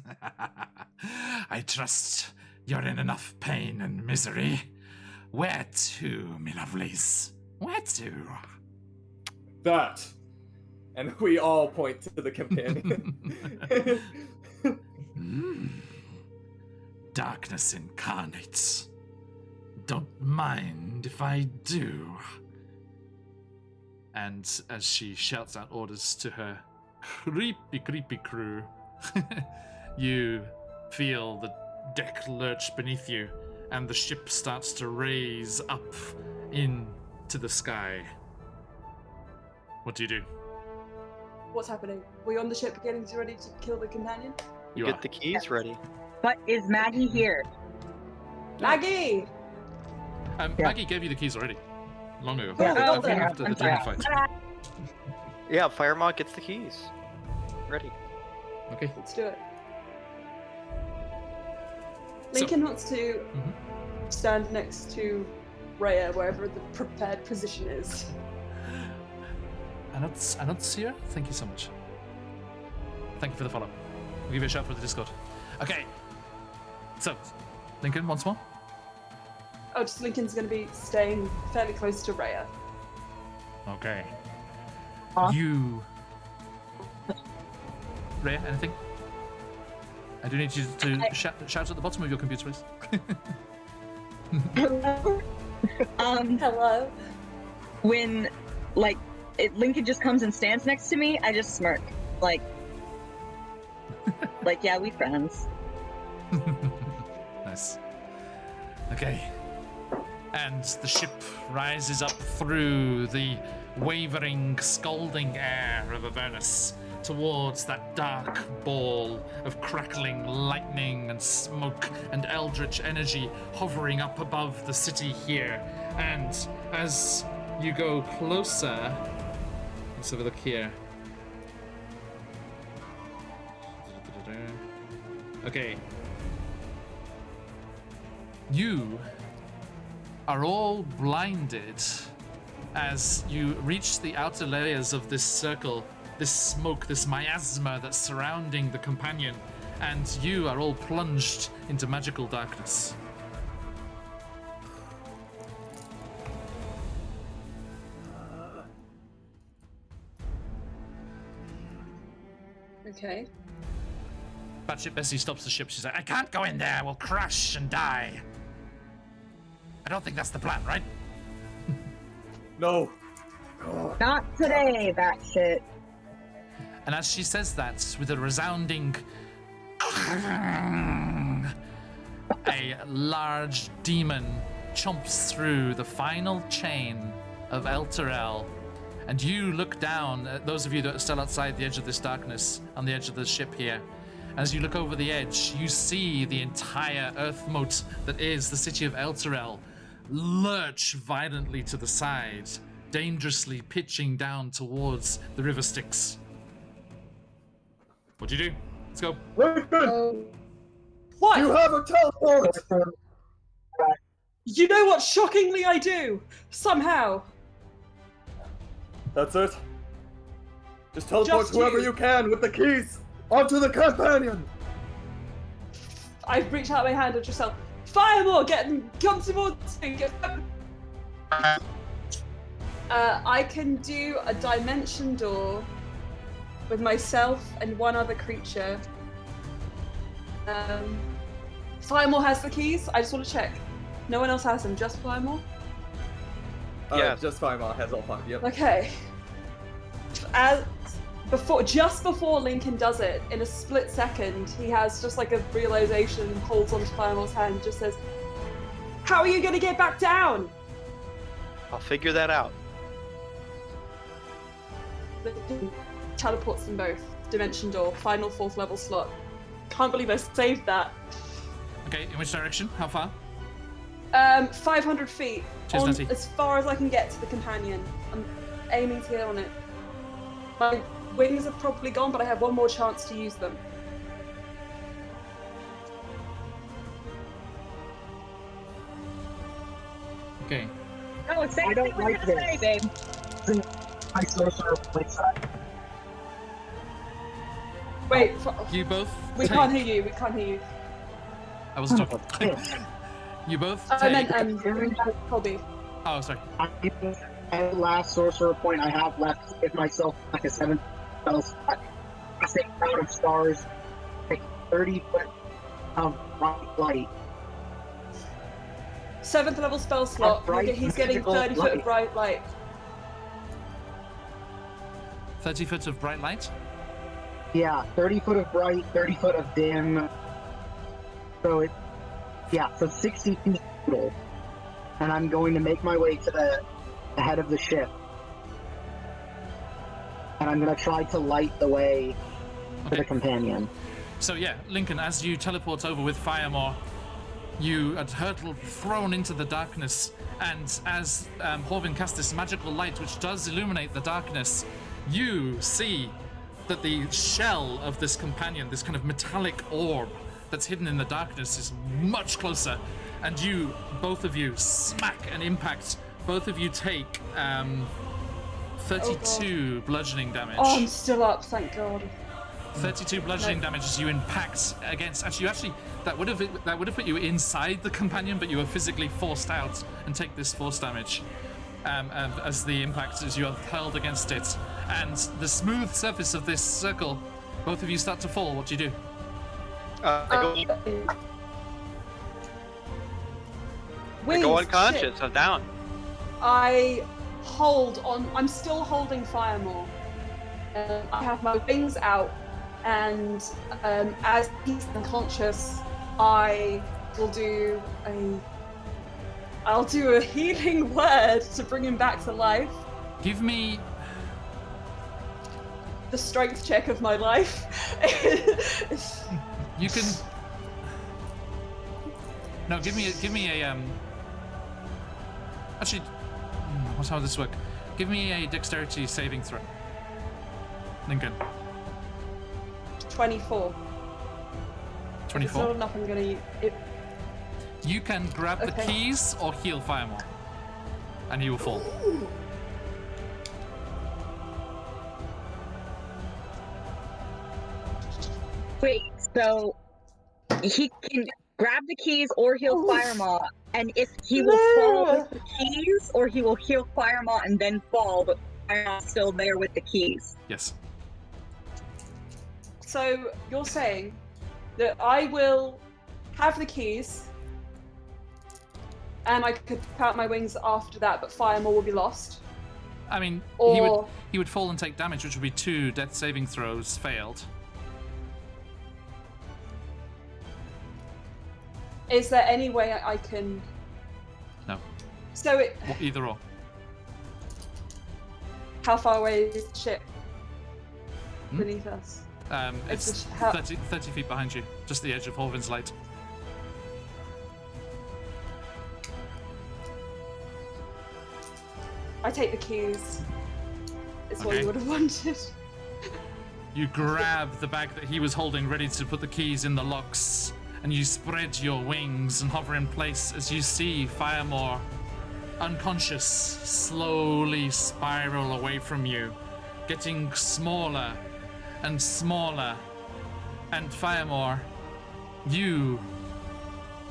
I trust you're in enough pain and misery. Where to, me lovelies? Where to? That, and we all point to the companion. Darkness incarnate. Don't mind if I do. And as she shouts out orders to her creepy crew, you feel the deck lurch beneath you, and the ship starts to raise up into the sky. What do you do? what's happening? We on the ship getting ready to kill the companion? You Get are. the keys ready. But is Maggie here? Maggie! Yeah. Maggie gave you the keys already. Long ago. Yeah. I think Oh, after the I'm demon sorry. fight. Yeah, Firemont gets the keys. Ready. Okay. Let's do it. So- Lincoln wants to Mhm. stand next to Rhea, wherever the prepared position is. Anotsia, thank you so much. Thank you for the follow. I'll give you a shout for the Discord. Okay. So, Lincoln, once more. Oh, just Lincoln's going to be staying fairly close to Rhea. Okay. Huh? You. Rhea, anything? I do need you to shout at the bottom of your computer, please. Hello. When, like, Lincoln just comes and stands next to me, I just smirk. Like, yeah, we friends. Nice. Okay. And the ship rises up through the wavering, scalding air of Avernus towards that dark ball of crackling lightning and smoke and eldritch energy hovering up above the city here. And as you go closer, let's have a look here. Okay. You are all blinded as you reach the outer layers of this circle, this smoke, this miasma that's surrounding the companion, and you are all plunged into magical darkness. Okay. Batship Bessie stops the ship. She's like, I can't go in there. We'll crash and die. I don't think that's the plan, right? No. Not today, that shit. And as she says that, with a resounding... a large demon chomps through the final chain of Elturel. And you look down, those of you that are still outside the edge of this darkness, on the edge of the ship here. As you look over the edge, you see the entire earth moat that is the city of Elturel lurch violently to the side, dangerously pitching down towards the river Styx. What do you do? Let's go. Lincoln, What? you have a teleport! You know what? Shockingly, I do. Somehow. That's it. Just teleport Just whoever you. you can with the keys onto the companion. I reach out my hand at yourself. Firemore, come towards me. I can do a dimension door with myself and one other creature. Firemore has the keys. I just want to check. No one else has them. Just Firemore. Yes. Just fine. Has all 5. Yep. Okay. Just before Lincoln does it, in a split second, he has just like a realization, holds onto Firemore's hand, and just says, "How are you going to get back down?" I'll figure that out. Teleports them both. Dimension door, final 4th level slot. Can't believe I saved that. Okay, in which direction? How far? 500 feet. Cheers, On, Natty. as far as I can get to the companion. I'm aiming to get on it. My wings are probably gone, but I have one more chance to use them. Okay. Oh, say I don't what you're like gonna this. say, babe. My sorcerer plays Wait, You both we take... can't hear you. We can't hear you. I was talking. You both I take... meant Colby. Oh, sorry. And last sorcerer point I have left to give myself like a 7th spell slot. I say Cloud of Stars, take 30 foot of bright light. 7th level spell slot. bright He's getting magical 30 foot of light. bright light. 30 foot of bright light? Yeah, 30 foot of bright, 30 foot of dim. So so 60 feet total. And I'm going to make my way to the head of the ship. And I'm going to try to light the way for the companion. So yeah, Lincoln, as you teleport over with Firemore, you are hurtled, thrown into the darkness, and as Horvin casts this magical light which does illuminate the darkness, you see that the shell of this companion, this kind of metallic orb that's hidden in the darkness, is much closer, and you, both of you, smack and impact. Both of you take 32 bludgeoning damage. Oh, I'm still up, thank God. 32 bludgeoning damage as you impact against. Actually, that would have put you inside the companion, but you were physically forced out and take this force damage as the impact as you are hurled against it. And the smooth surface of this circle, both of you start to fall. What do you do? I Wings, go unconscious. shit. I'm down. I hold on. I'm still holding Firemore. I have my wings out, and as he's unconscious, I will do I'll do a healing word to bring him back to life. Give me. The strength check of my life. You can. No, give me a. Actually, how would this work? Give me a dexterity saving throw. Lincoln. 24. If it's 24. not enough, I'm gonna it. You can grab the Okay. keys or heal Firemore, and he will fall. Ooh. Wait, so he can grab the keys or heal Oof. Firemaw, and if he will fall with the keys, or he will heal Firemaw and then fall, but Firemaw's still there with the keys. Yes. So you're saying that I will have the keys, and I could put out my wings after that, but Firemore will be lost. I mean, Or he would fall and take damage, which would be 2 death saving throws failed. is there any way I can? No. So it. Either or. How far away is the ship Hmm? beneath us? It's It's how- 30 feet behind you, just the edge of Horvin's Light. I take the keys. It's what Okay. you would have wanted. You grab the bag that he was holding, ready to put the keys in the locks, and you spread your wings and hover in place as you see Firemore, unconscious, slowly spiral away from you, getting smaller and smaller. And Firemore, you,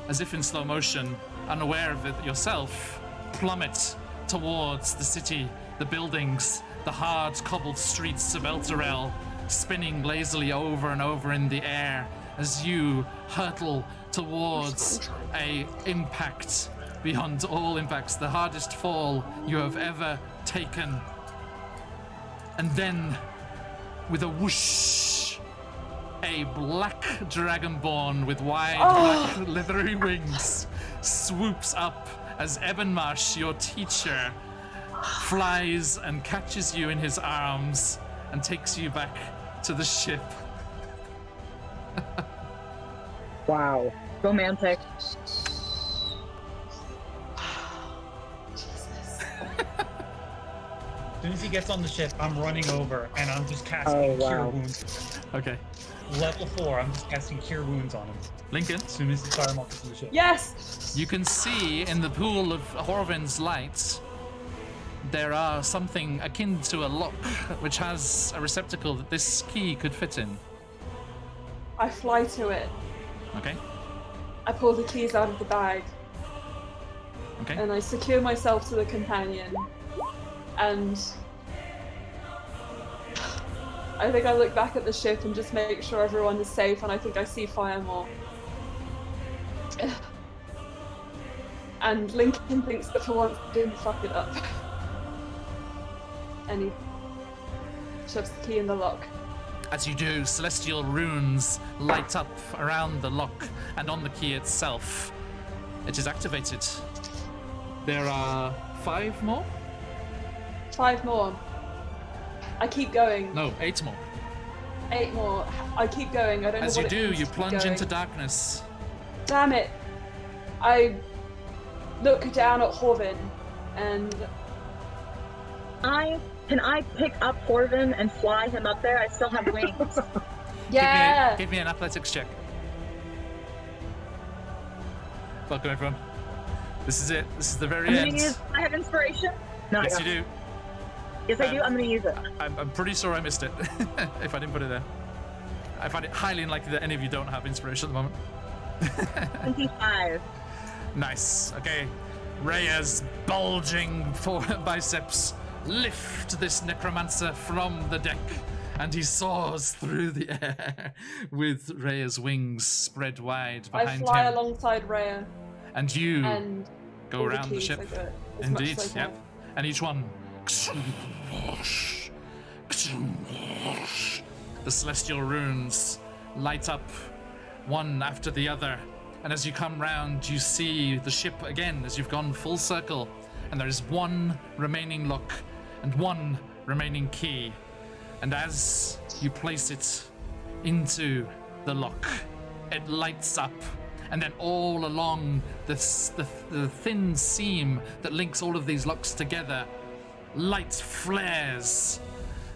as if in slow motion, unaware of it yourself, plummet towards the city, the buildings, the hard cobbled streets of Elturel, spinning lazily over and over in the air as you hurtle towards a impact beyond all impacts, the hardest fall you have ever taken. And then, with a whoosh, a black dragonborn with wide black leathery wings swoops up as Ebenmarsh, your teacher, flies and catches you in his arms and takes you back to the ship. Wow. Romantic. As soon as he gets on the ship, I'm running over and I'm just casting Cure Wounds. Okay. Level 4, I'm just casting Cure Wounds on him. Lincoln, As soon as the Firemaw gets on the ship. Yes. you can see in the pool of Horvin's light there are something akin to a lock which has a receptacle that this key could fit in. I fly to it. Okay? I pull the keys out of the bag Okay? and I secure myself to the companion. And I think I look back at the ship and just make sure everyone is safe, and I think I see Firemore. And Lincoln thinks that for once he didn't fuck it up. And he shoves the key in the lock. As you do, celestial runes light up around the lock and on the key itself. It is activated. There are 5 more? 5 more. I keep going. No, 8 more. 8 more. I keep going. I don't As know you what it do, means you to keep plunge going. into darkness. Damn it. I look down at Horvin and Can I pick up Horvin and fly him up there? I still have wings. yeah. Give me an athletics check. Welcome, everyone. This is it. This is the very I'm end. gonna use. I have inspiration. No, Yes, I you don't. do. Yes, I do. I'm gonna use it. I'm pretty sure I missed it if I didn't put it there. I find it highly unlikely that any of you don't have inspiration at the moment. 25. Nice. Okay. Rhea's bulging biceps lift this necromancer from the deck, and he soars through the air with Rhea's wings spread wide I behind fly him. alongside Rhea And you and go pull around the keys. ship. I do it as much Indeed, as I yep. can. And each one. The celestial runes light up one after the other. And as you come round, you see the ship again as you've gone full circle. And there is one remaining lock and one remaining key. And as you place it into the lock, it lights up. And then all along the thin seam that links all of these locks together, light flares.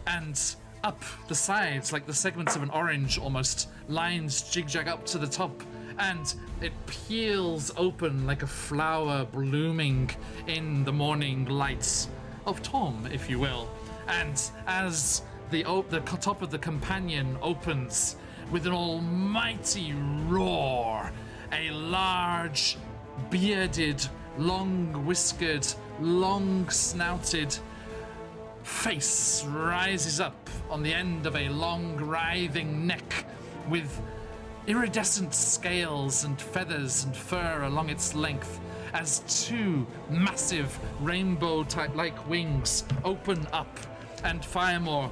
And up the sides, like the segments of an orange almost, lines jig-jag up to the top, and it peels open like a flower blooming in the morning lights of Tom, if you will. And as the top of the companion opens with an almighty roar, a large, bearded, long-whiskered, long-snouted face rises up on the end of a long, writhing neck with iridescent scales and feathers and fur along its length as two massive rainbow-like wings open up. And Firemore,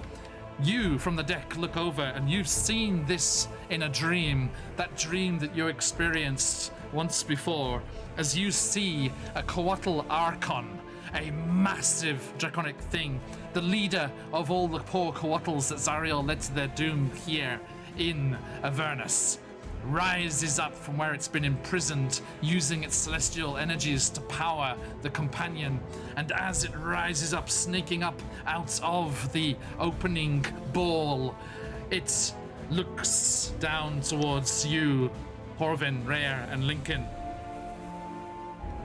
you from the deck look over and you've seen this in a dream, that dream that you experienced once before, as you see a Coatl Archon, a massive draconic thing, the leader of all the poor Coatls that Zariel led to their doom here in Avernus, rises up from where it's been imprisoned, using its celestial energies to power the companion. And as it rises up, snaking up out of the opening ball, it looks down towards you, Horvin, Rhea, and Lincoln.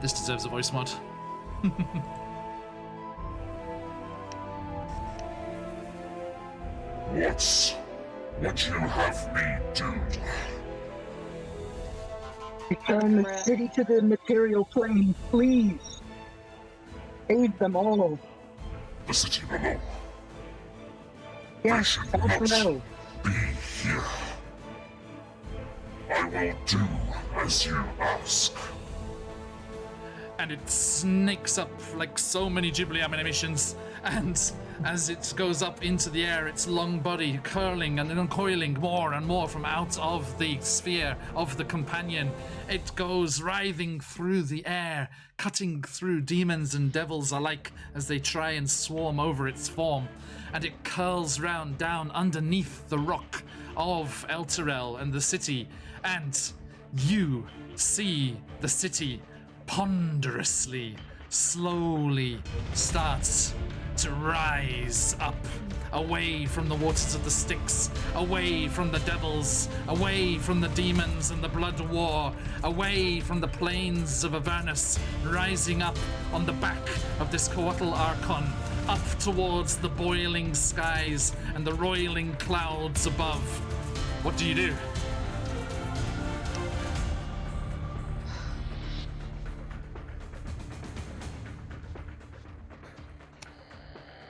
This deserves a voice mod. What would you have me do? Return the city to the material plane, please. Save them all. The city below. Yes, I also should no. not be here. I will do as you ask. And it snakes up like so many Ghibli animations, and as it goes up into the air, its long body curling and uncoiling more and more from out of the sphere of the companion. It goes writhing through the air, cutting through demons and devils alike as they try and swarm over its form. And it curls round down underneath the rock of Elturel and the city, and you see the city ponderously, slowly starts to rise up, away from the waters of the Styx, away from the devils, away from the demons and the blood war, away from the plains of Avernus, rising up on the back of this Coatl Archon, up towards the boiling skies and the roiling clouds above. What do you do?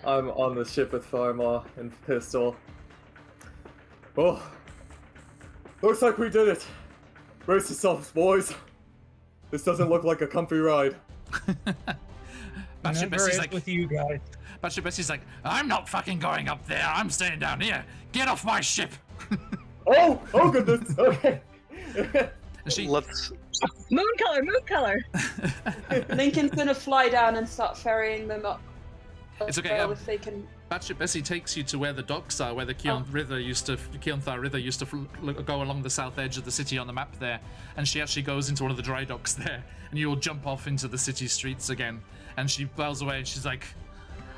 I'm on the ship with Firemaw and Pistol. Oh, looks like we did it. Brace yourselves, boys. This doesn't look like a comfy ride. Batship Bessie's like, with you guys. Batship Bessie's like, I'm not fucking going up there. I'm staying down here. Get off my ship. Oh goodness. Okay. And she, Let's. Moon color. Lincoln's gonna fly down and start ferrying them up. It's okay, If they can. Batship Bessie takes you to where the docks are, where the Keonthar River used to go along the south edge of the city on the map there. And she actually goes into one of the dry docks there, and you'll jump off into the city streets again. And she bows away, and she's like,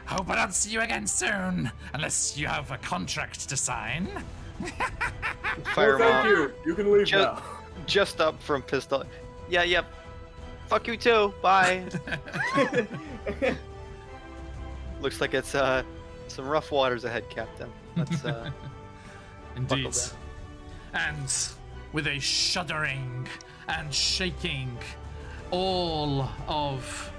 "Hope I don't see you again soon, unless you have a contract to sign." Well, Firemaw. thank you. You can leave now. Just up from Pistol. Yeah, yep. Fuck you too. Bye. Looks like it's some rough waters ahead, Captain. Let's Indeed. buckle down. And with a shuddering and shaking, all of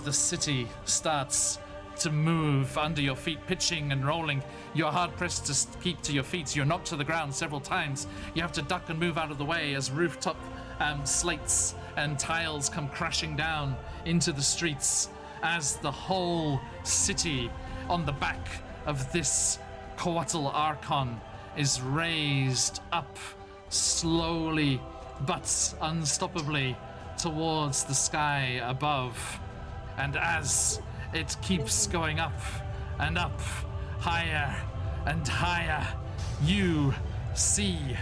the city starts to move under your feet, pitching and rolling. You're hard pressed to keep to your feet. You're knocked to the ground several times. You have to duck and move out of the way as rooftop slates and tiles come crashing down into the streets, as the whole city on the back of this Coatl Archon is raised up slowly but unstoppably towards the sky above. And as it keeps going up and up, higher and higher, you see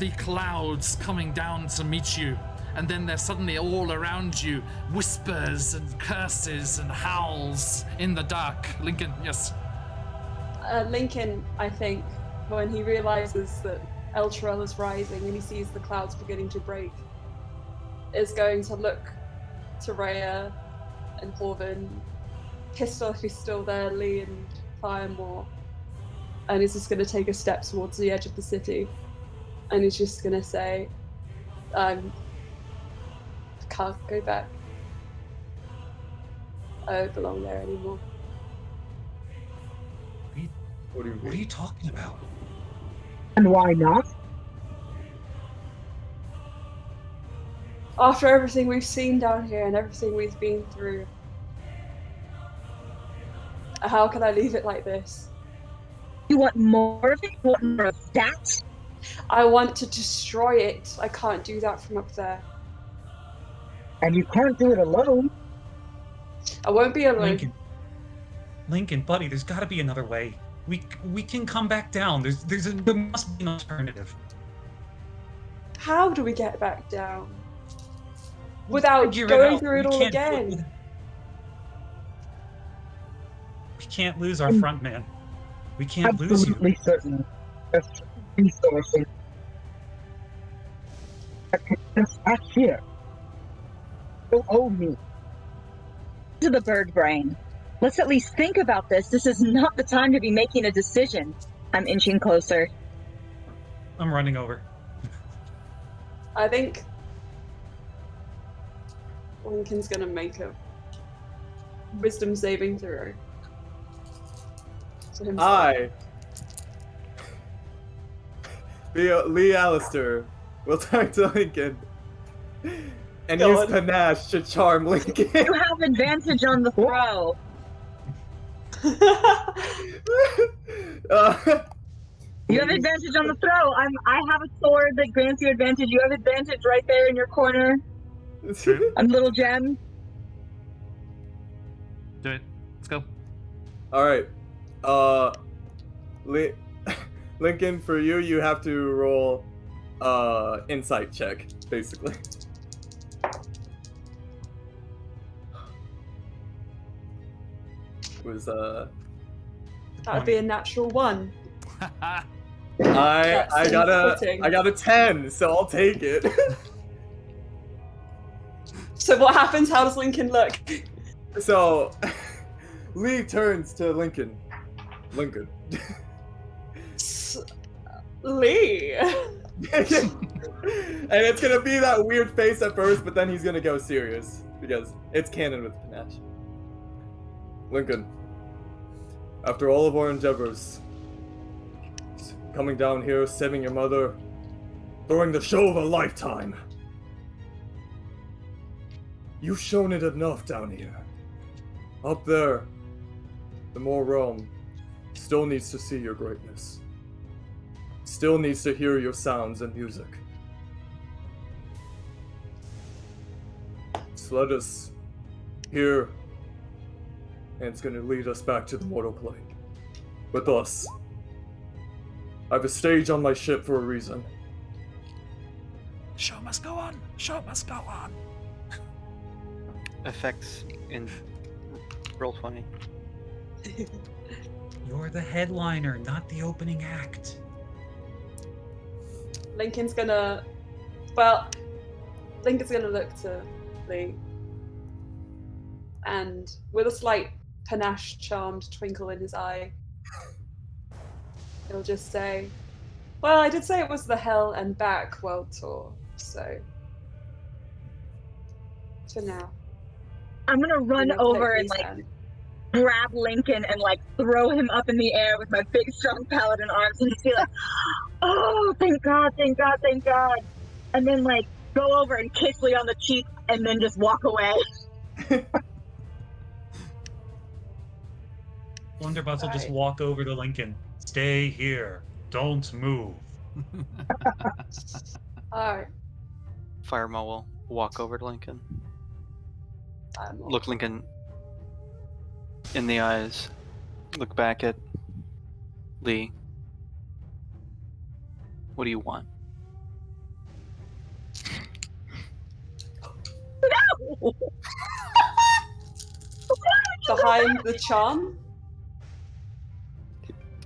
the clouds coming down to meet you. And then there's suddenly all around you whispers and curses and howls in the dark. Lincoln, yes. Lincoln, I think, when he realizes that Elturel is rising and he sees the clouds beginning to break, is going to look to Rhea and Horvin, pissed off he's still there, Lee and Firemore, and he's just going to take a step towards the edge of the city, and he's just going to say, I can't go back. I don't belong there anymore. What do you What mean? are you talking about? And why not? After everything we've seen down here and everything we've been through, how can I leave it like this? You want more of it? You want more of that? I want to destroy it. I can't do that from up there. And you can't do it alone. I won't be alone. Lincoln, buddy, there's got to be another way. We can come back down. There must be an alternative. How do we get back down? Without Figure going out. through it We all can't do it again. with- We can't lose our front man. We can't lose you. Absolutely certain. Just resources. I could just act here. You owe me. To the bird brain. Let's at least think about this. This is not the time to be making a decision. I'm inching closer. I'm running over. I think Lincoln's gonna make a wisdom saving throw. To himself. I, Lee Alistair, will talk to Lincoln and Go use on. panache to charm Lincoln. You have advantage on the throw. You have advantage on the throw. I have a sword that grants you advantage. You have advantage right there in your corner. A little gem. Do it. Let's go. All right. Lincoln, for you, you have to roll insight check, basically. It was That would be a natural one. I That's got fitting. a 10, so I'll take it. So what happens? How does Lincoln look? So Lee turns to Lincoln. Lincoln. Lee. And it's gonna be that weird face at first, but then he's gonna go serious because it's canon with panache. Lincoln, after all of our endeavors, coming down here, saving your mother, throwing the show of a lifetime, you've shown it enough down here. Up there, the Moor realm still needs to see your greatness. Still needs to hear your sounds and music. So let us hear, and it's gonna lead us back to the mortal plane. With us. I have a stage on my ship for a reason. The show must go on. The show must go on. Effects in roll 20. You're the headliner, not the opening act. Lincoln's gonna look to Lee, and with a slight panache charmed twinkle in his eye, he'll just say, well, I did say it was the Hell and Back World Tour, so for now. I'm gonna run we'll over take and these like then. grab Lincoln and like throw him up in the air with my big strong paladin arms and just be like, oh, thank God, thank God, thank God. And then like go over and kiss Lee on the cheek and then just walk away. Blunderbuss will just Alright. walk over to Lincoln. Stay here. Don't move. Alright. Firemo will walk over to Lincoln. I'm Look Lincoln in the eyes. Look back at Lee. What do you want? No! behind the charm.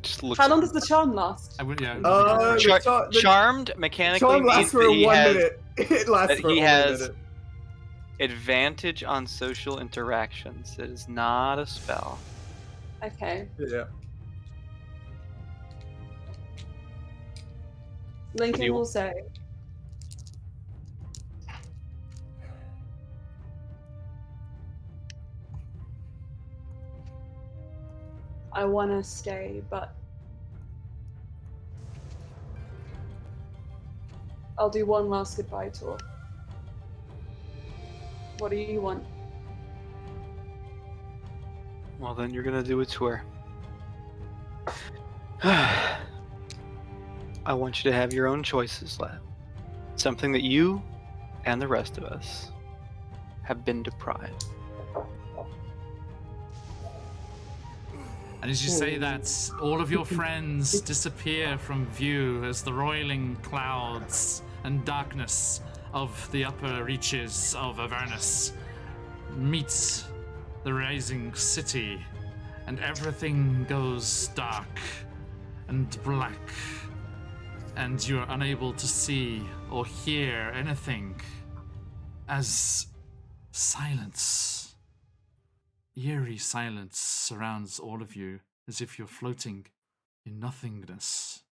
Just looks. How long does the charm last? I would, yeah. The Charmed mechanically charm means lasts that for he 1 has minute. It lasts that for he only has- a minute. advantage on social interactions. It is not a spell. Okay. Yeah. Lincoln You- will say. I want to stay, but I'll do one last goodbye tour. What do you want? Well, then you're gonna do a tour. I want you to have your own choices, lad. Something that you and the rest of us have been deprived. And as you say that, all of your friends disappear from view as the roiling clouds and darkness of the upper reaches of Avernus meet the rising city, and everything goes dark and black, and you're unable to see or hear anything as silence. Eerie silence surrounds all of you, as if you're floating in nothingness.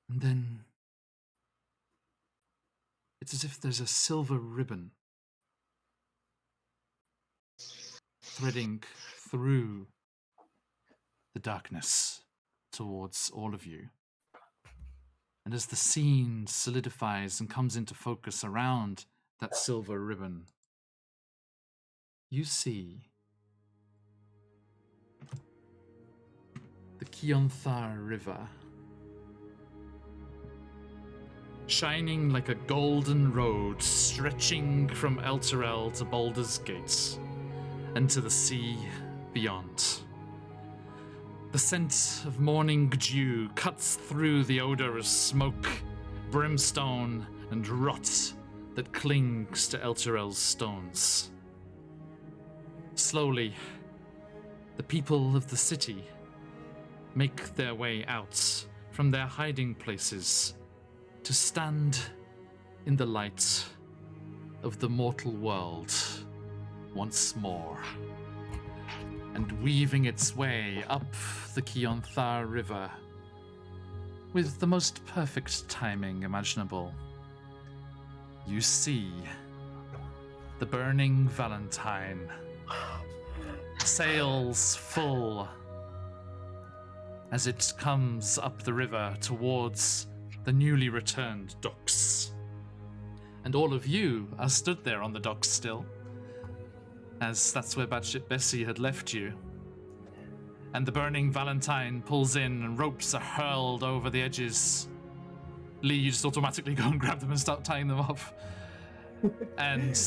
And then it's as if there's a silver ribbon threading through the darkness towards all of you. And as the scene solidifies and comes into focus around that silver ribbon, you see the Keonthar River, shining like a golden road stretching from Elturel to Baldur's Gate and to the sea beyond. The scent of morning dew cuts through the odor of smoke, brimstone, and rot that clings to Elturel's stones. Slowly, the people of the city make their way out from their hiding places to stand in the light of the mortal world once more, and weaving its way up the Keonthar River with the most perfect timing imaginable, you see the burning Valentine, sails full, as it comes up the river towards the newly returned docks. And all of you are stood there on the docks still, as that's where Batship Bessie had left you. And the burning Valentine pulls in and ropes are hurled over the edges. Lee, you just automatically go and grab them and start tying them up. And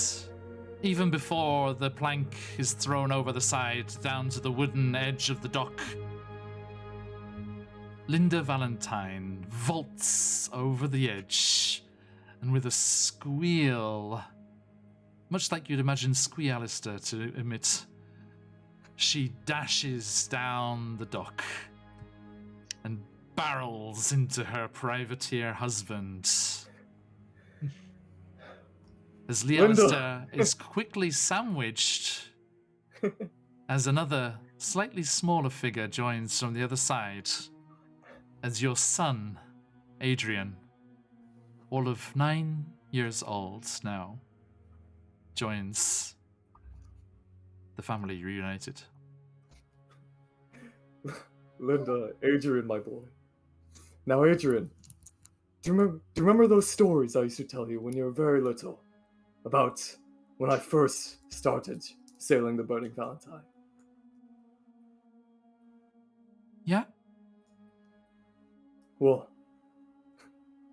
even before the plank is thrown over the side down to the wooden edge of the dock, Linda Valentine vaults over the edge, and with a squeal, much like you'd imagine Squealister to emit, she dashes down the dock and barrels into her privateer husband. As Lealister is quickly sandwiched as another slightly smaller figure joins from the other side, as your son, Adrian, all of 9 years old now, joins the family reunited. Linda, Adrian, my boy. Now, Adrian, do you remember those stories I used to tell you when you were very little? About when I first started sailing the Burning Valentine? Yeah? Well,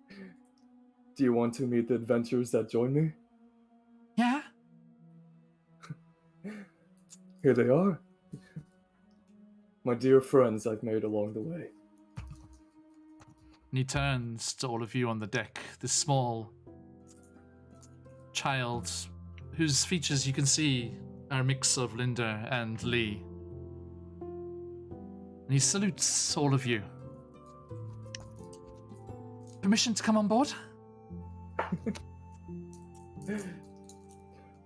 do you want to meet the adventurers that join me? Yeah? Here they are. My dear friends I've made along the way. And he turns to all of you on the deck, this small child whose features you can see are a mix of Linda and Lee. and he salutes all of you. Permission to come on board?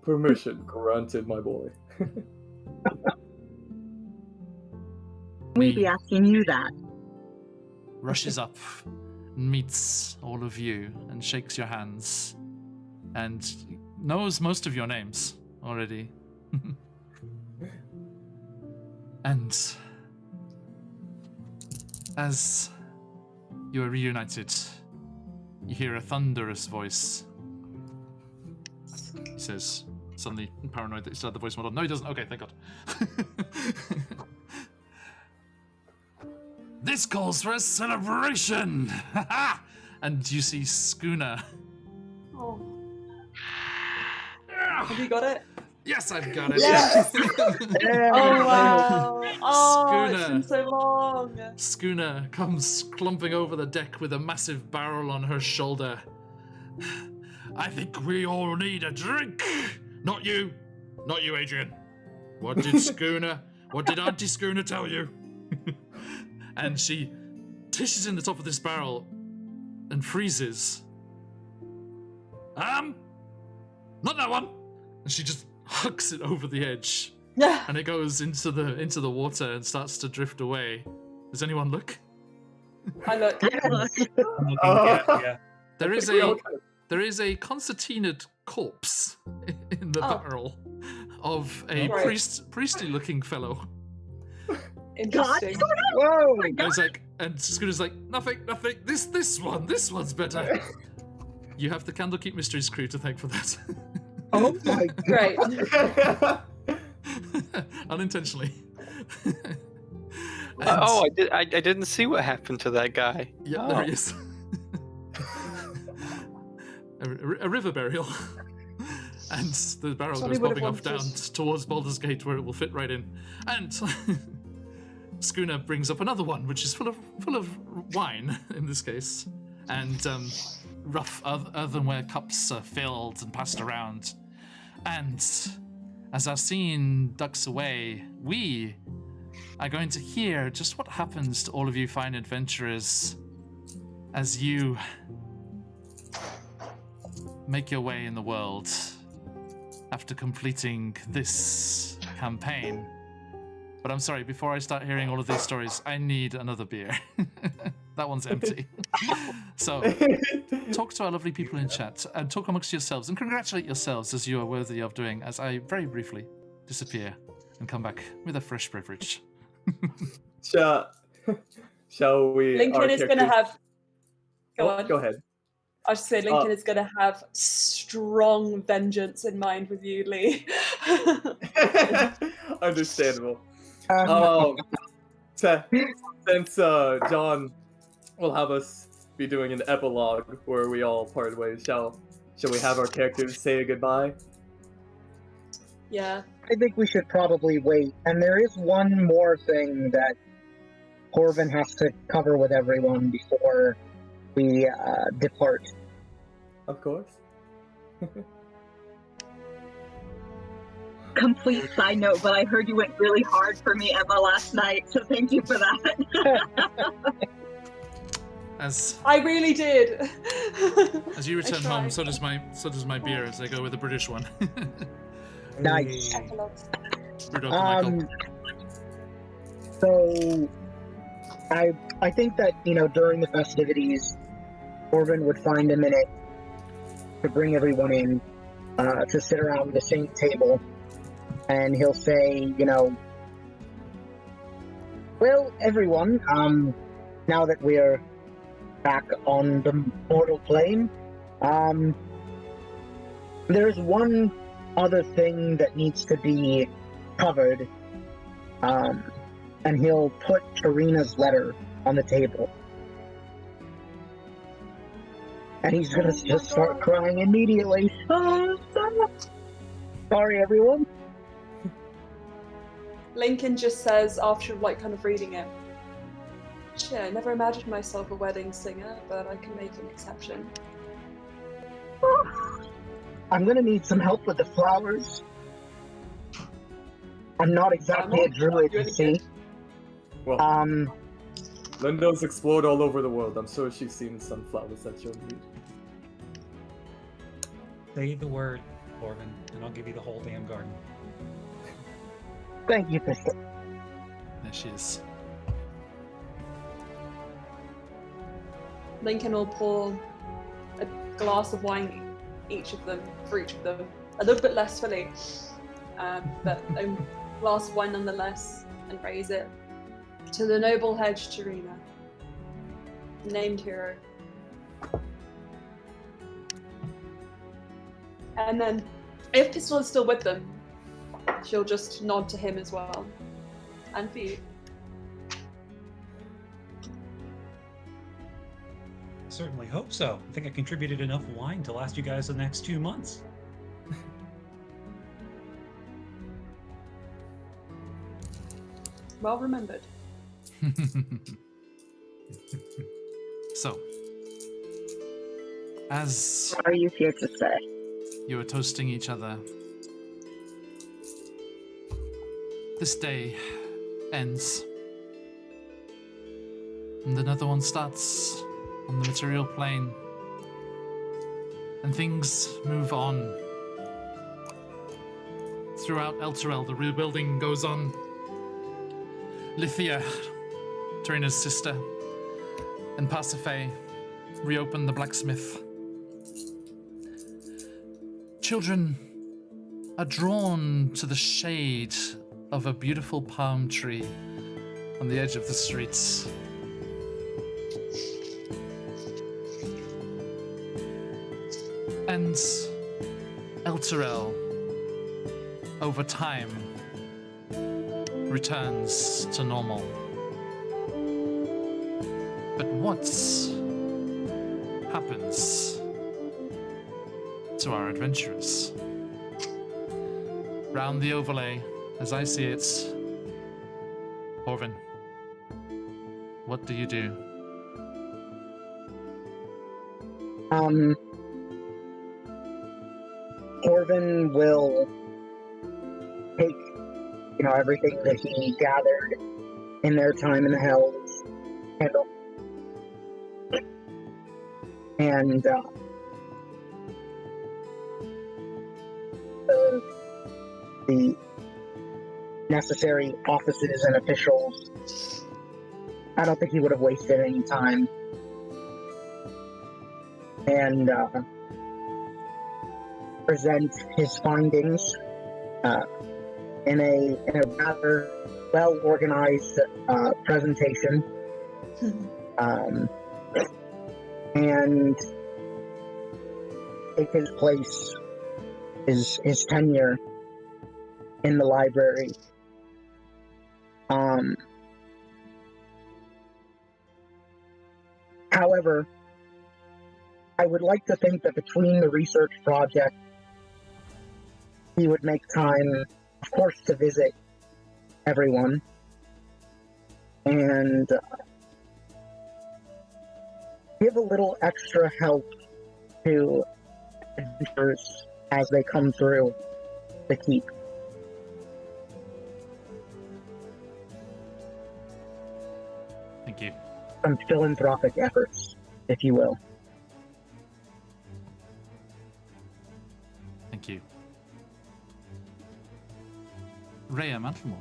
Permission granted, my boy. We'd be asking you that. Rushes up, meets all of you, and shakes your hands, and knows most of your names already. And as you are reunited, you hear a thunderous voice. He says, suddenly paranoid that he still had the voice mod on. No, he doesn't. Okay, thank God. This calls for a celebration! And you see Schooner. Oh. Have you got it? Yes, I've got it. Yes! Oh wow! Oh, it's Schooner. been so long. Schooner comes clumping over the deck with a massive barrel on her shoulder. I think we all need a drink. Not you, Adrian. What did Auntie Schooner tell you? And she tishes in the top of this barrel and freezes. Not that one. And she just hucks it over the edge, Yeah. and it goes into the water and starts to drift away. Does anyone look? I look. I'm looking at, yeah. There is We all a kind of- there is a concertinaed corpse in the Oh. barrel of a Right. priestly-looking fellow. Interesting. Whoa! I was like, and Schooner's like, nothing. This one's better. You have the Candlekeep Mysteries crew to thank for that. Oh my god. Great. Unintentionally. Oh, I didn't see what happened to that guy. Yeah, Oh. there he is. a river burial. And the barrel Somebody goes would have bobbing off down wanted- towards Baldur's Gate, where it will fit right in. And Schooner brings up another one, which is full of wine in this case, and rough earthenware cups are filled and passed around. And as our scene ducks away, we are going to hear just what happens to all of you fine adventurers as you make your way in the world after completing this campaign. But I'm sorry, before I start hearing all of these stories, I need another beer. That one's empty. So, talk to our lovely people in chat and talk amongst yourselves and congratulate yourselves as you are worthy of doing, as I very briefly disappear and come back with a fresh beverage. Shall we? Lincoln our is going to characters- have. Go on. Go ahead. I should say Lincoln is going to have strong vengeance in mind with you, Lee. Understandable. Um, Since John will have us be doing an epilogue where we all part ways, shall we have our characters say goodbye? Yeah. I think we should probably wait. And there is one more thing that Corvin has to cover with everyone before we depart. Of course. Complete side note, but I heard you went really hard for me, Emma, last night, so thank you for that. As I really did. you return home, tried. so does my beer as I go with a British one. Nice. Epilogues. Brewed up for Michael. So I think that, during the festivities, Corvin would find a minute to bring everyone in to sit around the same table, and he'll say, well, everyone, now that we're back on the mortal plane, there's one other thing that needs to be covered, and he'll put Tarina's letter on the table. And he's gonna just start crying immediately. Oh, stop. Sorry, everyone. Lincoln just says after kind of reading it. Yeah, I never imagined myself a wedding singer, but I can make an exception. I'm gonna need some help with the flowers. I'm not exactly a druid, you see. Well, Linda's explored all over the world. I'm sure she's seen some flowers that she'll need. Say the word, Orvin, and I'll give you the whole damn garden. Thank you, sister. There she is. Lincoln will pour a glass of wine for each of them. A little bit less fully, but a glass of wine nonetheless, and raise it to the noble hedge Tarina, named hero. And then, if Pistol is still with them, she'll just nod to him as well. And for you. Certainly hope so. I think I contributed enough wine to last you guys the next 2 months. Well remembered. So, as What are you here to say? you are toasting each other, this day ends. And another one starts on the material plane. And things move on. Throughout Elturel, the rebuilding goes on. Lithia, Tarina's sister, and Pasiphae reopen the blacksmith. Children are drawn to the shade of a beautiful palm tree on the edge of the streets. And Elturel, over time, returns to normal. But what happens to our adventurers? Round the overlay, as I see it, Orvin, what do you do? Orvin will take, everything that he gathered in their time in the Hells, and the necessary offices and officials. I don't think he would have wasted any time. And present his findings in a rather well organized presentation, and take his place, his tenure in the library. However, I would like to think that between the research project, he would make time, of course, to visit everyone and give a little extra help to adventurers as they come through the keep. Thank you. Some philanthropic efforts, if you will. Thank you. Rhea Mantelmore.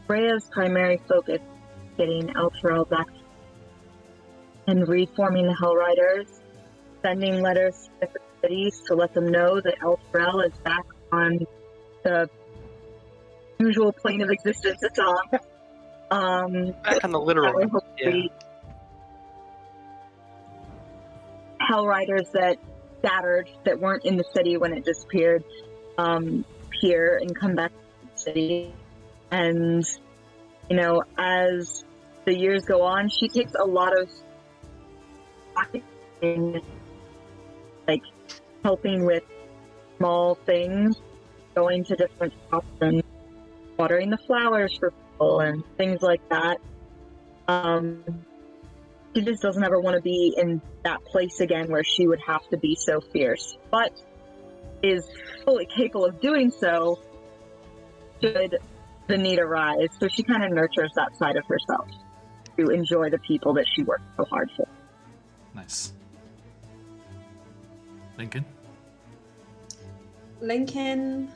Rhea's primary focus is getting Elturel back and reforming the Hellriders, sending letters to different cities to let them know that Elturel is back on the usual plane of existence it's on. Back on the literal. That way hopefully Hellriders that scattered, that weren't in the city when it disappeared, appear and come back to the city. And, as the years go on, she takes a lot of in, helping with small things, going to different shops and watering the flowers for people and things like that. She just doesn't ever want to be in that place again where she would have to be so fierce, but is fully capable of doing so should the need arise. So she kind of nurtures that side of herself to enjoy the people that she worked so hard for. Nice. Lincoln? Lincoln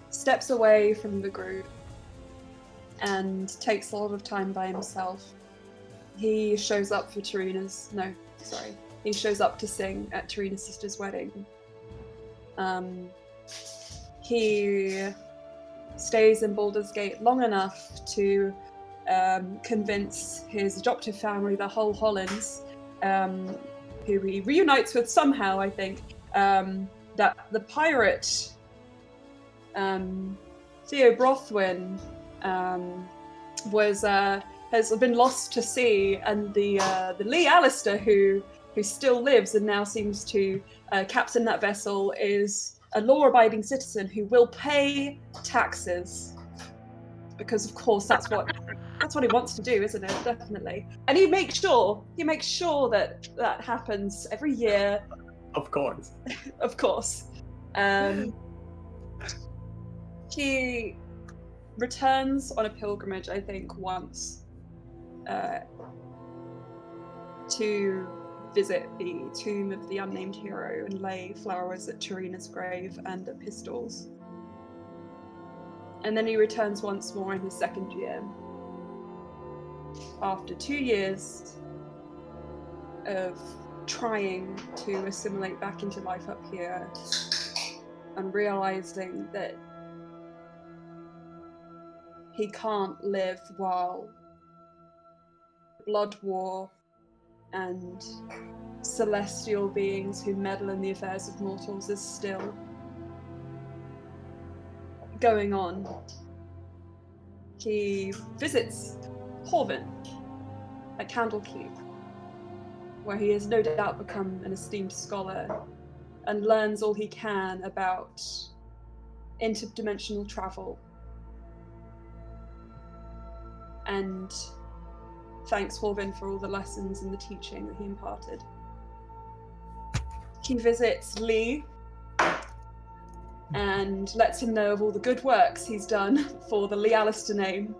steps away from the group and takes a lot of time by himself. He shows up for he shows up to sing at Tarina's sister's wedding. He stays in Baldur's Gate long enough to convince his adoptive family, the Hull Hollands, who he reunites with somehow, I think, that the pirate Theo Brothwin has been lost to sea, and the Lee Alistair who still lives and now seems to captain that vessel is a law-abiding citizen who will pay taxes, because of course that's what he wants to do, isn't it? Definitely. And he makes sure that happens every year. Of course. Of course. He returns on a pilgrimage, I think, once to visit the tomb of the unnamed hero and lay flowers at Tarina's grave and at Pistol's. And then he returns once more in his second year. After 2 years of trying to assimilate back into life up here and realizing that he can't live while blood war and celestial beings who meddle in the affairs of mortals is still going on. He visits Horvin at Candlekeep, where he has no doubt become an esteemed scholar and learns all he can about interdimensional travel, and thanks Horvin for all the lessons and the teaching that he imparted. He visits Lee and lets him know of all the good works he's done for the Lee Alistair name,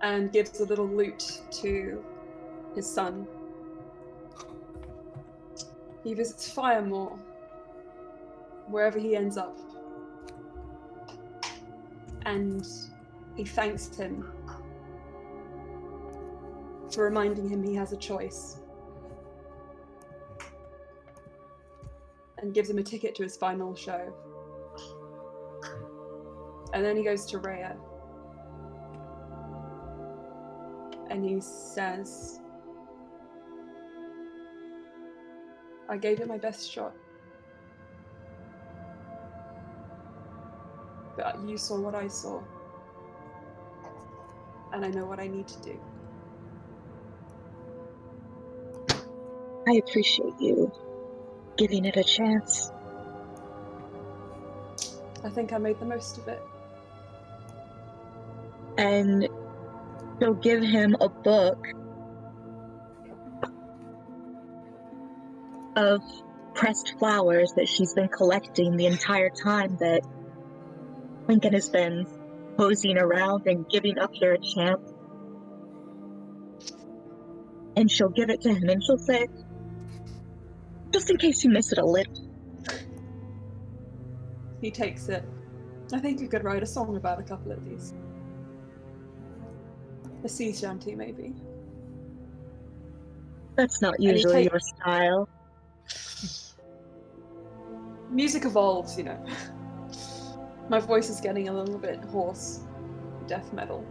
and gives a little loot to his son. He visits Firemore, wherever he ends up, and he thanks him for reminding him he has a choice, and gives him a ticket to his final show. And then he goes to Rhea, and he says, I gave it my best shot, but you saw what I saw, and I know what I need to do. I appreciate you giving it a chance. I think I made the most of it. And she'll give him a book of pressed flowers that she's been collecting the entire time that Lincoln has been posing around and giving up here at camp. And she'll give it to him and she'll say, just in case you miss it a little. He takes it. I think you could write a song about a couple of these. A sea shanty, maybe. That's not usually your style. Music evolves, you know. My voice is getting a little bit hoarse. Death metal.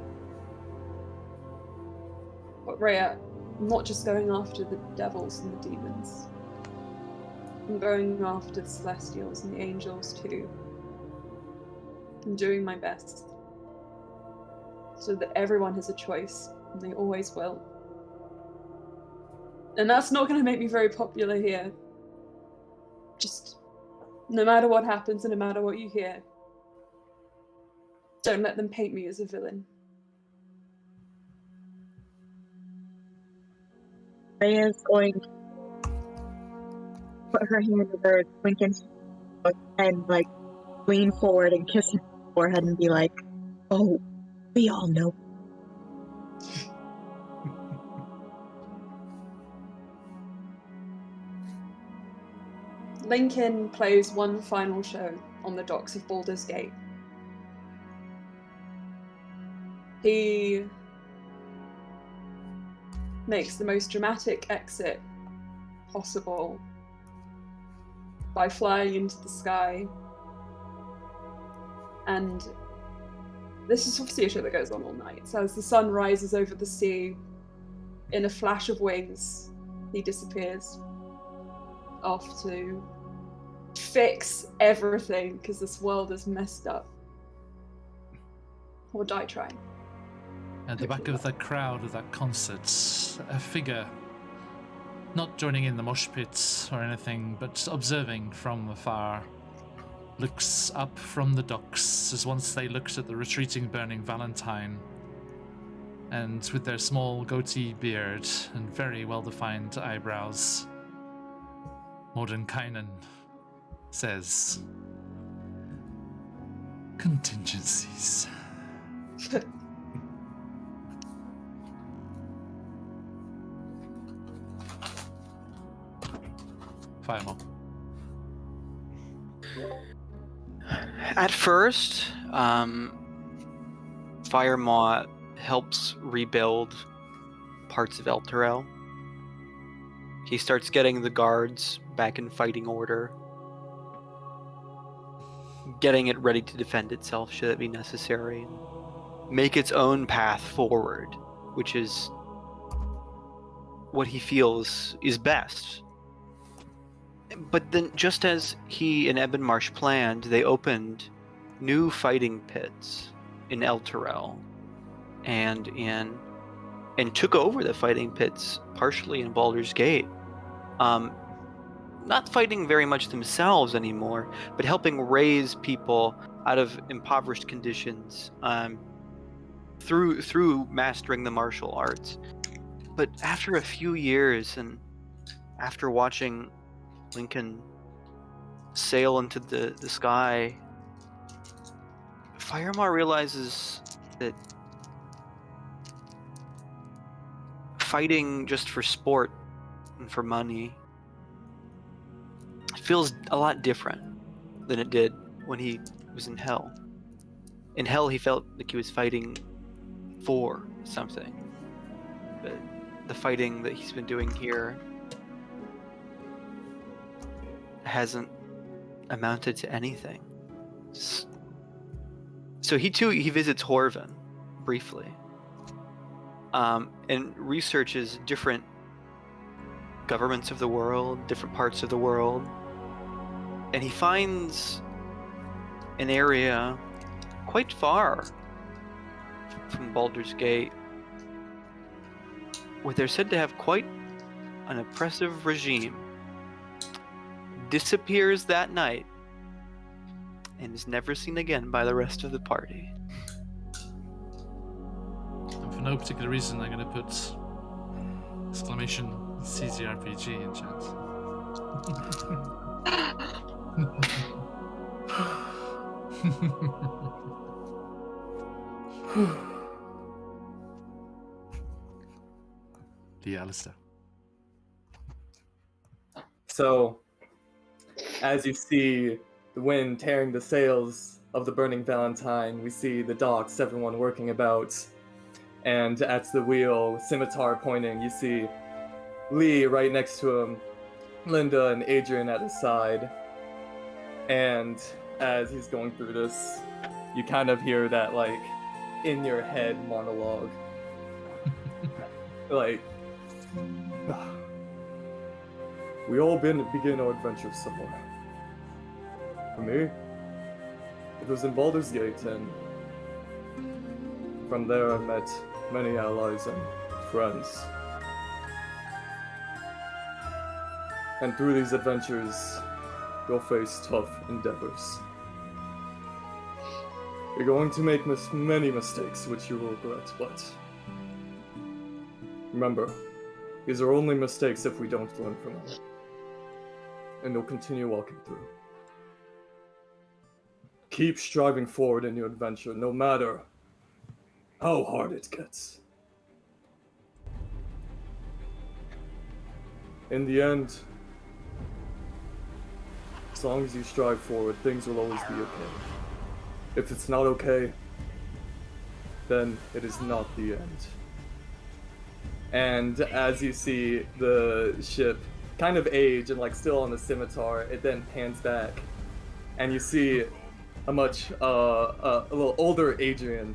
But Rhea, I'm not just going after the devils and the demons. I'm going after the celestials and the angels too. I'm doing my best, so that everyone has a choice, and they always will. And that's not going to make me very popular here. Just, no matter what happens and no matter what you hear, don't let them paint me as a villain. Rhea's going to put her hand over Lincoln's book and lean forward and kiss him forehead and be like, "Oh, we all know." Lincoln plays one final show on the docks of Baldur's Gate. He makes the most dramatic exit possible by flying into the sky. And this is obviously a show that goes on all night. So as the sun rises over the sea, in a flash of wings, he disappears off to fix everything because this world is messed up. Or die trying. At the back of that crowd of that concert, a figure, not joining in the mosh pit or anything, but observing from afar, looks up from the docks as once they looked at the retreating burning Valentine, and with their small goatee beard and very well-defined eyebrows, Mordenkainen says, "Contingencies." Fireball. At first, Firemaw helps rebuild parts of Elturel. He starts getting the guards back in fighting order, getting it ready to defend itself should it be necessary, make its own path forward, which is what he feels is best. But then, just as he and Ebonmarsh planned, they opened new fighting pits in Elturel and took over the fighting pits partially in Baldur's Gate. Not fighting very much themselves anymore, but helping raise people out of impoverished conditions through mastering the martial arts. But after a few years, and after watching Lincoln sail into the sky, Firemaw realizes that fighting just for sport and for money feels a lot different than it did when he was in Hell. In Hell, he felt like he was fighting for something. But the fighting that he's been doing here hasn't amounted to anything. So he visits Horven briefly, and researches different governments of the world, different parts of the world, and he finds an area quite far from Baldur's Gate where they're said to have quite an oppressive regime. Disappears that night and is never seen again by the rest of the party. And for no particular reason, I'm going to put exclamation CZRPG in chat. The Alistair. So, as you see the wind tearing the sails of the burning Valentine, we see the docks, everyone working about, and at the wheel, scimitar pointing, you see Lee right next to him, Linda and Adrian at his side, and as he's going through this, you kind of hear that, like, in your head monologue. Like, we all begin our adventure somewhere. For me, it was in Baldur's Gate, and from there I met many allies and friends. And through these adventures, you'll face tough endeavors. You're going to make many mistakes which you will regret, but remember, these are only mistakes if we don't learn from them. And you'll continue walking through. keep striving forward in your adventure, no matter how hard it gets. In the end, as long as you strive forward, things will always be okay. If it's not okay, then it is not the end. And as you see the ship kind of age and like still on the scimitar, it then pans back, and you see a much a little older Adrian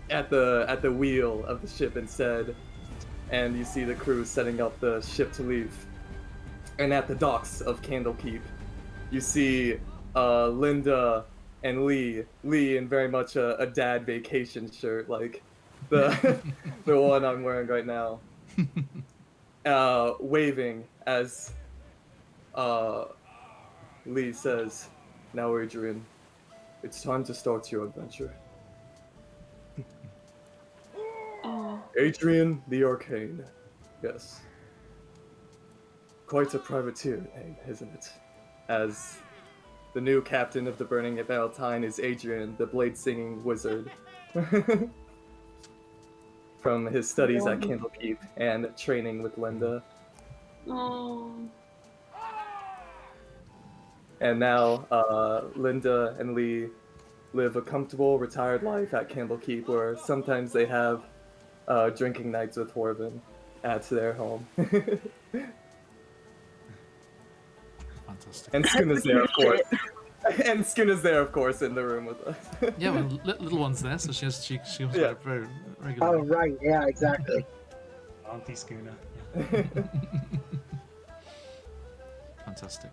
at the wheel of the ship instead, and you see the crew setting up the ship to leave. And at the docks of Candlekeep, you see Linda and Lee in very much a dad vacation shirt, like the the one I'm wearing right now, waving as Lee says, "Now, Adrian, it's time to start your adventure." Oh. Adrian the Arcane. Yes. Quite a privateer name, isn't it? As the new captain of the Burning Valentine is Adrian, the blade-singing wizard. From his studies at Candlekeep and training with Linda. Oh. And now, Linda and Lee live a comfortable, retired life at Candlekeep, where sometimes they have drinking nights with Horvin at their home. Fantastic. And Skuna's there, of course. And Skuna's there, of course, in the room with us. Yeah, well, little one's there, so she comes Yeah. very regularly. Oh, right. Yeah, exactly. Auntie Skuna. Fantastic.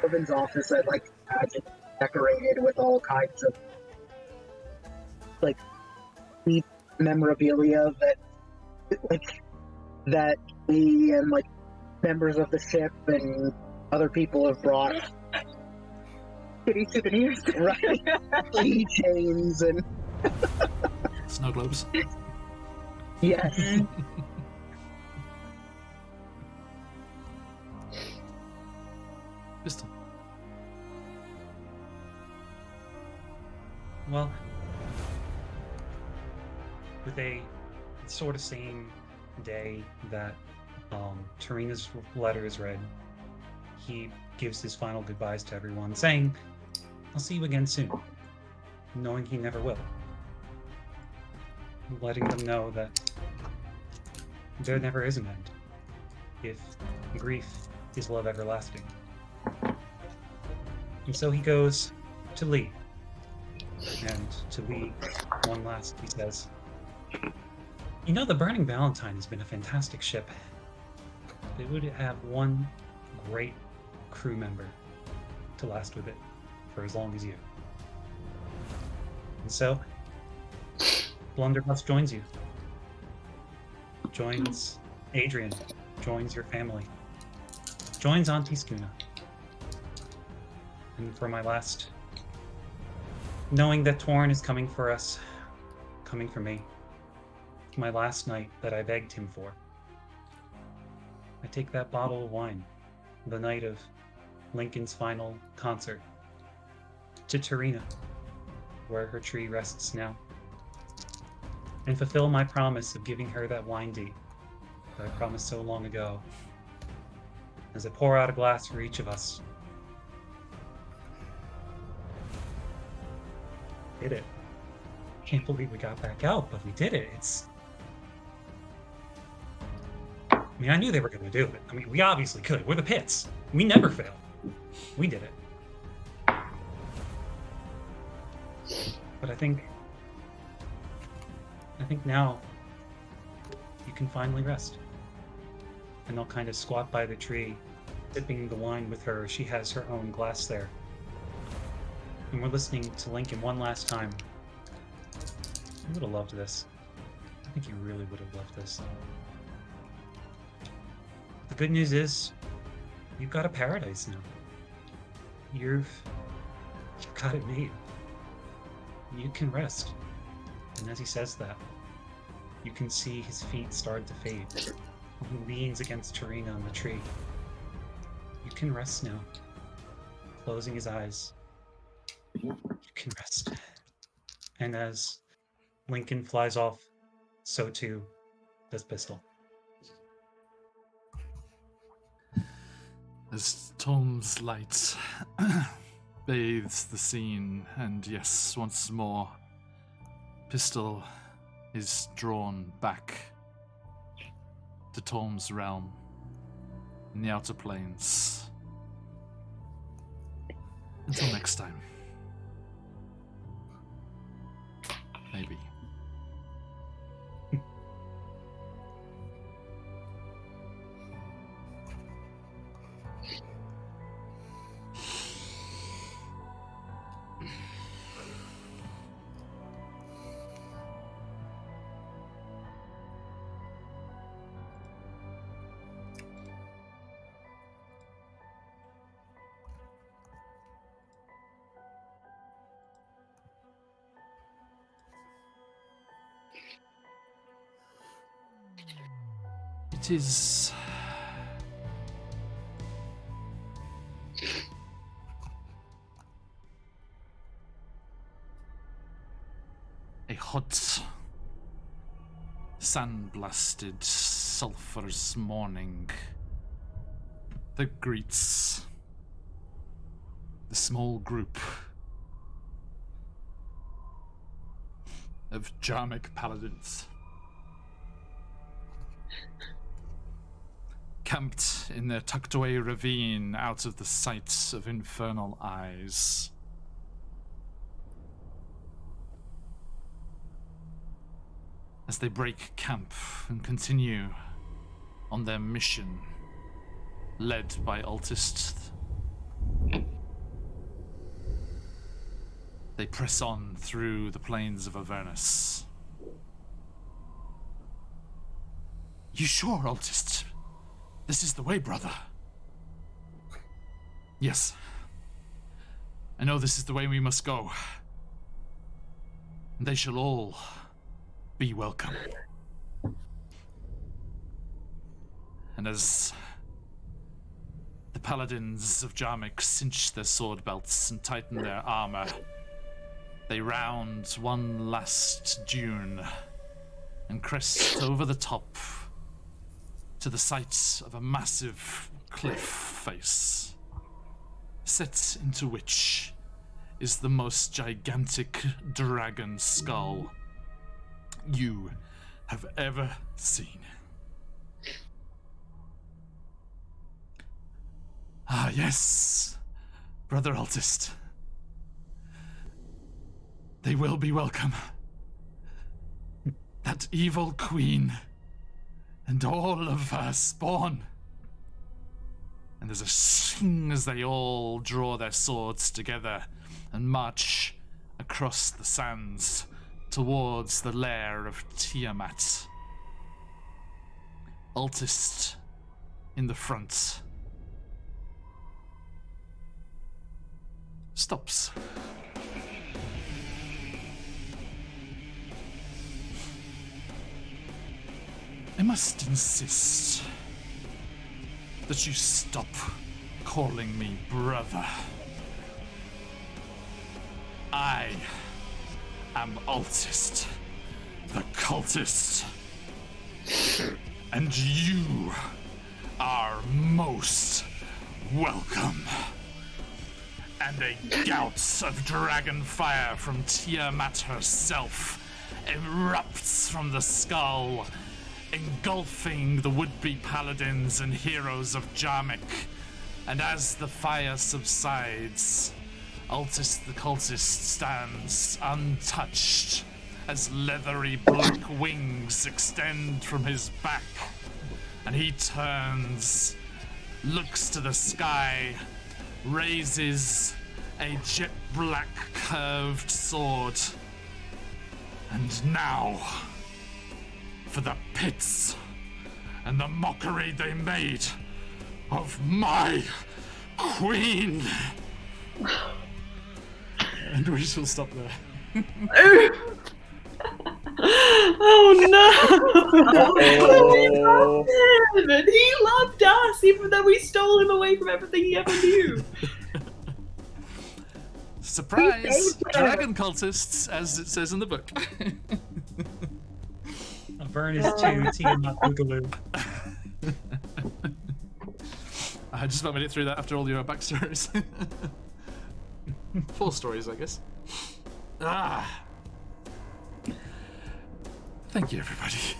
Urban's office, I'd like to imagine decorated with all kinds of like neat memorabilia that we and like members of the ship and other people have brought. Kitty souvenirs, right? Keychains and Snow globes. yes. Pistol. Well, with a sort of same day that Tarina's letter is read, he gives his final goodbyes to everyone, saying, "I'll see you again soon," knowing he never will. Letting them know that there never is an end, if grief is love everlasting. And so he goes to Lee. And to Lee, one last, he says, "You know, the Burning Valentine has been a fantastic ship. It would have one great crew member to last with it for as long as you." And so, Blunderbuss joins you. Joins Adrian. Joins your family. Joins Auntie Skuna. And for my last, knowing that Torn is coming for us, coming for me, my last night that I begged him for, I take that bottle of wine, the night of Lincoln's final concert, to Tarina, where her tree rests now, and fulfill my promise of giving her that wine deed that I promised so long ago, as I pour out a glass for each of us. Did it. Can't believe we got back out, but we did it. I mean, I knew they were going to do it. I mean, we obviously could. We're the Pits. We never fail. We did it. But I think now you can finally rest. And I'll kind of squat by the tree, sipping the wine with her. She has her own glass there. And we're listening to Lincoln one last time. You would have loved this. I think you really would have loved this. The good news is, you've got a paradise now. You've got it made. You can rest. And as he says that, you can see his feet start to fade. He leans against Tarina on the tree. You can rest now. Closing his eyes. You can rest. And as Lincoln flies off, so too does Pistol. As Tom's light bathes the scene, and yes, once more, Pistol is drawn back to Tom's realm in the Outer Planes. Until next time. Maybe. It is a hot, sandblasted, sulphurous morning that greets the small group of Jarmic paladins camped in their tucked away ravine out of the sight of infernal eyes. As they break camp and continue on their mission, led by Altist, they press on through the plains of Avernus. You sure, Altist? This is the way, brother. Yes. I know this is the way we must go. And they shall all be welcome. And as the paladins of Jarmic cinch their sword belts and tighten their armor, they round one last dune and crest over the top to the sight of a massive cliff face, set into which is the most gigantic dragon skull you have ever seen. Ah, yes, Brother Altist. They will be welcome. That evil queen and all of her spawn. And there's a sing as they all draw their swords together and march across the sands towards the lair of Tiamat. Altist in the front stops. I must insist that you stop calling me brother. I am Altist, the cultist, and you are most welcome. And a gout of dragon fire from Tiamat herself erupts from the skull, engulfing the would-be paladins and heroes of Jarmic. And as the fire subsides, Altist the cultist stands untouched as leathery black wings extend from his back, and he turns, looks to the sky, raises a jet black curved sword, and now for the pits and the mockery they made of my queen. And we shall stop there. Oh no! Oh. We loved him, and he loved us, even though we stole him away from everything he ever knew. Surprise! Dragon cultists, as it says in the book. Avernus 2, Tiamat Boogaloo. I just about made it through that after all your backstories. 4 stories, I guess. Ah. Thank you, everybody.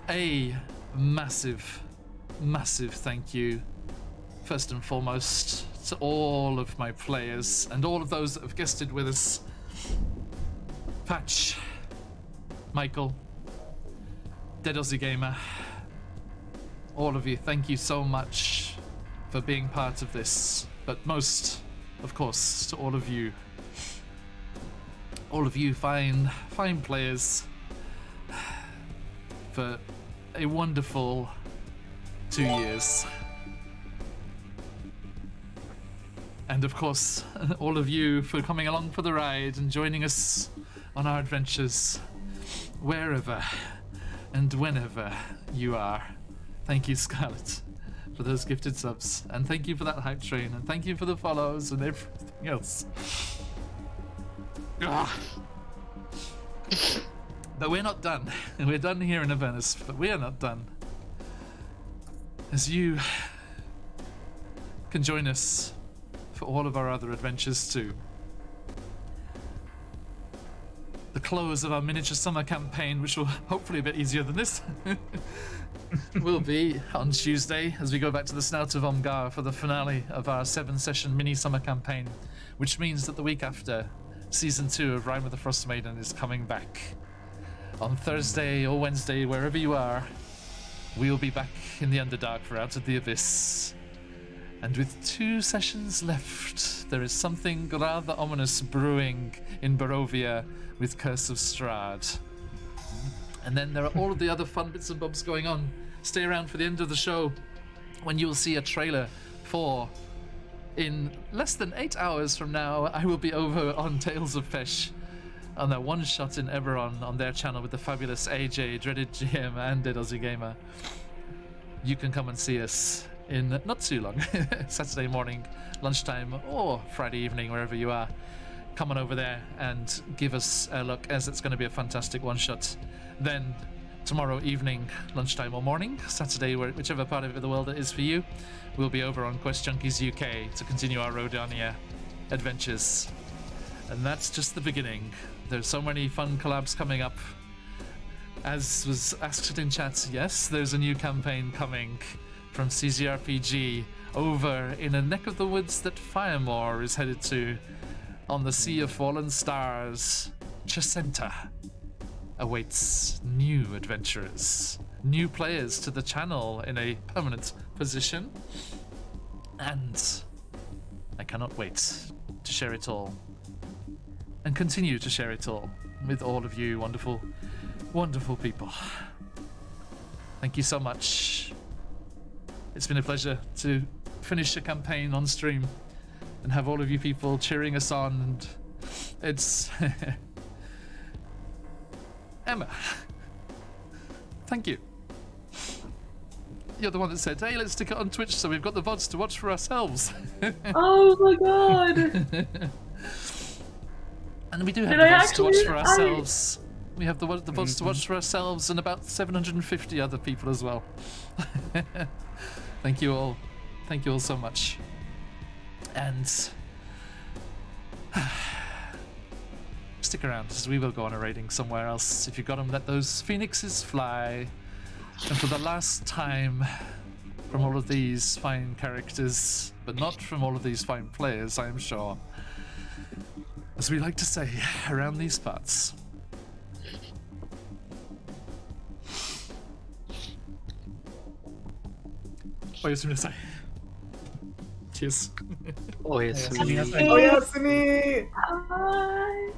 A massive, massive thank you, first and foremost, to all of my players and all of those that have guested with us. Patch, Michael, Dead Aussie Gamer, all of you, thank you so much for being part of this. But most, of course, to all of you fine players, for a wonderful 2 years. And of course, all of you for coming along for the ride and joining us on our adventures, wherever and whenever you are. Thank you, Scarlett, for those gifted subs, and thank you for that hype train, and thank you for the follows and everything else. Ugh. But we're not done. We're done here in Avernus, but we are not done. As you can join us for all of our other adventures too. The close of our miniature summer campaign, which will hopefully be a bit easier than this, will be on Tuesday as we go back to the Snout of Omgar for the finale of our 7-session mini summer campaign, which means that the week after, Season 2 of Rime of the Frost Maiden is coming back. On Thursday or Wednesday, wherever you are, we'll be back in the Underdark for Out of the Abyss. And with 2 sessions left, there is something rather ominous brewing in Barovia with Curse of Strahd. And then there are all of the other fun bits and bobs going on. Stay around for the end of the show when you'll see a trailer for, in less than 8 hours from now, I will be over on Tales of Fesh on their one-shot in Eberron on their channel with the fabulous AJ, Dreaded GM, and Dead Aussie Gamer. You can come and see us in not too long, Saturday morning, lunchtime, or Friday evening, wherever you are. Come on over there and give us a look, as it's going to be a fantastic one-shot. Then tomorrow evening, lunchtime or morning, Saturday, whichever part of the world it is for you, we'll be over on Quest Junkies UK to continue our Rodania adventures. And that's just the beginning. There's so many fun collabs coming up. As was asked in chat, yes, there's a new campaign coming from CZRPG over in a neck of the woods that Firemore is headed to on the Sea of Fallen Stars. Chesenta awaits new adventurers, new players to the channel in a permanent position, and I cannot wait to share it all and continue to share it all with all of you wonderful, wonderful people. Thank you so much. It's been a pleasure to finish a campaign on stream and have all of you people cheering us on, and it's Emma, thank you. You're the one that said, hey, let's stick it on Twitch so we've got the VODs to watch for ourselves. Oh my god! And we do have the VODs to watch for ourselves. We have the VODs to watch for ourselves and about 750 other people as well. Thank you all. Thank you all so much. And stick around, as we will go on a raiding somewhere else. If you've got them, let those phoenixes fly. And for the last time, from all of these fine characters, but not from all of these fine players, I am sure, as we like to say around these parts, what are you going to say? Cheers. Oh, yes. Oh, Yasumi! Bye.